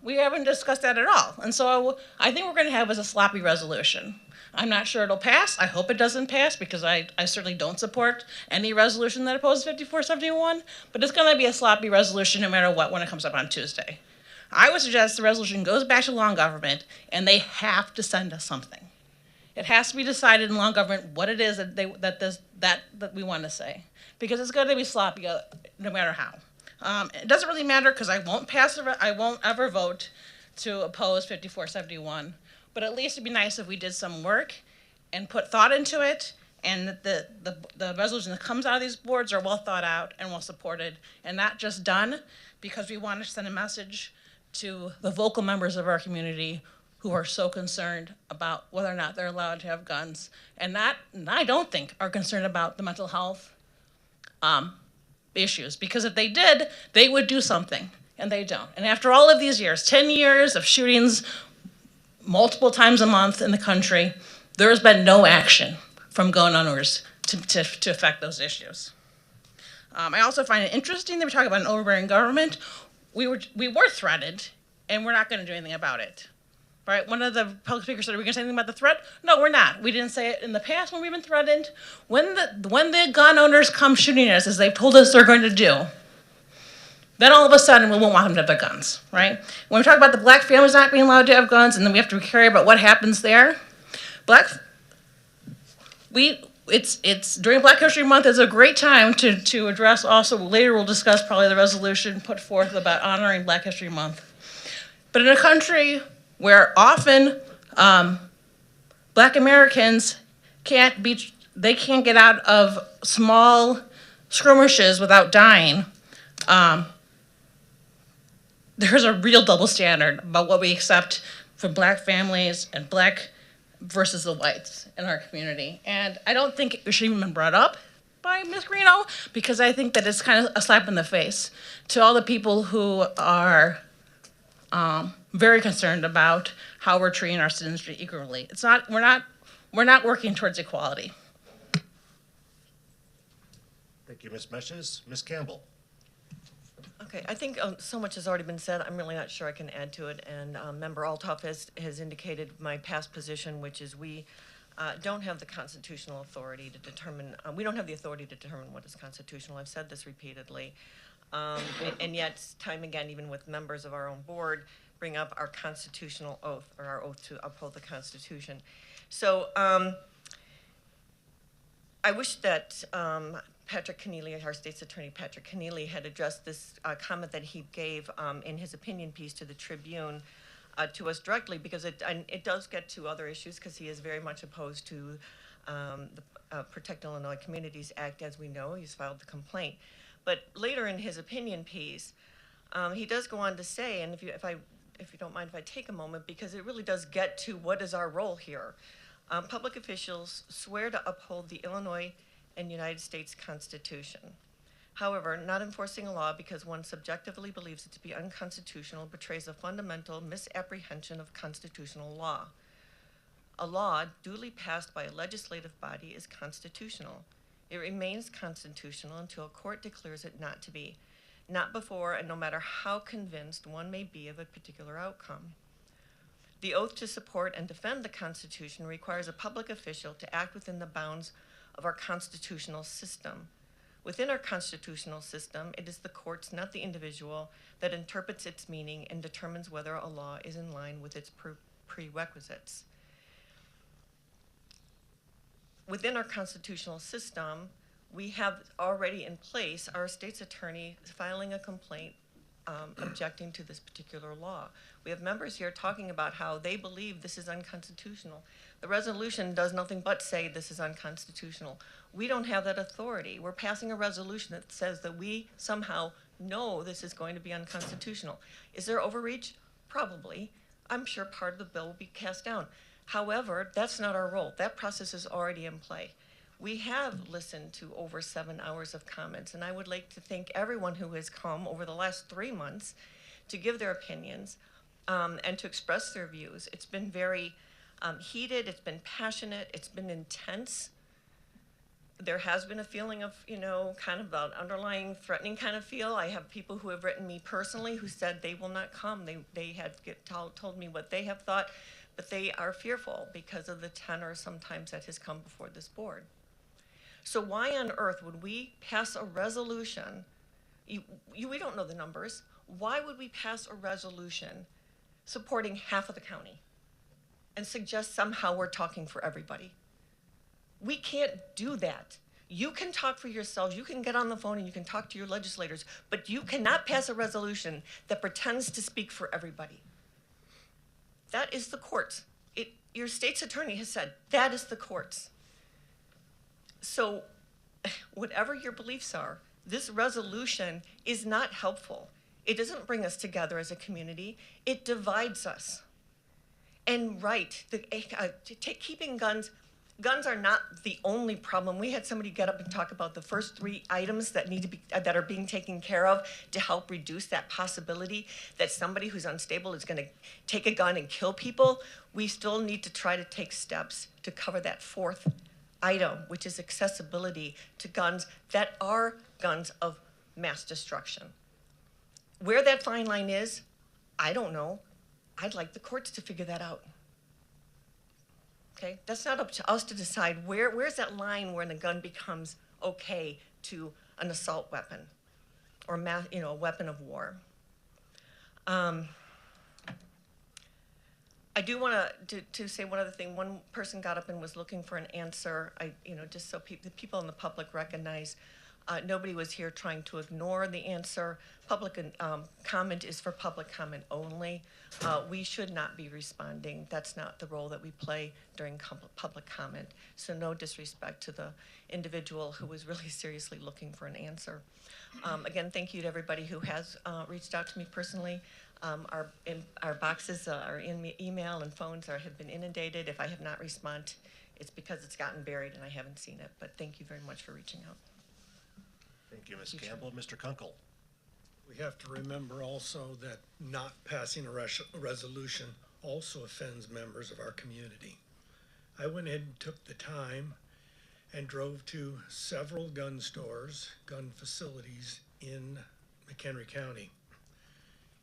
We haven't discussed that at all. And so I think we're going to have a sloppy resolution. I'm not sure it'll pass. I hope it doesn't pass, because I certainly don't support any resolution that opposes 5471, but it's going to be a sloppy resolution no matter what when it comes up on Tuesday. I would suggest the resolution goes back to law and government, and they have to send us something. It has to be decided in law and government what it is that we want to say, because it's going to be sloppy no matter how. It doesn't really matter, because I won't ever vote to oppose 5471, but at least it'd be nice if we did some work and put thought into it, and that the resolution that comes out of these boards are well thought out and well supported, and not just done because we want to send a message to the vocal members of our community who are so concerned about whether or not they're allowed to have guns, and I don't think are concerned about the mental health issues, because if they did, they would do something, and they don't. And after all of these years, 10 years of shootings multiple times a month in the country, there has been no action from gun owners to affect those issues. I also find it interesting that we talk about an overbearing government. We were threatened, and we're not going to do anything about it. Right? One of the public speakers said, "Are we going to say anything about the threat?" No, we're not. We didn't say it in the past when we've been threatened. When the gun owners come shooting at us, as they've told us they're going to do, then all of a sudden we won't want them to have their guns, right? When we talk about the black families not being allowed to have guns, and then we have to care about what happens there, it's during Black History Month is a great time to address also, later we'll discuss probably the resolution put forth about honoring Black History Month. But in a country where often Black Americans can't get out of small skirmishes without dying, there's a real double standard about what we accept from Black families and Black versus the whites in our community. And I don't think it should even been brought up by Ms. Greeno, because I think that it's kind of a slap in the face to all the people who are very concerned about how we're treating our citizenry equally. We're not working towards equality. Thank you, Ms. Meshes. Ms. Campbell. Okay, I think so much has already been said. I'm really not sure I can add to it. And Member Althoff has indicated my past position, which is we don't have the constitutional authority to determine, we don't have the authority to determine what is constitutional. I've said this repeatedly. And yet, time again, even with members of our own board, bring up our constitutional oath, or our oath to uphold the Constitution. So I wish that Patrick Keneally, our state's attorney, Patrick Keneally, had addressed this comment that he gave in his opinion piece to the Tribune to us directly, because it does get to other issues, because he is very much opposed to the Protect Illinois Communities Act. As we know, he's filed the complaint. But later in his opinion piece, he does go on to say, and if you don't mind if I take a moment, because it really does get to what is our role here. Public officials swear to uphold the Illinois and United States Constitution. However, not enforcing a law because one subjectively believes it to be unconstitutional betrays a fundamental misapprehension of constitutional law. A law duly passed by a legislative body is constitutional. It remains constitutional until a court declares it not to be, not before and no matter how convinced one may be of a particular outcome. The oath to support and defend the Constitution requires a public official to act within the bounds of our constitutional system. Within our constitutional system, it is the courts, not the individual, that interprets its meaning and determines whether a law is in line with its prerequisites. Within our constitutional system, We have already in place our state's attorney filing a complaint objecting to this particular law. We have members here talking about how they believe this is unconstitutional. The resolution does nothing but say this is unconstitutional. We don't have that authority. We're passing a resolution that says that we somehow know this is going to be unconstitutional. Is there overreach? Probably. I'm sure part of the bill will be cast down. However, that's not our role. That process is already in play. We have listened to over 7 hours of comments, and I would like to thank everyone who has come over the last 3 months to give their opinions and to express their views. It's been very heated, it's been passionate, it's been intense. There has been a feeling of, kind of an underlying threatening kind of feel. I have people who have written me personally who said they will not come. They had told me what they have thought, but they are fearful because of the tenor sometimes that has come before this board. So why on earth would we pass a resolution? We don't know the numbers. Why would we pass a resolution supporting half of the county and suggest somehow we're talking for everybody? We can't do that. You can talk for yourselves, you can get on the phone and you can talk to your legislators, but you cannot pass a resolution that pretends to speak for everybody. That is the courts. Your state's attorney has said, that is the courts. So whatever your beliefs are, this resolution is not helpful. It doesn't bring us together as a community. It divides us. And keeping guns are not the only problem. We had somebody get up and talk about the first 3 items that that are being taken care of to help reduce that possibility that somebody who's unstable is going to take a gun and kill people. We still need to try to take steps to cover that 4th item, which is accessibility to guns that are guns of mass destruction. Where that fine line is, I don't know. I'd like the courts to figure that out. Okay, that's not up to us to decide where's that line where the gun becomes okay to an assault weapon or a weapon of war. I do want to say one other thing. One person got up and was looking for an answer. Just so the people in the public recognize, nobody was here trying to ignore the answer. Public comment is for public comment only. We should not be responding. That's not the role that we play during public comment. So no disrespect to the individual who was really seriously looking for an answer. Again, thank you to everybody who has reached out to me personally. Our boxes are in email and phones have been inundated. If I have not responded, it's because it's gotten buried and I haven't seen it. But thank you very much for reaching out. Thank you, Ms. Campbell. Mr. Kunkel. We have to remember also that not passing a resolution also offends members of our community. I went ahead and took the time and drove to several gun stores, gun facilities in McHenry County.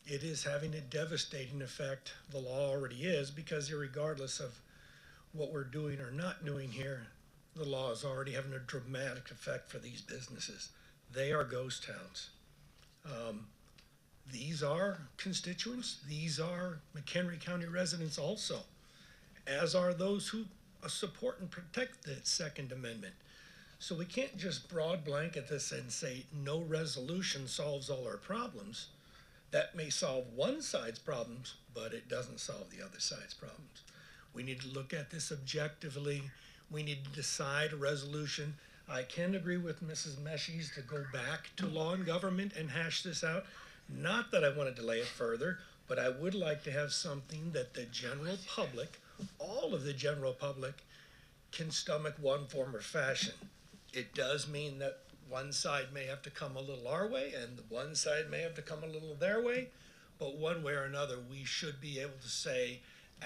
It is having a devastating effect. The law already is, because regardless of what we're doing or not doing here, the law is already having a dramatic effect for these businesses. They are ghost towns. These are constituents. These are McHenry County residents also, as are those who support and protect the Second Amendment. So we can't just broad blanket this and say no resolution solves all our problems. That may solve one side's problems, but it doesn't solve the other side's problems. We need to look at this objectively. We need to decide a resolution. I can agree with Mrs. Meshies to go back to law and government and hash this out. Not that I want to delay it further, but I would like to have something that the general public, all of the general public, can stomach one form or fashion. It does mean that one side may have to come a little our way and one side may have to come a little their way, but one way or another, we should be able to say,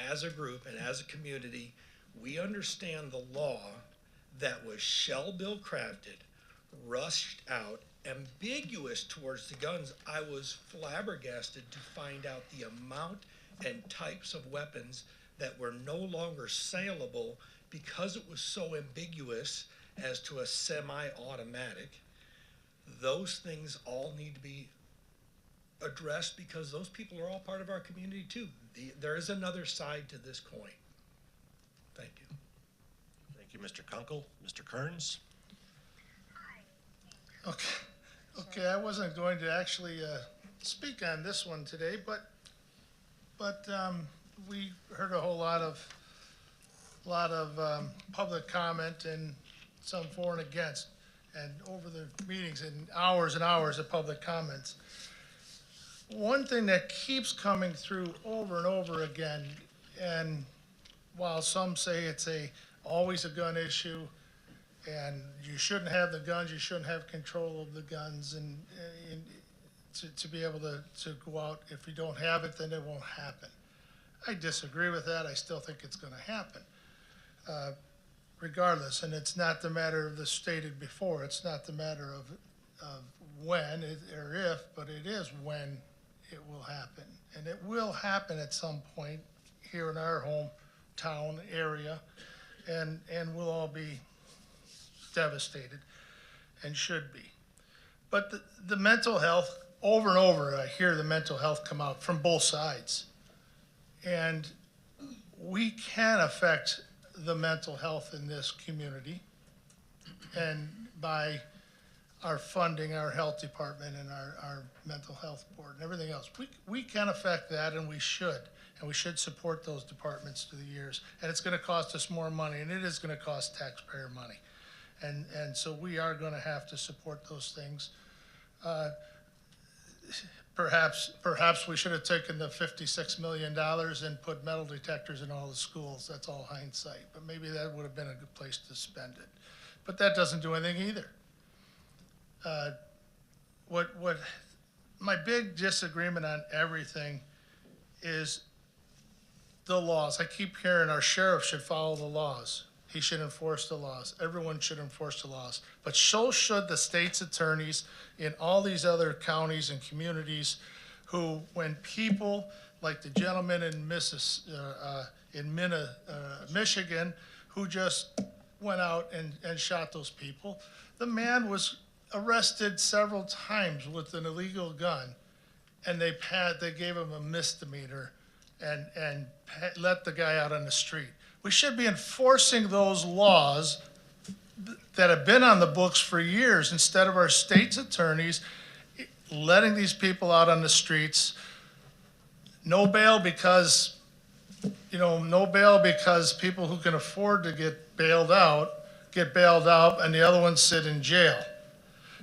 as a group and as a community, we understand the law that was shell bill crafted, rushed out, ambiguous towards the guns. I was flabbergasted to find out the amount and types of weapons that were no longer saleable because it was so ambiguous as to a semi-automatic. Those things all need to be addressed because those people are all part of our community too. There is another side to this coin. Thank you. Thank you, Mr. Kunkel. Mr. Kearns. Hi. Okay, I wasn't going to actually speak on this one today, but we heard a whole lot of public comment and some for and against, and over the meetings and hours of public comments. One thing that keeps coming through over and over again, and while some say it's always a gun issue, and you shouldn't have the guns, you shouldn't have control of the guns, and to be able to go out, if you don't have it, then it won't happen. I disagree with that. I still think it's going to happen, regardless. And it's not the matter of the stated before. It's not the matter of when or if, but it is when it will happen. And it will happen at some point here in our hometown area, and we'll all be devastated, and should be. But the mental health, over and over, I hear the mental health come out from both sides. And we can affect the mental health in this community, and by our funding, our health department, and our mental health board, and everything else. We can affect that, and we should. And we should support those departments through the years. And it's going to cost us more money, and it is going to cost taxpayer money. And so we are going to have to support those things. Perhaps we should have taken the $56 million and put metal detectors in all the schools. That's all hindsight. But maybe that would have been a good place to spend it. But that doesn't do anything either. What my big disagreement on everything is the laws. I keep hearing our sheriff should follow the laws. He should enforce the laws. Everyone should enforce the laws. But so should the state's attorneys in all these other counties and communities who, when people like the gentleman in Michigan, who just went out and shot those people, the man was arrested several times with an illegal gun, and they gave him a misdemeanor and let the guy out on the street. We should be enforcing those laws that have been on the books for years instead of our state's attorneys letting these people out on the streets. No bail because people who can afford to get bailed out, and the other ones sit in jail.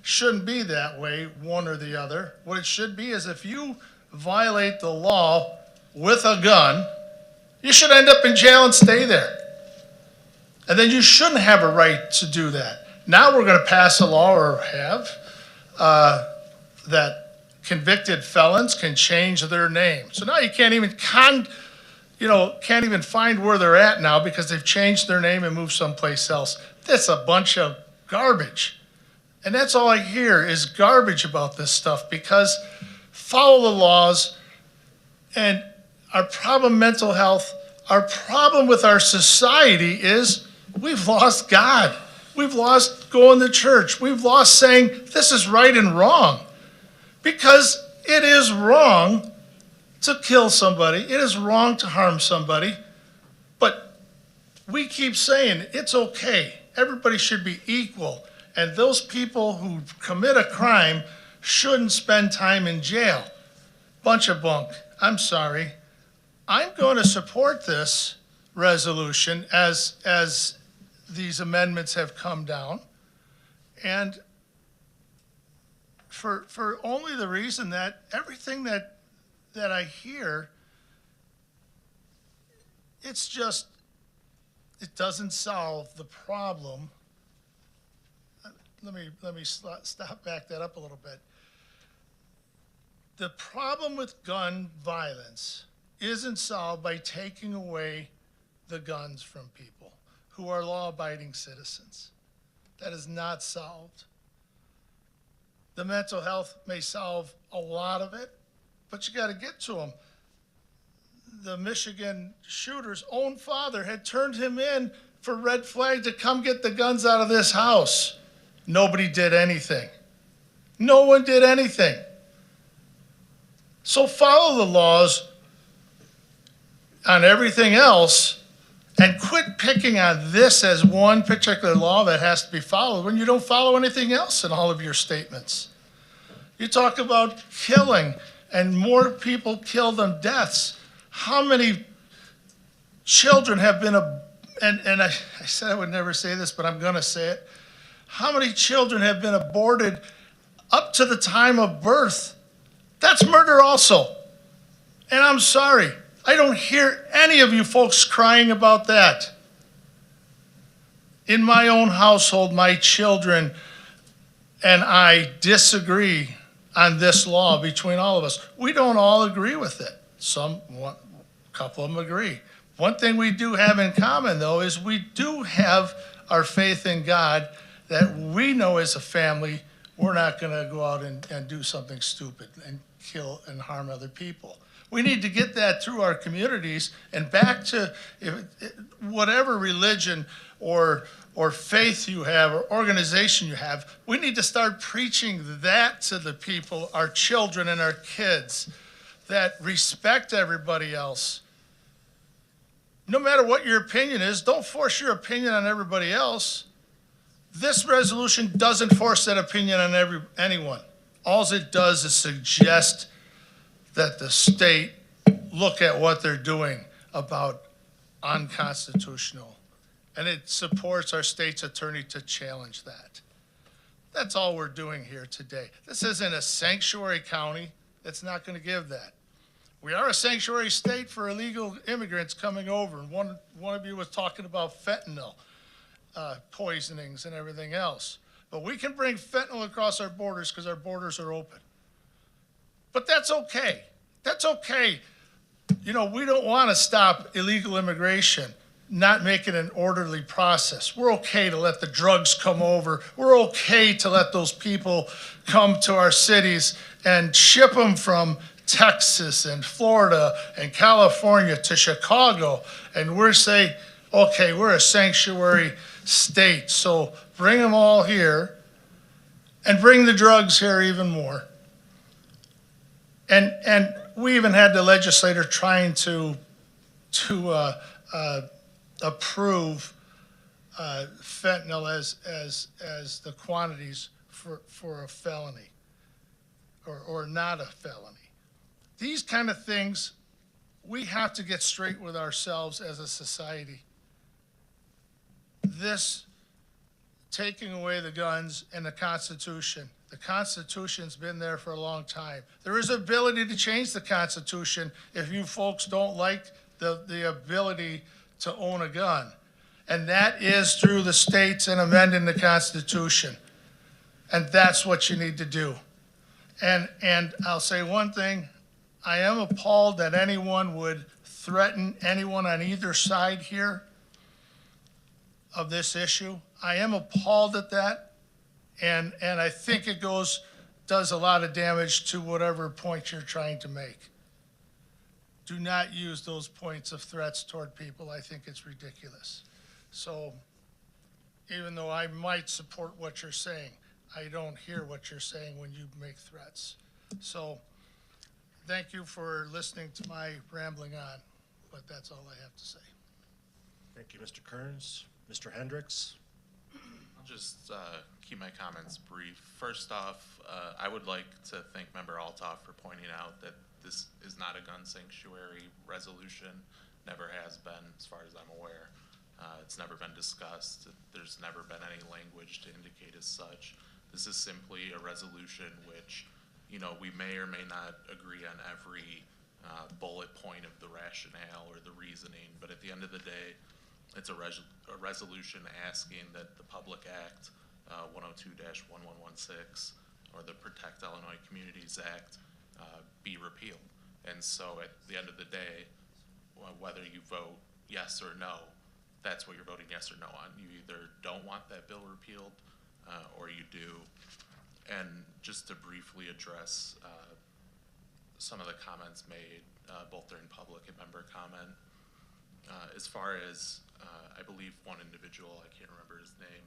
Shouldn't be that way, one or the other. What it should be is if you violate the law with a gun, you should end up in jail and stay there. And then you shouldn't have a right to do that. Now we're going to pass a law, or have, that convicted felons can change their name. So now you can't even find where they're at now because they've changed their name and moved someplace else. That's a bunch of garbage. And that's all I hear is garbage about this stuff, because follow the laws. And our problem, mental health, our problem with our society is we've lost God. We've lost going to church. We've lost saying this is right and wrong. Because it is wrong to kill somebody. It is wrong to harm somebody. But we keep saying it's okay. Everybody should be equal. And those people who commit a crime shouldn't spend time in jail. Bunch of bunk. I'm sorry. I'm going to support this resolution as these amendments have come down. And for only the reason that everything that I hear, it doesn't solve the problem. Let me back that up a little bit. The problem with gun violence isn't solved by taking away the guns from people who are law-abiding citizens. That is not solved. The mental health may solve a lot of it, but you got to get to them. The Michigan shooter's own father had turned him in for red flag to come get the guns out of this house. Nobody did anything. No one did anything. So follow the laws on everything else And quit picking on this as one particular law that has to be followed when you don't follow anything else in all of your statements. You talk about killing and more people killed than deaths. How many children have been, and I said I would never say this, but I'm going to say it. How many children have been aborted up to the time of birth? That's murder also. And I'm sorry, I don't hear any of you folks crying about that. In my own household, my children and I disagree on this law between all of us. We don't all agree with it. A couple of them agree. One thing we do have in common, though, is we do have our faith in God that we know as a family we're not going to go out and do something stupid and kill and harm other people. We need to get that through our communities and back to whatever religion or faith you have or organization you have. We need to start preaching that to the people, our children and our kids, that respect everybody else. No matter what your opinion is, don't force your opinion on everybody else. This resolution doesn't force that opinion on anyone. All it does is suggest that the state look at what they're doing about unconstitutional. And it supports our state's attorney to challenge that. That's all we're doing here today. This isn't a sanctuary county that's not going to give that. We are a sanctuary state for illegal immigrants coming over. And one of you was talking about fentanyl poisonings and everything else. But we can bring fentanyl across our borders because our borders are open. But that's okay. That's okay. You know, we don't want to stop illegal immigration, not make it an orderly process. We're okay to let the drugs come over. We're okay to let those people come to our cities and ship them from Texas and Florida and California to Chicago. And we're saying, okay, we're a sanctuary state, so bring them all here and bring the drugs here even more. And we even had the legislator trying to approve fentanyl as the quantities for a felony or not a felony. These kind of things, we have to get straight with ourselves as a society. This taking away the guns and the Constitution. The Constitution's been there for a long time. There is ability to change the Constitution if you folks don't like the ability to own a gun. And that is through the states and amending the Constitution. And that's what you need to do. And I'll say one thing, I am appalled that anyone would threaten anyone on either side here of this issue. I am appalled at that, and I think it does a lot of damage to whatever point you're trying to make. Do not use those points of threats toward people. I think it's ridiculous. So even though I might support what you're saying, I don't hear what you're saying when you make threats. So thank you for listening to my rambling on, but that's all I have to say. Thank you, Mr. Kearns. Mr. Hendricks? I'll just keep my comments brief. First off, I would like to thank Member Altoff for pointing out that this is not a gun sanctuary resolution, never has been as far as I'm aware. It's never been discussed. There's never been any language to indicate as such. This is simply a resolution which, you know, we may or may not agree on every bullet point of the rationale or the reasoning, but at the end of the day, it's a resolution asking that the Public Act 102-1116 or the Protect Illinois Communities Act be repealed. And so at the end of the day, whether you vote yes or no, that's what you're voting yes or no on. You either don't want that bill repealed or you do. And just to briefly address some of the comments made both during public and member comment, as far as I believe one individual, I can't remember his name,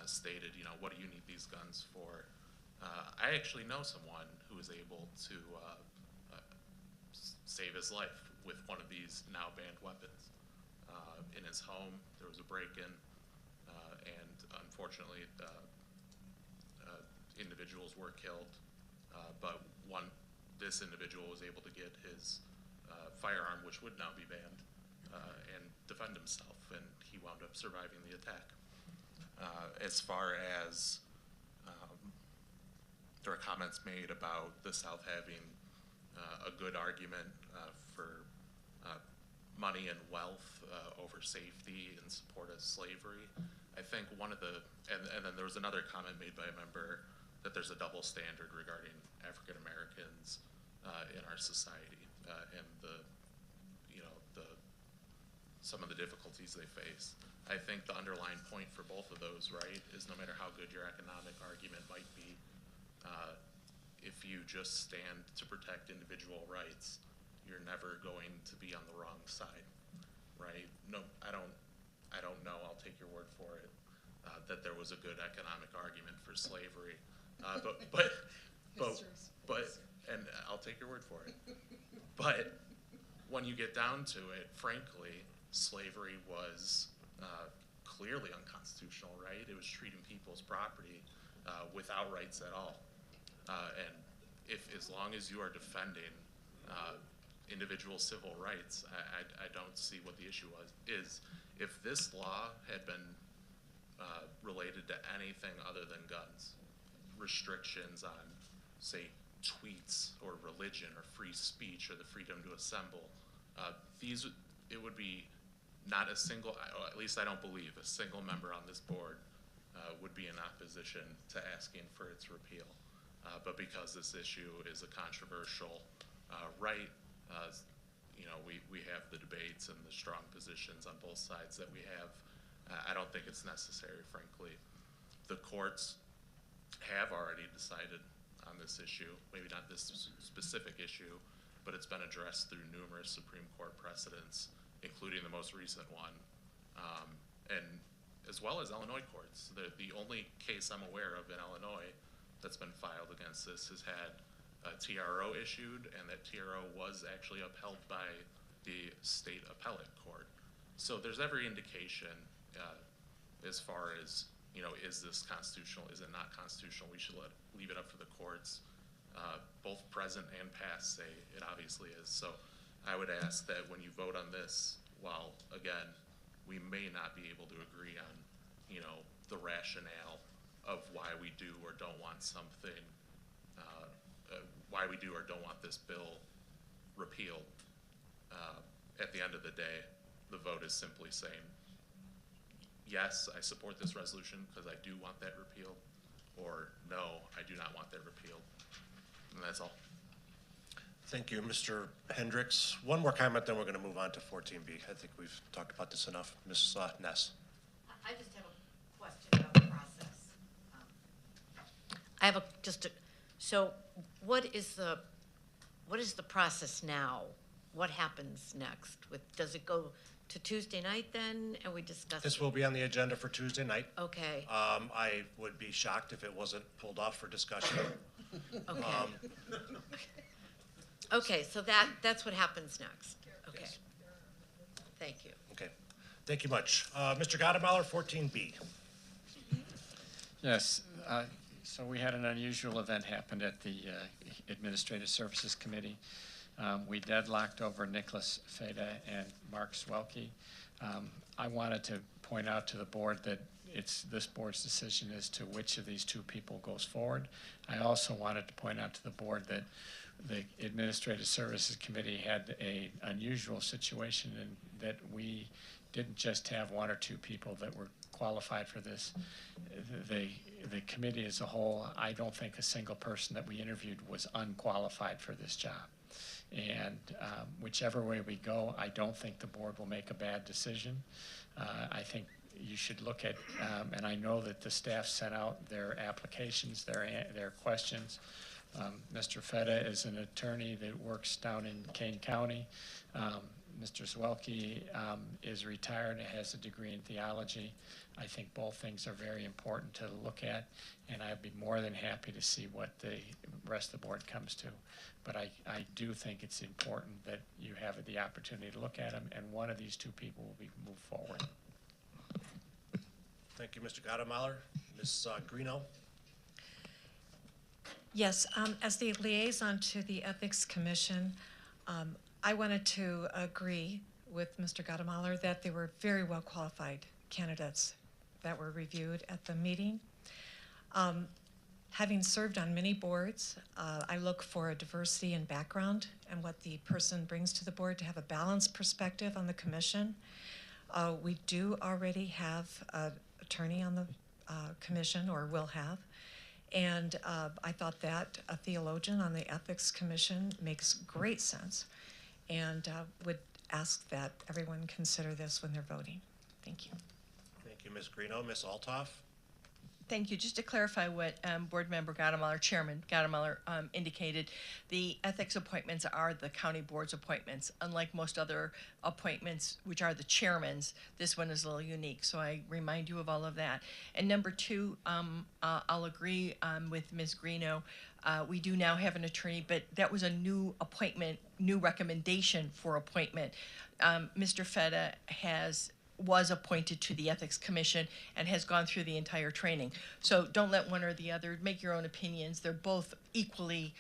stated, you know, what do you need these guns for? I actually know someone who was able to save his life with one of these now banned weapons. in his home. There was a break-in, and unfortunately, individuals were killed. But this individual was able to get his firearm, which would now be banned, and defend himself, and he wound up surviving the attack. As far as there were comments made about the South having a good argument for money and wealth over safety in support of slavery. I think one of the, and then there was another comment made by a member that there's a double standard regarding African Americans in our society and some of the difficulties they face. I think the underlying point for both of those, right, is no matter how good your economic argument might be, if you just stand to protect individual rights, you're never going to be on the wrong side, right? No, I don't know, I'll take your word for it, that there was a good economic argument for slavery. And I'll take your word for it. But when you get down to it, frankly, slavery was clearly unconstitutional, right? It was treating people's property without rights at all. And as long as you are defending individual civil rights, I don't see what the issue is. If this law had been related to anything other than guns, restrictions on, say, tweets or religion or free speech or the freedom to assemble, it would be not a single, or at least I don't believe, a single member on this board would be in opposition to asking for its repeal. But because this issue is a controversial right, we have the debates and the strong positions on both sides that we have. I don't think it's necessary, frankly. The courts have already decided on this issue, maybe not this specific issue, but it's been addressed through numerous Supreme Court precedents, including the most recent one, and as well as Illinois courts. The only case I'm aware of in Illinois that's been filed against this has had a TRO issued, and that TRO was actually upheld by the state appellate court. So there's every indication as far as, is this constitutional, is it not constitutional? We should leave it up for the courts. Both present and past say it obviously is. So I would ask that when you vote on this, while again, we may not be able to agree on, the rationale of why we do or don't want something, why we do or don't want this bill repealed, at the end of the day, the vote is simply saying, yes, I support this resolution because I do want that repealed, or no, I do not want that repealed. And that's all. Thank you, Mr. Hendricks. One more comment, then we're going to move on to 14B. I think we've talked about this enough. Ms. Ness. I just have a question about the process. So what is the process now? What happens next? Does it go to Tuesday night then, and we discuss? This will be on the agenda for Tuesday night. Okay. I would be shocked if it wasn't pulled off for discussion. Okay. Okay, so that's what happens next. Okay. Yes. Thank you. Okay. Thank you much. Mr. Gottemoller, 14B. Yes, so we had an unusual event happen at the Administrative Services Committee. We deadlocked over Nicholas Feda and Mark Swelke. I wanted to point out to the board that it's this board's decision as to which of these two people goes forward. I also wanted to point out to the board that the Administrative Services Committee had an unusual situation in that we didn't just have one or two people that were qualified for this. The committee as a whole, I don't think a single person that we interviewed was unqualified for this job. And whichever way we go, I don't think the board will make a bad decision. I think you should look at, and I know that the staff sent out their applications, their questions. Mr. Feda is an attorney that works down in Kane County. Mr. Zwelke is retired and has a degree in theology. I think both things are very important to look at, and I'd be more than happy to see what the rest of the board comes to. But I do think it's important that you have the opportunity to look at them, and one of these two people will be moved forward. Thank you, Mr. Gottemoller. Ms. Greeno? Yes, as the liaison to the Ethics Commission, I wanted to agree with Mr. Gottemoller that they were very well qualified candidates that were reviewed at the meeting. Having served on many boards, I look for a diversity in background and what the person brings to the board to have a balanced perspective on the commission. We do already have an attorney on the commission, or will have. And I thought that a theologian on the Ethics Commission makes great sense, and would ask that everyone consider this when they're voting. Thank you. Thank you, Ms. Greeno. Ms. Altoff? Thank you. Just to clarify what Board Member Gottemoller, Chairman Gottemoller, indicated, the ethics appointments are the county board's appointments. Unlike most other appointments, which are the chairman's, this one is a little unique. So I remind you of all of that. And number two, I'll agree with Ms. Greeno. We do now have an attorney, but that was a new appointment, new recommendation for appointment. Mr. Feta was appointed to the Ethics Commission and has gone through the entire training. So don't let one or the other, make your own opinions. They're both equally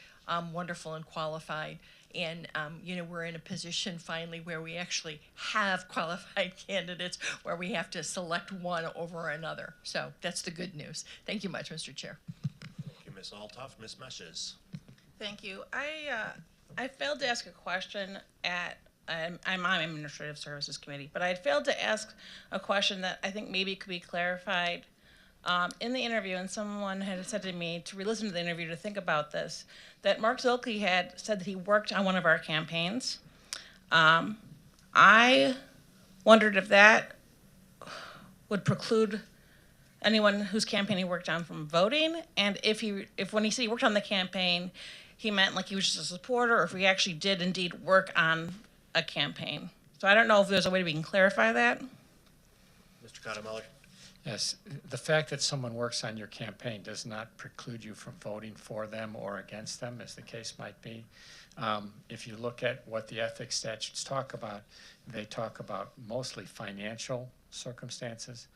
wonderful and qualified. And, you know, we're in a position finally where we actually have qualified candidates, where we have to select one over another. So that's the good news. Thank you much, Mr. Chair. Thank you, Ms. Altoff. Ms. Meshes? Thank you. I failed to ask a question at, I'm on Administrative Services Committee, but I had failed to ask a question that I think maybe could be clarified in the interview, and someone had said to me to re-listen to the interview to think about this, that Mark Zilke had said that he worked on one of our campaigns. I wondered if that would preclude anyone whose campaign he worked on from voting, and if when he said he worked on the campaign, he meant like he was just a supporter, or if he actually did indeed work on a campaign. So I don't know if there's a way we can clarify that. Mr. Gottemoller? Yes, the fact that someone works on your campaign does not preclude you from voting for them or against them, as the case might be. If you look at what the ethics statutes talk about, they talk about mostly financial circumstances.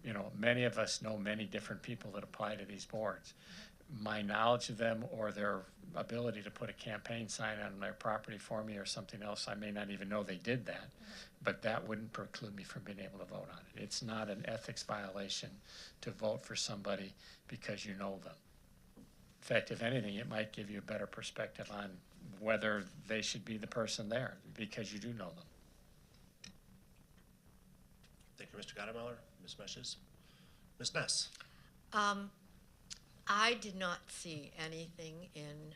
You know, many of us know many different people that apply to these boards. My knowledge of them or their ability to put a campaign sign on their property for me or something else, I may not even know they did that, but that wouldn't preclude me from being able to vote on it. It's not an ethics violation to vote for somebody because you know them. In fact, if anything, it might give you a better perspective on whether they should be the person there because you do know them. Thank you, Mr. Gottemoller. Ms. Meshes? Ms. Ness? I did not see anything in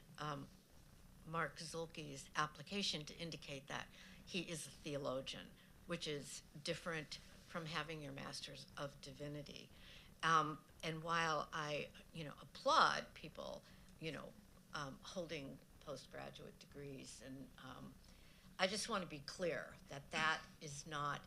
Mark Zilke's application to indicate that he is a theologian, which is different from having your Master's of Divinity. And while I, applaud people, holding postgraduate degrees, and I just want to be clear that that is not,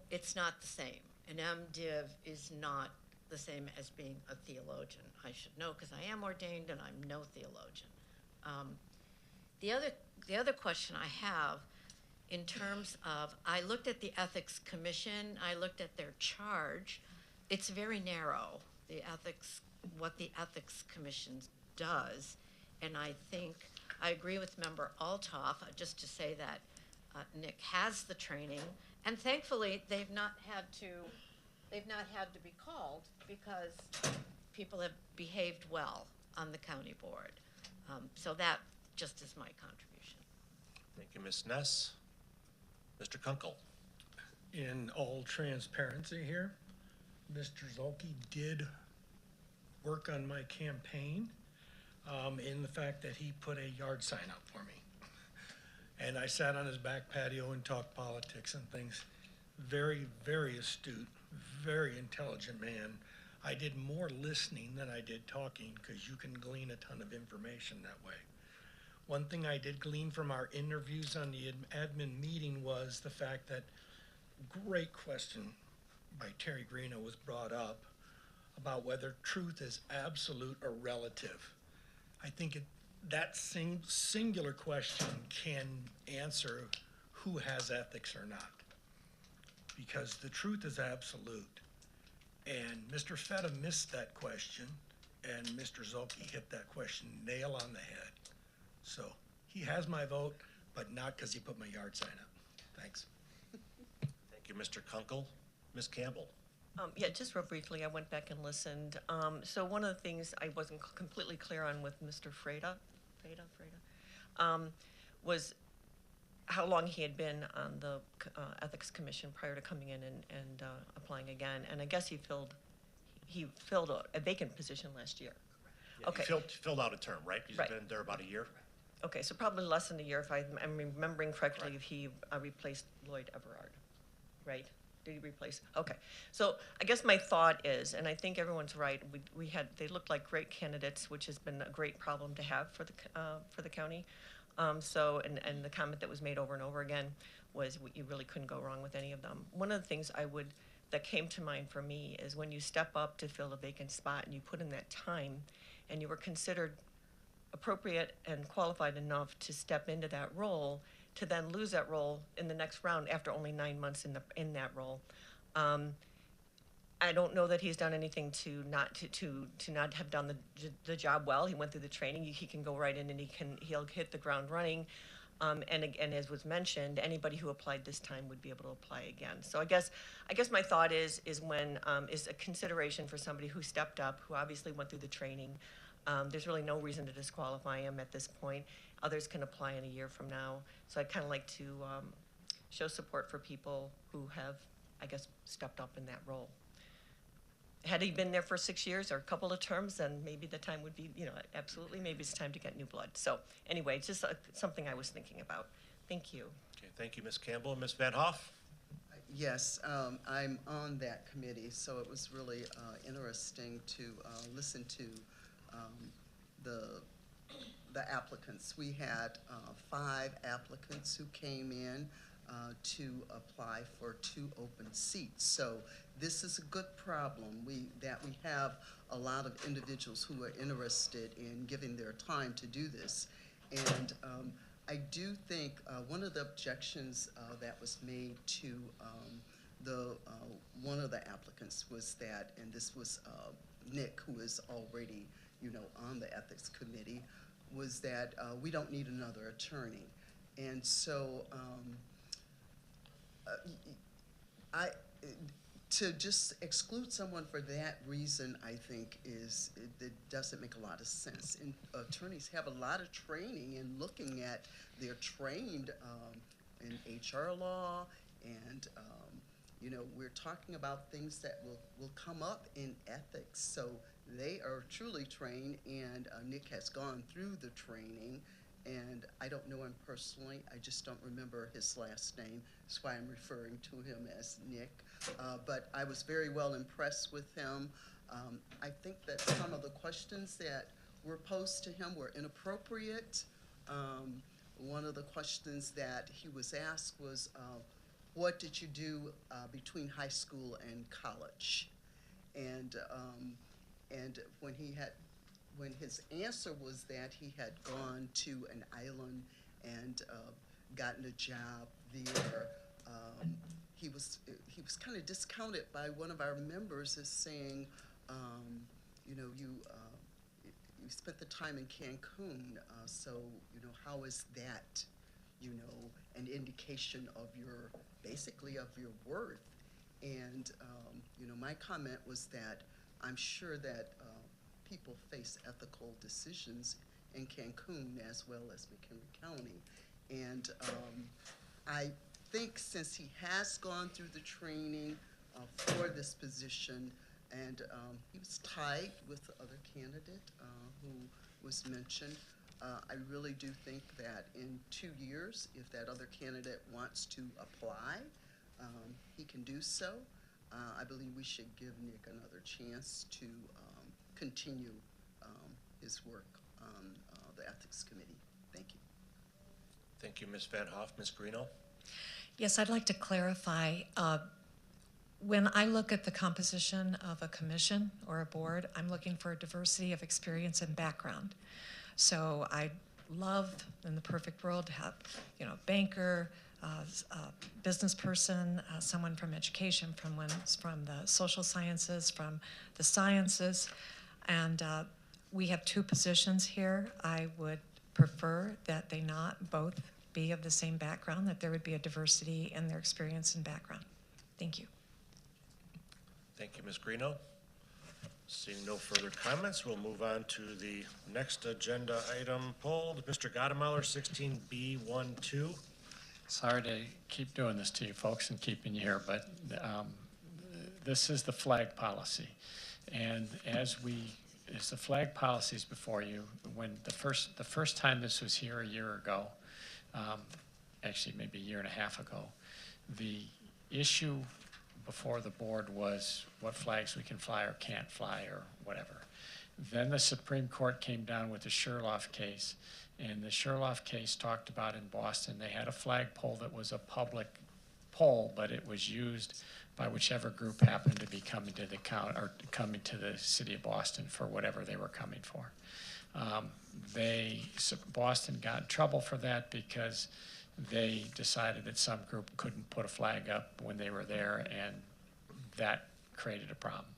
it's not the same. An MDiv is not the same as being a theologian. I should know because I am ordained and I'm no theologian. The other question I have, in terms of, I looked at the Ethics Commission, I looked at their charge. It's very narrow, what the Ethics Commission does, and I think I agree with Member Altoff, just to say that Nick has the training, and thankfully they've not had to be called because people have behaved well on the county board. So that just is my contribution. Thank you, Ms. Ness. Mr. Kunkel? In all transparency here, Mr. Zilke did work on my campaign in the fact that he put a yard sign up for me. And I sat on his back patio and talked politics and things. Very, very astute, very intelligent man. I did more listening than I did talking because you can glean a ton of information that way. One thing I did glean from our interviews on the admin meeting was the fact that great question by Terry Greeno was brought up about whether truth is absolute or relative. I think that singular question can answer who has ethics or not, because the truth is absolute. And Mr. Feta missed that question, and Mr. Zolke hit that question nail on the head. So he has my vote, but not because he put my yard sign up. Thanks. Thank you, Mr. Kunkel. Ms. Campbell? Yeah, just real briefly, I went back and listened. So one of the things I wasn't completely clear on with Mr. Freda was how long he had been on the Ethics Commission prior to coming in and applying again. And I guess he filled a vacant position last year. Yeah, Okay. He filled out a term, right? He's Right. been there about a year? Okay, so probably less than a year, if I'm remembering correctly, if he replaced Lloyd Everard, right? Did he replace? Okay, so I guess my thought is, and I think everyone's right, they looked like great candidates, which has been a great problem to have for the county. So, and the comment that was made over and over again was you really couldn't go wrong with any of them. One of the things that came to mind for me is when you step up to fill a vacant spot and you put in that time and you were considered appropriate and qualified enough to step into that role, to then lose that role in the next round after only 9 months in that role. I don't know that he's done anything to not have done the job well. He went through the training. He can go right in and he'll hit the ground running. And as was mentioned, anybody who applied this time would be able to apply again. So I guess my thought is when is a consideration for somebody who stepped up, who obviously went through the training. There's really no reason to disqualify him at this point. Others can apply in a year from now. So I'd kind of like to show support for people who have, I guess, stepped up in that role. Had he been there for 6 years or a couple of terms, then maybe the time would be, absolutely, maybe it's time to get new blood. So anyway, just something I was thinking about. Thank you. Okay, thank you, Ms. Campbell. Ms. Van Hoff? Yes, I'm on that committee, so it was really interesting to listen to the applicants. We had 5 applicants who came in to apply for 2 open seats. So this is a good problem. We have a lot of individuals who are interested in giving their time to do this. And I do think one of the objections that was made to one of the applicants was that, and this was Nick, who is already on the ethics committee, was that we don't need another attorney. And so to just exclude someone for that reason, I think it doesn't make a lot of sense. And attorneys have a lot of training in looking at, they're trained in HR law, and we're talking about things that will come up in ethics. So they are truly trained, and Nick has gone through the training. And I don't know him personally. I just don't remember his last name. That's why I'm referring to him as Nick. But I was very well impressed with him. I think that some of the questions that were posed to him were inappropriate. One of the questions that he was asked was, what did you do between high school and college? And when his answer was that he had gone to an island and gotten a job there, he was kind of discounted by one of our members as saying, you spent the time in Cancun, so how is that an indication of basically of your worth? And my comment was that I'm sure that people face ethical decisions in Cancun as well as McHenry County. And I think since he has gone through the training for this position, and he was tied with the other candidate who was mentioned, I really do think that in 2 years, if that other candidate wants to apply, he can do so. I believe we should give Nick another chance to continue his work on the Ethics Committee. Thank you. Thank you, Ms. Van Hoff. Ms. Greeno? Yes, I'd like to clarify. When I look at the composition of a commission or a board, I'm looking for a diversity of experience and background. So I love, in the perfect world, to have, a banker, a business person, someone from education, from the social sciences, from the sciences, and we have two positions here. I would prefer that they not both be of the same background, that there would be a diversity in their experience and background. Thank you. Thank you, Ms. Greeno. Seeing no further comments, we'll move on to the next agenda item pulled. Mr. Gottemoller, 16B12. Sorry to keep doing this to you folks and keeping you here, but this is the flag policy. And as the flag policy is before you, when the first time this was here a year ago, actually maybe a year and a half ago, the issue before the board was what flags we can fly or can't fly or whatever. Then the Supreme Court came down with the Sherlock case, and the Sherlock case talked about in Boston, they had a flagpole that was a public pole, but it was used by whichever group happened to be coming to the county or coming to the city of Boston for whatever they were coming for. Boston got in trouble for that because they decided that some group couldn't put a flag up when they were there, and that created a problem.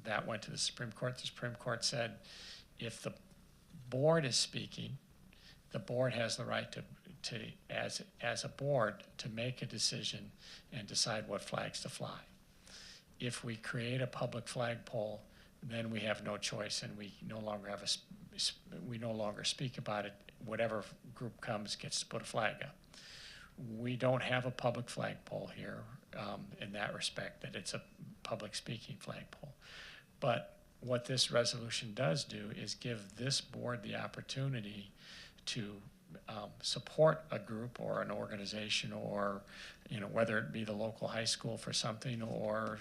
That went to the Supreme Court. The Supreme Court said, if the board is speaking, the board has the right to as a board, to make a decision and decide what flags to fly. If we create a public flagpole, then we have no choice, and we no longer speak about it. Whatever group comes gets to put a flag up. We don't have a public flagpole here in that respect, that it's a public speaking flagpole. But what this resolution does do is give this board the opportunity to support a group or an organization, or whether it be the local high school for something, or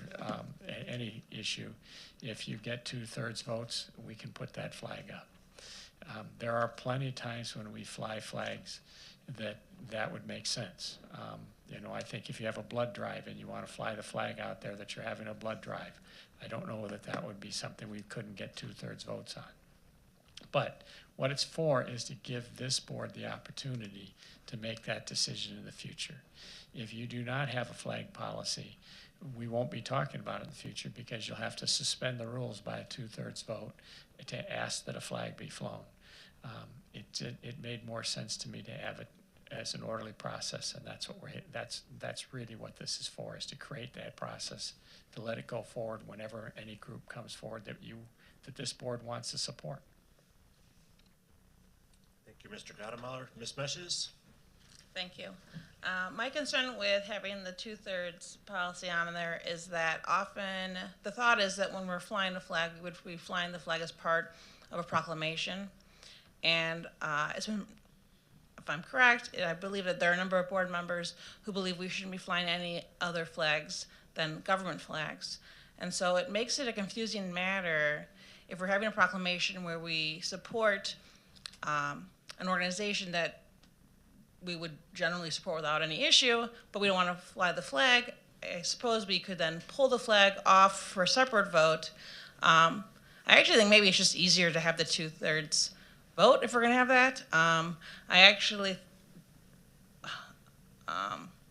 any issue. If you get 2/3 votes, we can put that flag up. There are plenty of times when we fly flags that would make sense. I think if you have a blood drive and you want to fly the flag out there that you're having a blood drive, I don't know that would be something we couldn't get 2/3 votes on. But what it's for is to give this board the opportunity to make that decision in the future. If you do not have a flag policy, we won't be talking about it in the future, because you'll have to suspend the rules by a 2/3 vote to ask that a flag be flown. It made more sense to me to have it as an orderly process, and that's really what this is for, is to create that process, to let it go forward whenever any group comes forward that this board wants to support. Thank you, Mr. Gottemoller. Ms. Meshes? Thank you. My concern with having the 2/3 policy on there is that often the thought is that when we're flying the flag, we would be flying the flag as part of a proclamation. And if I'm correct, I believe that there are a number of board members who believe we shouldn't be flying any other flags than government flags. And so it makes it a confusing matter if we're having a proclamation where we support an organization that we would generally support without any issue, but we don't want to fly the flag. I suppose we could then pull the flag off for a separate vote. I actually think maybe it's just easier to have the 2/3 vote if we're going to have that.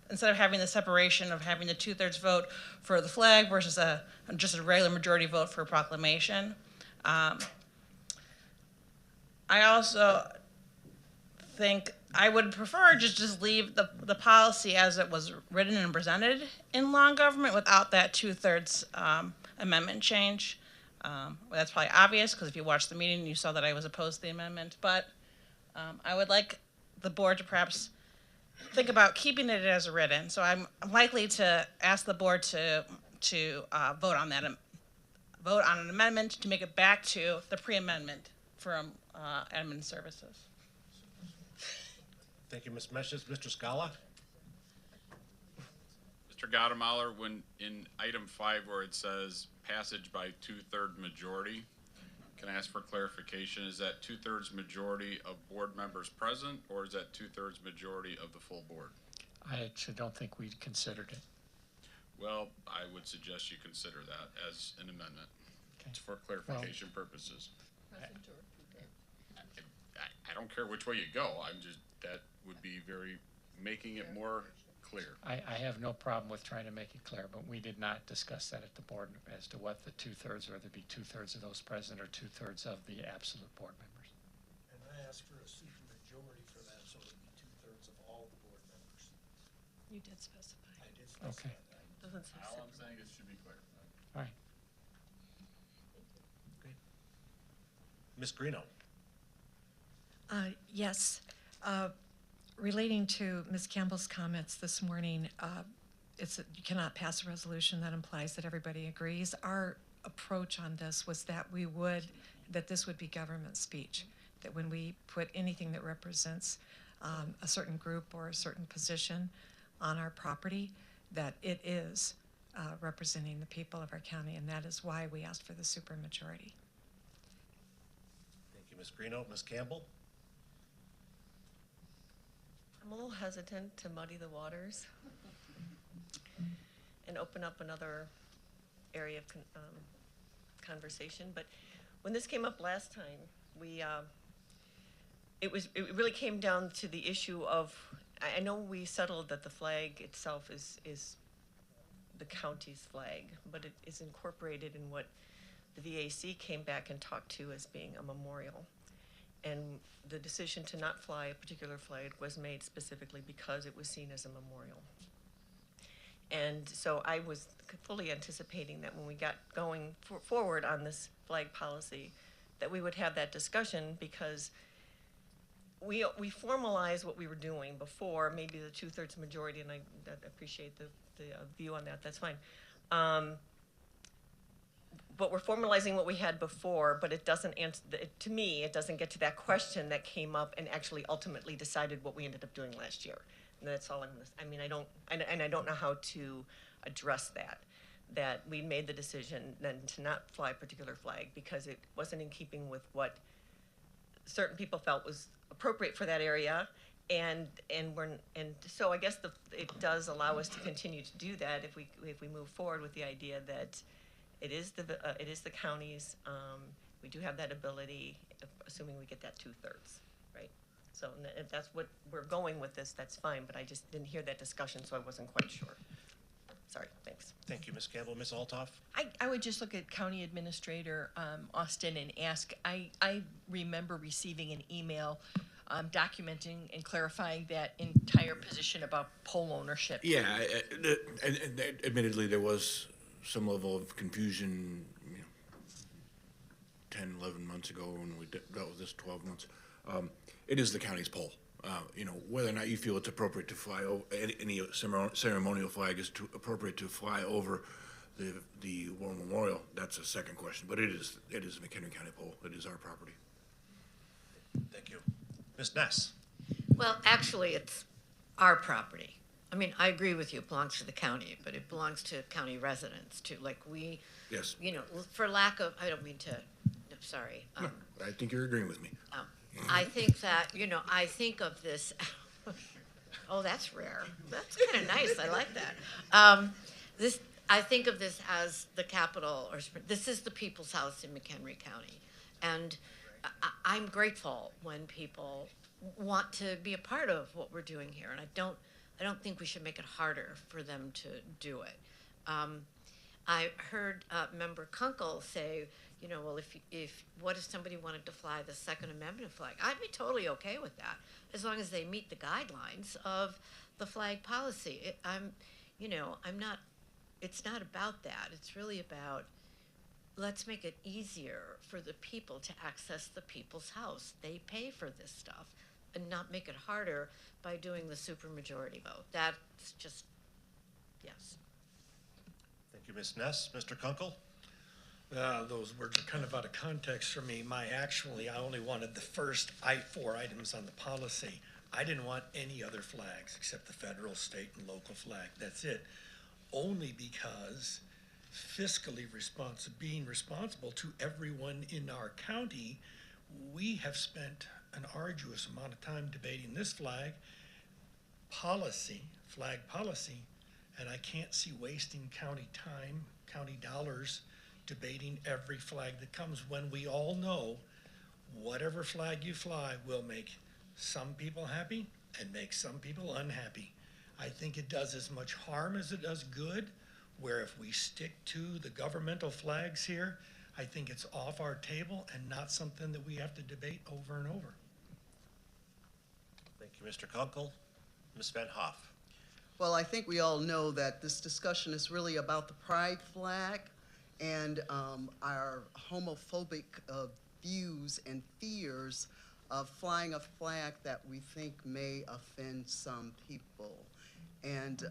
Instead of having the separation of having the 2/3 vote for the flag versus just a regular majority vote for a proclamation. I also think I would prefer just leave the policy as it was written and presented in law and government without that 2/3 amendment change. Well, that's probably obvious, because if you watched the meeting, you saw that I was opposed to the amendment. But I would like the board to perhaps think about keeping it as written. So I'm likely to ask the board to vote on that, vote on an amendment to make it back to the pre-amendment from admin services. Thank you, Ms. Meshes. Mr. Scala? Mr. Gottemoller, when in item 5 where it says passage by 2/3 majority, Can I ask for clarification? Is that 2/3 majority of board members present, or is that 2/3 majority of the full board? I actually don't think we considered it. Well, I would suggest you consider that as an amendment. It's for clarification purposes. I don't care which way you go. That would be making it more clear. I have no problem with trying to make it clear, but we did not discuss that at the board as to what the 2/3, whether it be 2/3 of those present or 2/3 of the absolute board members. And I asked for a supermajority for that, so it would be 2/3 of all the board members. You did specify. I did specify Okay. that. Doesn't say All I'm saying is it should be clarified. All right. Ms. Greeno? Yes. Relating to Ms. Campbell's comments this morning, you cannot pass a resolution that implies that everybody agrees. Our approach on this was that this would be government speech, that when we put anything that represents a certain group or a certain position on our property, that it is representing the people of our county, and that is why we asked for the supermajority. Thank you, Ms. Greeno. Ms. Campbell? I'm a little hesitant to muddy the waters and open up another area of conversation. But when this came up last time, it really came down to the issue of, I know we settled that the flag itself is the county's flag, but it is incorporated in what the VAC came back and talked to as being a memorial. And the decision to not fly a particular flag was made specifically because it was seen as a memorial. And so I was fully anticipating that when we got going forward on this flag policy, that we would have that discussion, because we formalized what we were doing before, maybe the 2/3 majority, and I appreciate the view on that, that's fine. But we're formalizing what we had before, but it doesn't answer, to me, it doesn't get to that question that came up and actually ultimately decided what we ended up doing last year. And that's all I don't know how to address that we made the decision then to not fly a particular flag because it wasn't in keeping with what certain people felt was appropriate for that area. And so I guess it does allow us to continue to do that if we move forward with the idea that it is the county's. We do have that ability, assuming we get that 2/3, right? So if that's what we're going with this, that's fine. But I just didn't hear that discussion, so I wasn't quite sure. Sorry. Thanks. Thank you, Ms. Campbell. Ms. Altoff? I would just look at County Administrator Austin and ask, I remember receiving an email documenting and clarifying that entire position about pole ownership. Yeah, and admittedly, there was some level of confusion, 10, 11 months ago when we dealt with this, 12 months. It is the county's pole. Whether or not you feel it's appropriate to fly over, any ceremonial flag is appropriate to fly over the War Memorial, that's a second question. But it is McHenry County pole. It is our property. Thank you. Ms. Ness? Well, actually, it's our property. I mean, I agree with you, it belongs to the county, but it belongs to county residents too. Like Yes. For lack of, I don't mean to, sorry. I think you're agreeing with me. I think that, I think of this, oh, that's rare. That's kind of nice, I like that. I think of this as the capital, this is the people's house in McHenry County. And I'm grateful when people want to be a part of what we're doing here. And I don't think we should make it harder for them to do it. I heard Member Kunkel say, well, what if somebody wanted to fly the Second Amendment flag? I'd be totally okay with that, as long as they meet the guidelines of the flag policy. It's not about that. It's really about, let's make it easier for the people to access the people's house. They pay for this stuff, and not make it harder by doing the supermajority vote. That's just, yes. Thank you, Ms. Ness. Mr. Kunkel? Those words are kind of out of context for me. I only wanted the first 4 items on the policy. I didn't want any other flags except the federal, state, and local flag. That's it. Only because being responsible to everyone in our county, we have spent an arduous amount of time debating this flag policy, and I can't see wasting county time, county dollars, debating every flag that comes when we all know whatever flag you fly will make some people happy and make some people unhappy. I think it does as much harm as it does good, where if we stick to the governmental flags here, I think it's off our table and not something that we have to debate over and over. Thank you, Mr. Kunkel. Ms. Van Hoff. Well, I think we all know that this discussion is really about the pride flag and our homophobic views and fears of flying a flag that we think may offend some people. And,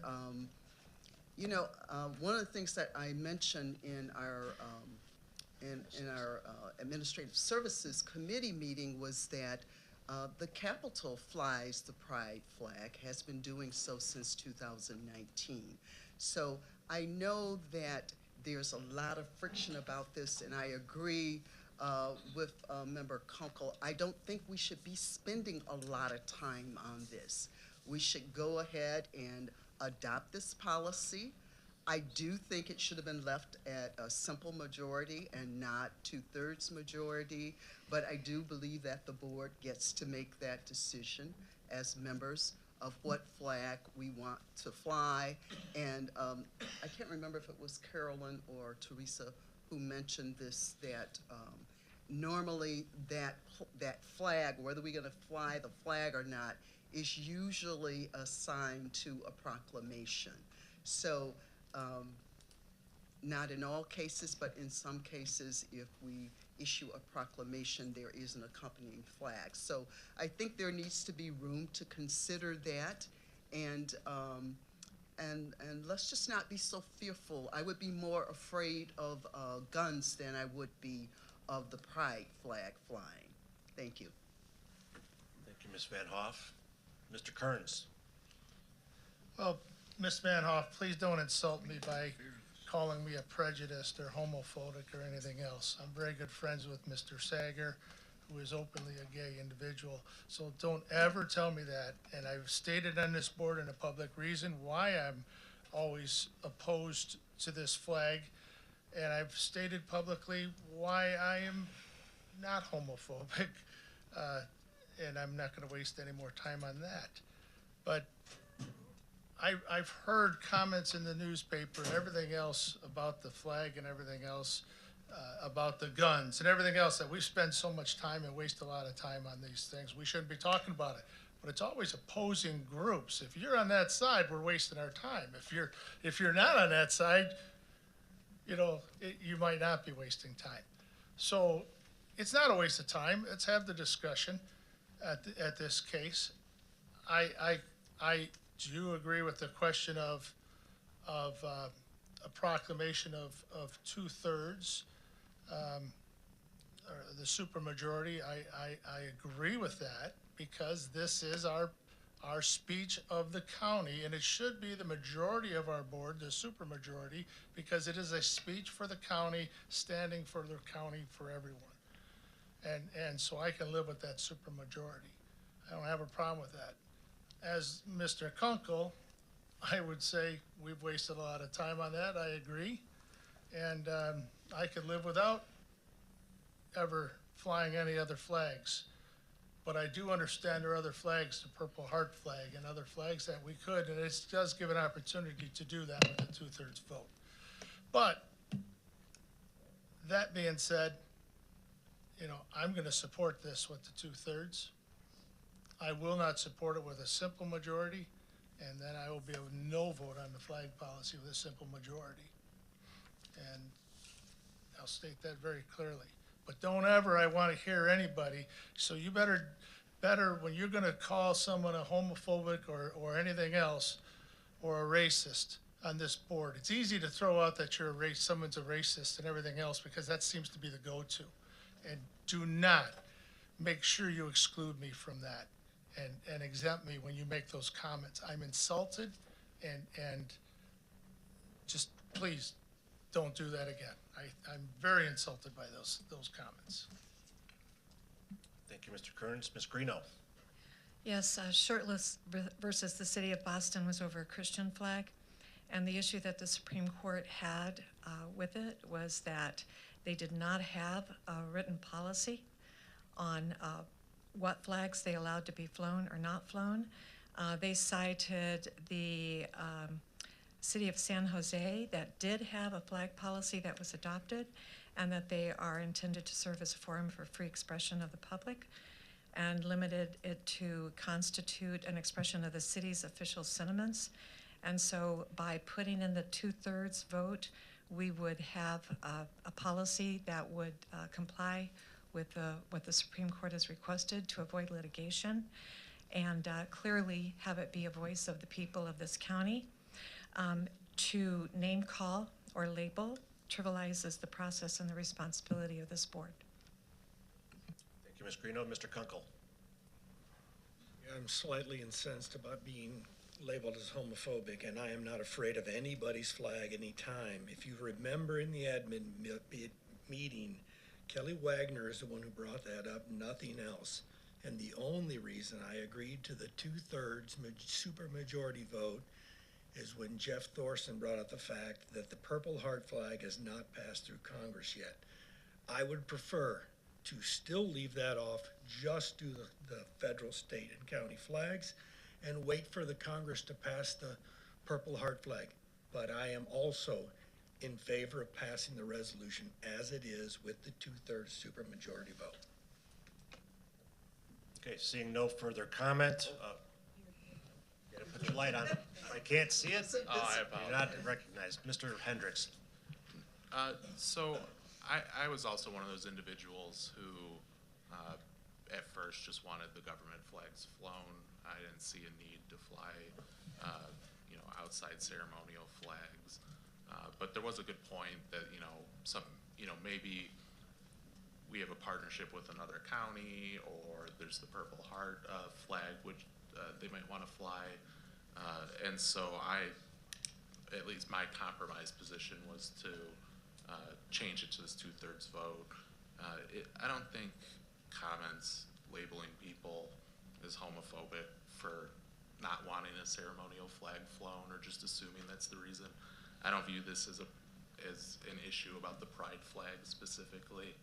you know, one of the things that I mentioned in our Administrative Services Committee meeting was that the Capitol flies the pride flag, has been doing so since 2019. So I know that there's a lot of friction about this, and I agree with Member Kunkel. I don't think we should be spending a lot of time on this. We should go ahead and adopt this policy. I do think it should have been left at a simple majority and not 2/3 majority, but I do believe that the board gets to make that decision as members of what flag we want to fly. And I can't remember if it was Carolyn or Teresa who mentioned this, that normally that flag, whether we're gonna fly the flag or not, is usually assigned to a proclamation. So not in all cases, but in some cases, if we issue a proclamation, there is an accompanying flag. So I think there needs to be room to consider that, and let's just not be so fearful. I would be more afraid of guns than I would be of the pride flag flying. Thank you. Thank you, Ms. Van Hoff. Mr. Kearns. Well, Ms. Van Hoff, please don't insult me by calling me a prejudiced or homophobic or anything else. I'm very good friends with Mr. Sager, who is openly a gay individual. So don't ever tell me that. And I've stated on this board in a public reason why I'm always opposed to this flag. And I've stated publicly why I am not homophobic. And I'm not going to waste any more time on that. But I've heard comments in the newspaper and everything else about the flag and everything else, about the guns and everything else, that we spend so much time and waste a lot of time on these things. We shouldn't be talking about it. But it's always opposing groups. If you're on that side, we're wasting our time. If you're not on that side, you know, you might not be wasting time. So it's not a waste of time. Let's have the discussion at this case. I do agree with the question of a proclamation of 2/3, or the supermajority. I agree with that, because this is our speech of the county, and it should be the majority of our board, the supermajority, because it is a speech for the county, standing for the county for everyone. And so I can live with that supermajority. I don't have a problem with that. As Mr. Kunkel, I would say we've wasted a lot of time on that. I agree. And I could live without ever flying any other flags. But I do understand there are other flags, the Purple Heart flag and other flags that we could, and it does give an opportunity to do that with a 2/3 vote. But that being said, you know, I'm going to support this with the 2/3. I will not support it with a simple majority, and then I will be a no vote on the flag policy with a simple majority. And I'll state that very clearly. But don't ever, I want to hear anybody, so you better, when you're going to call someone a homophobic or anything else, or a racist on this board, it's easy to throw out that someone's a racist and everything else, because that seems to be the go-to. And do not, make sure you exclude me from that and exempt me when you make those comments. I'm insulted, and just please don't do that again. I'm very insulted by those comments. Thank you, Mr. Kearns. Ms. Greeno? Yes, shirtless versus the city of Boston was over a Christian flag. And the issue that the Supreme Court had with it was that they did not have a written policy on what flags they allowed to be flown or not flown. They cited the city of San Jose that did have a flag policy that was adopted, and that they are intended to serve as a forum for free expression of the public, and limited it to constitute an expression of the city's official sentiments. And so by putting in the 2/3 vote, we would have a policy that would comply with what the Supreme Court has requested to avoid litigation, and clearly have it be a voice of the people of this county. To name call or label trivializes the process and the responsibility of this board. Thank you, Ms. Greeno. Mr. Kunkel? I'm slightly incensed about being labeled as homophobic, and I am not afraid of anybody's flag anytime. If you remember in the admin meeting, Kelly Wagner is the one who brought that up, nothing else. And the only reason I agreed to the 2/3 supermajority vote is when Jeff Thorson brought up the fact that the Purple Heart flag has not passed through Congress yet. I would prefer to still leave that off, just do the federal, state, and county flags, and wait for the Congress to pass the Purple Heart flag. But I am also in favor of passing the resolution as it is with the 2/3 supermajority vote. Okay, seeing no further comment. You gotta put your light on. I can't see it. Oh, I You're apologize. not recognized. Mr. Hendricks? So I was also one of those individuals who at first just wanted the government flags flown. I didn't see a need to fly, outside ceremonial flags. But there was a good point that, maybe we have a partnership with another county, or there's the Purple Heart flag, which they might want to fly. And so at least my compromise position was to change it to this 2/3 vote. I don't think comments labeling people as homophobic for not wanting a ceremonial flag flown, or just assuming that's the reason. I don't view this as an issue about the pride flag specifically.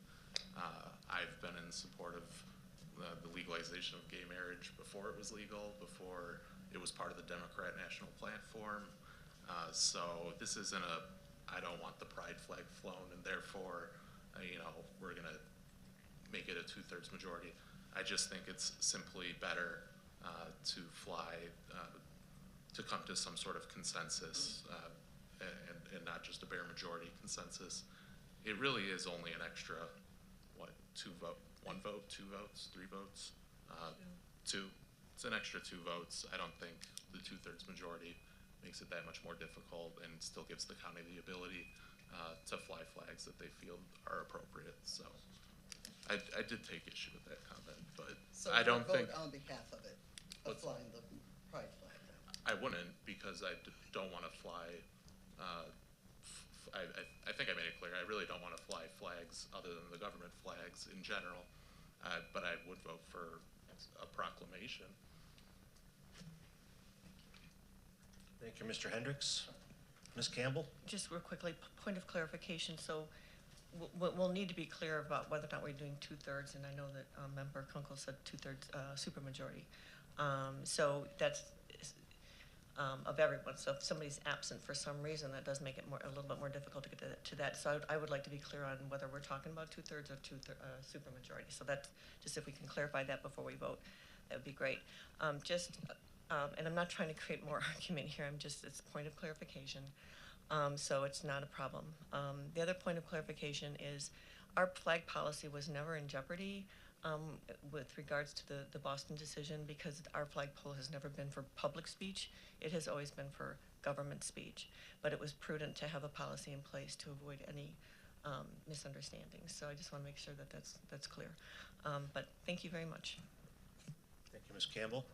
I've been in support of the legalization of gay marriage before it was legal, before it was part of the Democrat National Platform. So this isn't I don't want the pride flag flown, and therefore, we're gonna make it a 2/3 majority. I just think it's simply better to fly, to come to some sort of consensus, and not just a bare majority consensus. It really is only an extra, one vote, 2 votes, 3 votes? 2. It's an extra 2 votes. I don't think the 2/3 majority makes it that much more difficult, and still gives the county the ability to fly flags that they feel are appropriate. So I did take issue with that comment, but So I don't think. vote on behalf of it, of flying the pride flag then? I wouldn't, because I don't want to fly, I think I made it clear, I really don't want to fly flags other than the government flags in general, but I would vote for a proclamation. Thank you, Mr. Hendricks. Ms. Campbell? Just real quickly, point of clarification, so we'll need to be clear about whether or not we're doing 2/3, and I know that Member Kunkel said 2/3 supermajority. So that's of everyone, so if somebody's absent for some reason, that does make it a little bit more difficult to get to that. So I would like to be clear on whether we're talking about 2/3 or supermajority. So that's, just if we can clarify that before we vote, that would be great. And I'm not trying to create more argument here, it's a point of clarification. So it's not a problem. The other point of clarification is our flag policy was never in jeopardy with regards to the Boston decision, because our flagpole has never been for public speech. It has always been for government speech. But it was prudent to have a policy in place to avoid any misunderstandings. So I just want to make sure that that's clear. But thank you very much. Thank you, Ms. Campbell.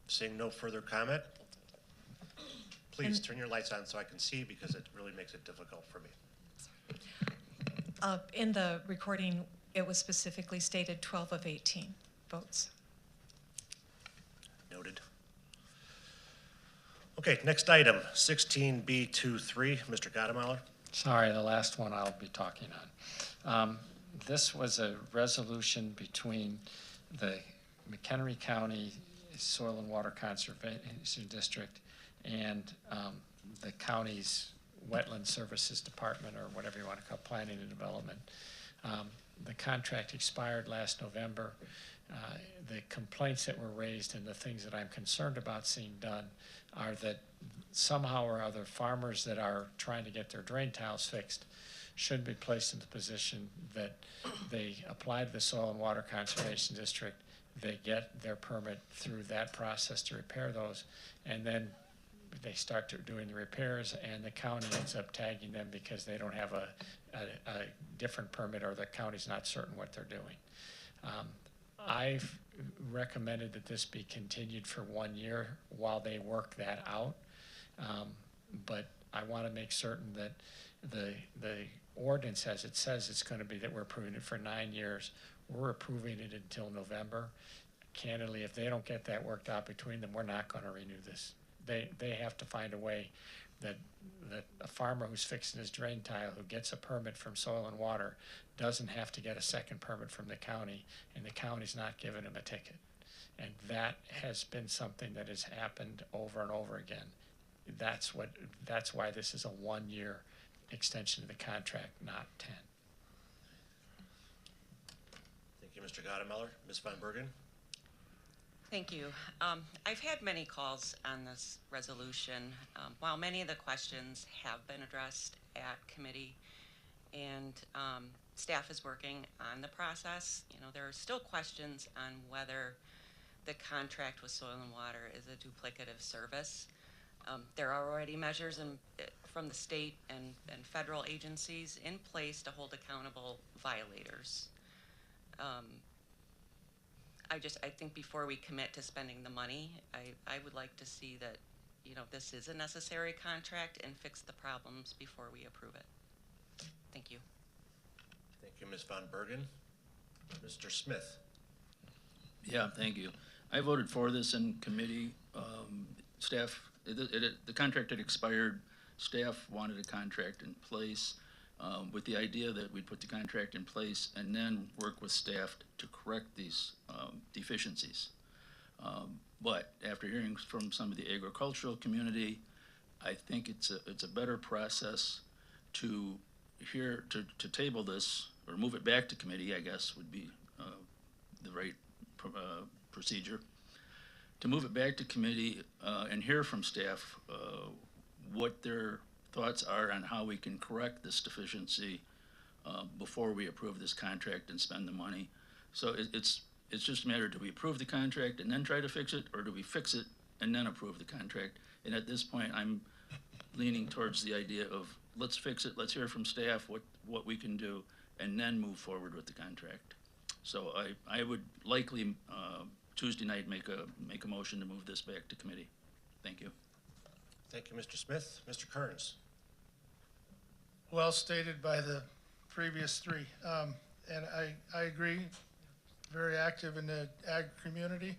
Seeing no further comment, Please turn your lights on so I can see, because it really makes it difficult for me. In the recording, it was specifically stated 12 of 18 votes. Noted. Okay, next item, 16B23, Mr. Godemeyer. Sorry, the last one I'll be talking on. This was a resolution between the McHenry County Soil and Water Conservation District and the county's Wetland Services Department, or whatever you want to call it, Planning and Development. The contract expired last November. The complaints that were raised and the things that I'm concerned about seeing done are that somehow or other farmers that are trying to get their drain tiles fixed should be placed in the position that they apply to the Soil and Water Conservation District, they get their permit through that process to repair those, and then they start doing the repairs, and the county ends up tagging them because they don't have a different permit, or the county's not certain what they're doing. I've recommended that this be continued for 1 year while they work that out. But I want to make certain that the ordinance, as it says, it's going to be that we're approving it for 9 years. We're approving it until November. Candidly, if they don't get that worked out between them, we're not going to renew this. They have to find a way that a farmer who's fixing his drain tile, who gets a permit from Soil and Water, doesn't have to get a second permit from the county, and the county's not giving him a ticket. And that has been something that has happened over and over again. That's why this is a 1 year extension of the contract, not 10. Thank you, Mr. Godemeyer. Ms. Van Bergen? Thank you. I've had many calls on this resolution. While many of the questions have been addressed at committee, and staff is working on the process, there are still questions on whether the contract with Soil and Water is a duplicative service. There are already measures from the state and federal agencies in place to hold accountable violators. I think before we commit to spending the money, I would like to see that, this is a necessary contract and fix the problems before we approve it. Thank you. Thank you, Ms. Van Bergen. Mr. Smith? Yeah, thank you. I voted for this in committee. Staff, the contract had expired. Staff wanted a contract in place with the idea that we'd put the contract in place and then work with staff to correct these deficiencies. But after hearing from some of the agricultural community, I think it's a better process to table this, or move it back to committee, I guess would be the right procedure. To move it back to committee and hear from staff what their thoughts are on how we can correct this deficiency before we approve this contract and spend the money. So it's just a matter, do we approve the contract and then try to fix it, or do we fix it and then approve the contract? And at this point, I'm leaning towards the idea of let's fix it, let's hear from staff what we can do, and then move forward with the contract. So I would likely Tuesday night make a motion to move this back to committee. Thank you. Thank you, Mr. Smith. Mr. Kearns? Well stated by the previous three. And I agree, very active in the ag community.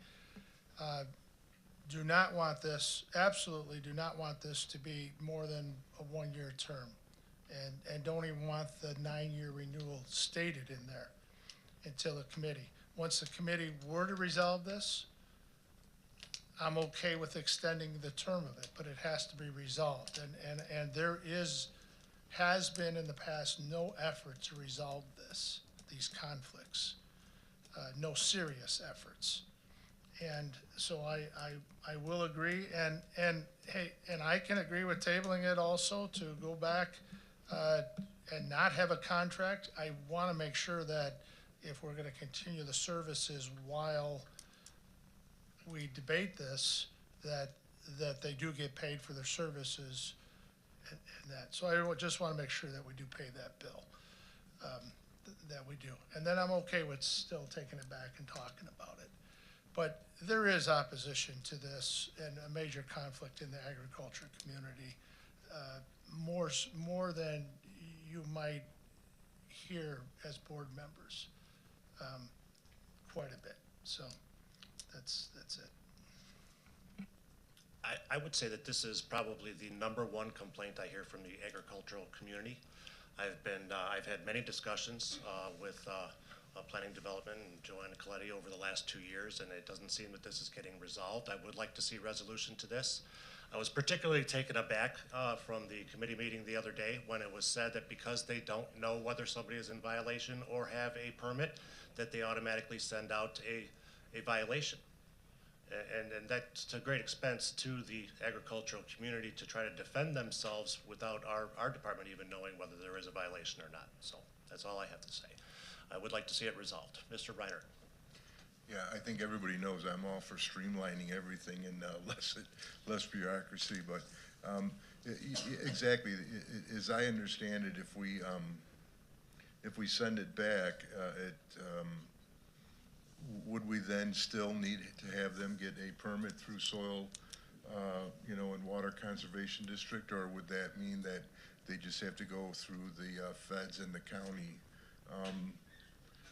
Do not want this, absolutely do not want this to be more than a 1 year term. And don't even want the 9 year renewal stated in there until the committee. Once the committee were to resolve this, I'm okay with extending the term of it, but it has to be resolved. And there has been in the past no effort to resolve these conflicts, no serious efforts. And so I will agree, and hey, and I can agree with tabling it also to go back and not have a contract. I want to make sure that if we're going to continue the services while we debate this, that they do get paid for their services and that. So I just want to make sure that we do pay that bill, that we do. And then I'm okay with still taking it back and talking about it. But there is opposition to this and a major conflict in the agriculture community, more than you might hear as board members, quite a bit. So that's it. I would say that this is probably the #1 complaint I hear from the agricultural community. I've had many discussions with Planning Development and Joanna Coletti over the last 2 years, and it doesn't seem that this is getting resolved. I would like to see resolution to this. I was particularly taken aback from the committee meeting the other day when it was said that because they don't know whether somebody is in violation or have a permit, that they automatically send out a violation. And that's to great expense to the agricultural community to try to defend themselves without our department even knowing whether there is a violation or not. So that's all I have to say. I would like to see it resolved. Mr. Reiner. Yeah, I think everybody knows I'm all for streamlining everything and less bureaucracy, but exactly, as I understand it, if we send it back, would we then still need to have them get a permit through soil, and water conservation district, or would that mean that they just have to go through the feds and the county?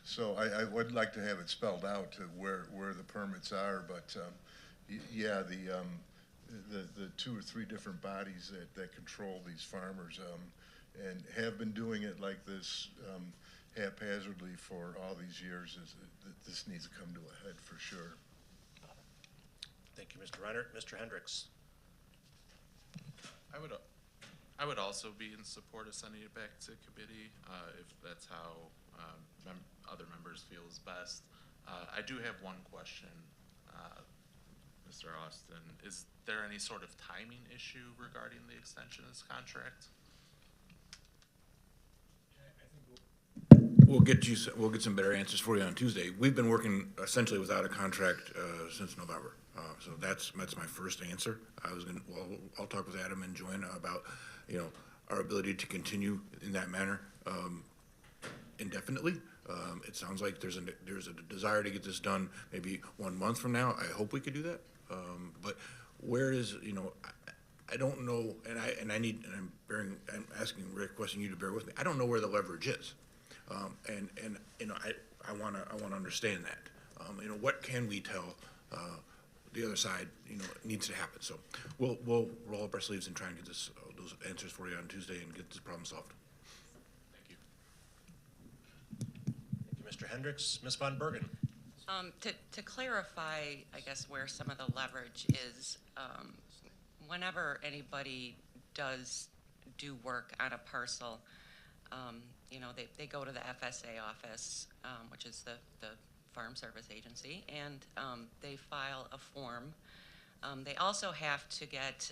So I would like to have it spelled out to where the permits are, but yeah, the 2 or 3 different bodies that control these farmers and have been doing it like this haphazardly for all these years, this needs to come to a head for sure. Thank you, Mr. Reiner. Mr. Hendricks. I would also be in support of sending it back to committee if that's how other members feel is best. I do have one question, Mr. Austin. Is there any sort of timing issue regarding the extension of this contract? We'll get some better answers for you on Tuesday. We've been working essentially without a contract since November, so that's my first answer. I'll talk with Adam and Joanna about our ability to continue in that manner indefinitely. It sounds like there's a desire to get this done maybe 1 month from now. I hope we could do that, but where is I don't know, and I'm asking, requesting you to bear with me. I don't know where the leverage is. I want to understand that. What can we tell the other side? Needs to happen. So we'll roll up our sleeves and try and get those answers for you on Tuesday and get this problem solved. Thank you. Thank you, Mr. Hendricks. Ms. Von Bergen. To clarify, I guess, where some of the leverage is, whenever anybody does do work on a parcel, they go to the FSA office, which is the Farm Service Agency, and they file a form. They also have to get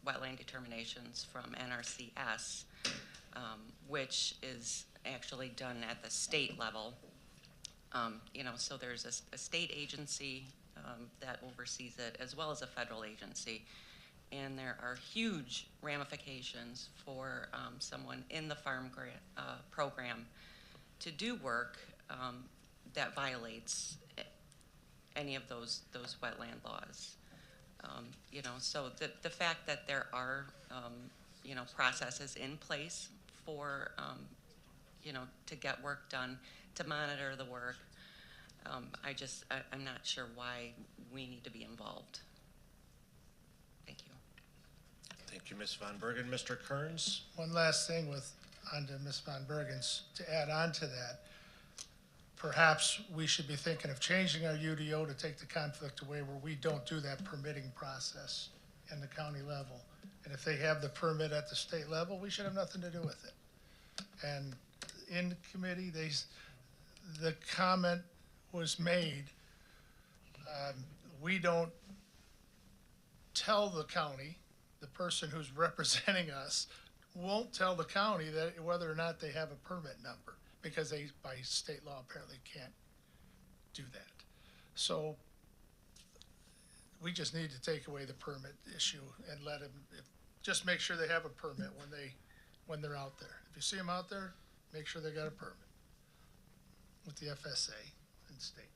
wetland determinations from NRCS, which is actually done at the state level. So there's a state agency that oversees it, as well as a federal agency. And there are huge ramifications for someone in the farm grant program to do work that violates any of those wetland laws. So the fact that there are processes in place for to get work done, to monitor the work, I'm not sure why we need to be involved. Thank you. Thank you, Ms. Von Bergen. Mr. Kearns? One last thing onto Ms. Von Bergen's, to add on to that. Perhaps we should be thinking of changing our UDO to take the conflict away where we don't do that permitting process in the county level. And if they have the permit at the state level, we should have nothing to do with it. And in committee, the comment was made, we don't tell the county, the person who's representing us won't tell the county that whether or not they have a permit number, because they, by state law, apparently can't do that. So we just need to take away the permit issue and let them, just make sure they have a permit when they're out there. If you see them out there, make sure they got a permit with the FSA and state.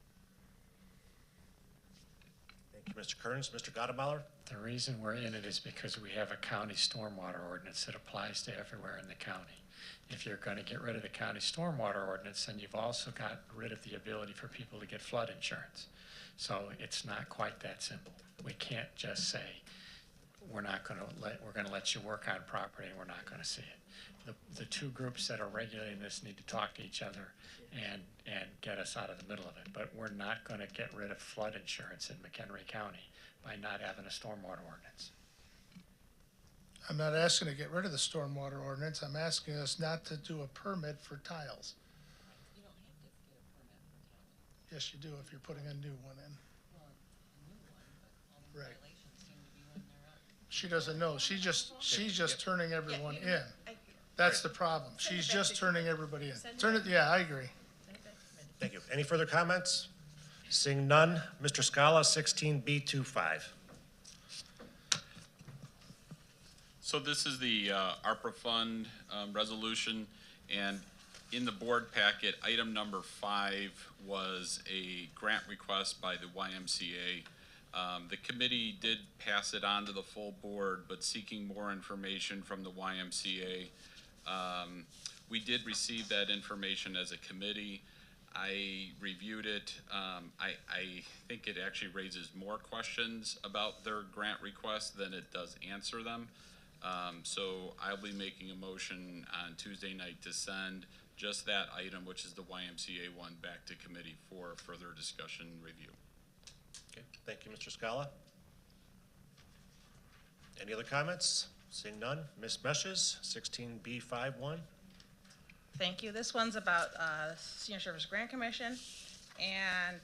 Thank you, Mr. Kearns. Mr. Gottemoller? The reason we're in it is because we have a county stormwater ordinance that applies to everywhere in the county. If you're going to get rid of the county stormwater ordinance, then you've also got rid of the ability for people to get flood insurance. So it's not quite that simple. We can't just say, we're going to let you work on property and we're not going to see it. The two groups that are regulating this need to talk to each other and get us out of the middle of it. But we're not going to get rid of flood insurance in McHenry County by not having a stormwater ordinance. I'm not asking to get rid of the stormwater ordinance. I'm asking us not to do a permit for tiles. You don't have to get a permit for tiling. Yes, you do if you're putting a new one in. Well, a new one, but all the Right. regulations seem to be when they're up. She doesn't know. She's just turning everyone in. That's the problem. She's just turning everybody in. Yeah, I agree. Thank you. Any further comments? Seeing none, Mr. Scala, 16B25. So this is the ARPA fund resolution, and in the board packet, item number 5 was a grant request by the YMCA. The committee did pass it on to the full board, but seeking more information from the YMCA. We did receive that information as a committee. I reviewed it. I think it actually raises more questions about their grant request than it does answer them. So I'll be making a motion on Tuesday night to send just that item, which is the YMCA one, back to committee for further discussion and review. Okay, thank you, Mr. Scala. Any other comments? Seeing none, Ms. Meshes, 16B51. Thank you. This one's about Senior Service Grant Commission, and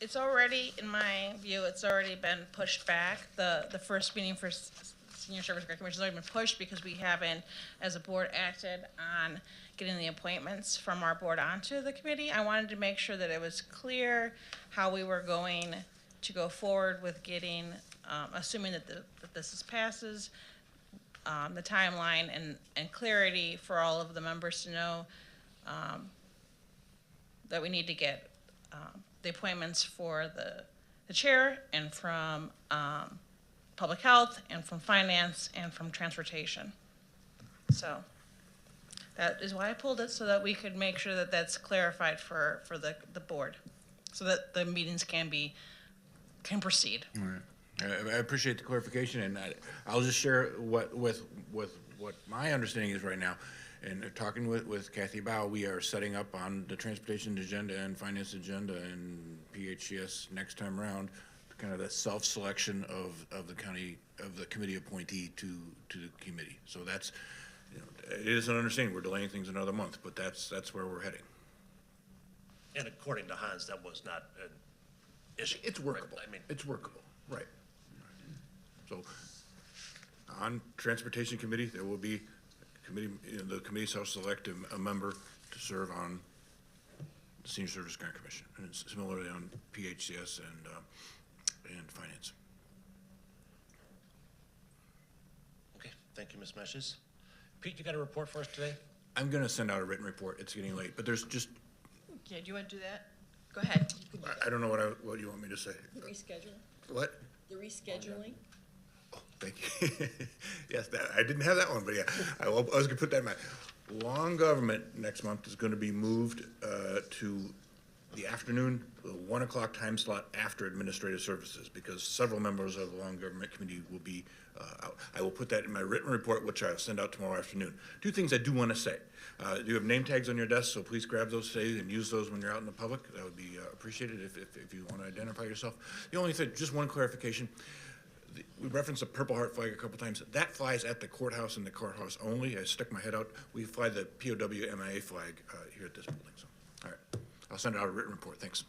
it's already, in my view, it's already been pushed back. The first meeting for Senior Service Grant Commission has already been pushed because we haven't, as a board, acted on getting the appointments from our board onto the committee. I wanted to make sure that it was clear how we were going to go forward with getting, assuming that this passes, the timeline and clarity for all of the members to know that we need to get the appointments for the chair and from public health and from finance and from transportation. So that is why I pulled it, so that we could make sure that that's clarified for the board, so that the meetings can proceed. All right. I appreciate the clarification, and I'll just share what my understanding is right now. And talking with Kathy Bao, we are setting up on the transportation agenda and finance agenda and PHCS next time around, kind of the self-selection of the county, of the committee appointee to the committee. So that's, it is an understanding, we're delaying things another month, but that's where we're heading. And according to Hans, that was not an issue. It's workable. Right? I mean, it's workable, right. So on transportation committee, there will be committee, the committee shall select a member to serve on the Senior Service Grant Commission, and it's similarly on PHCS and finance. okay, thank you, Ms. Meshes. Pete, you got a report for us today? I'm gonna send out a written report. It's getting late, but there's just, Yeah, do you want to do that? Go ahead. You can do I don't know what you want me to say. the reschedule, What? the rescheduling. Oh, thank you. Yes, I didn't have that one, but yeah, I was gonna put that in mind. Long government next month is gonna be moved to the afternoon, the 1 o'clock time slot after administrative services, because several members of the long government committee will be out. I will put that in my written report, which I'll send out tomorrow afternoon. Two things I do want to say. You have name tags on your desk, so please grab those today and use those when you're out in the public. That would be appreciated if you want to identify yourself. The only thing, just one clarification. We referenced the Purple Heart flag a couple times. That flies at the courthouse and the courthouse only. I stuck my head out. We fly the POW MIA flag here at this building. So, all right. I'll send out a written report. Thanks.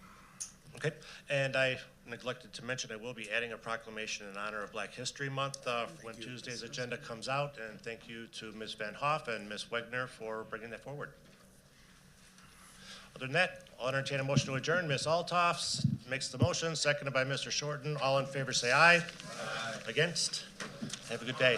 Okay, and I neglected to mention, I will be adding a proclamation in honor of Black History Month when Tuesday's agenda comes out, and thank you to Ms. Van Hoff and Ms. Wegner for bringing that forward. Other than that, I'll entertain a motion to adjourn. Ms. Althoff makes the motion, seconded by Mr. Shorten. All in favor say aye. Aye. Against? Have a good day.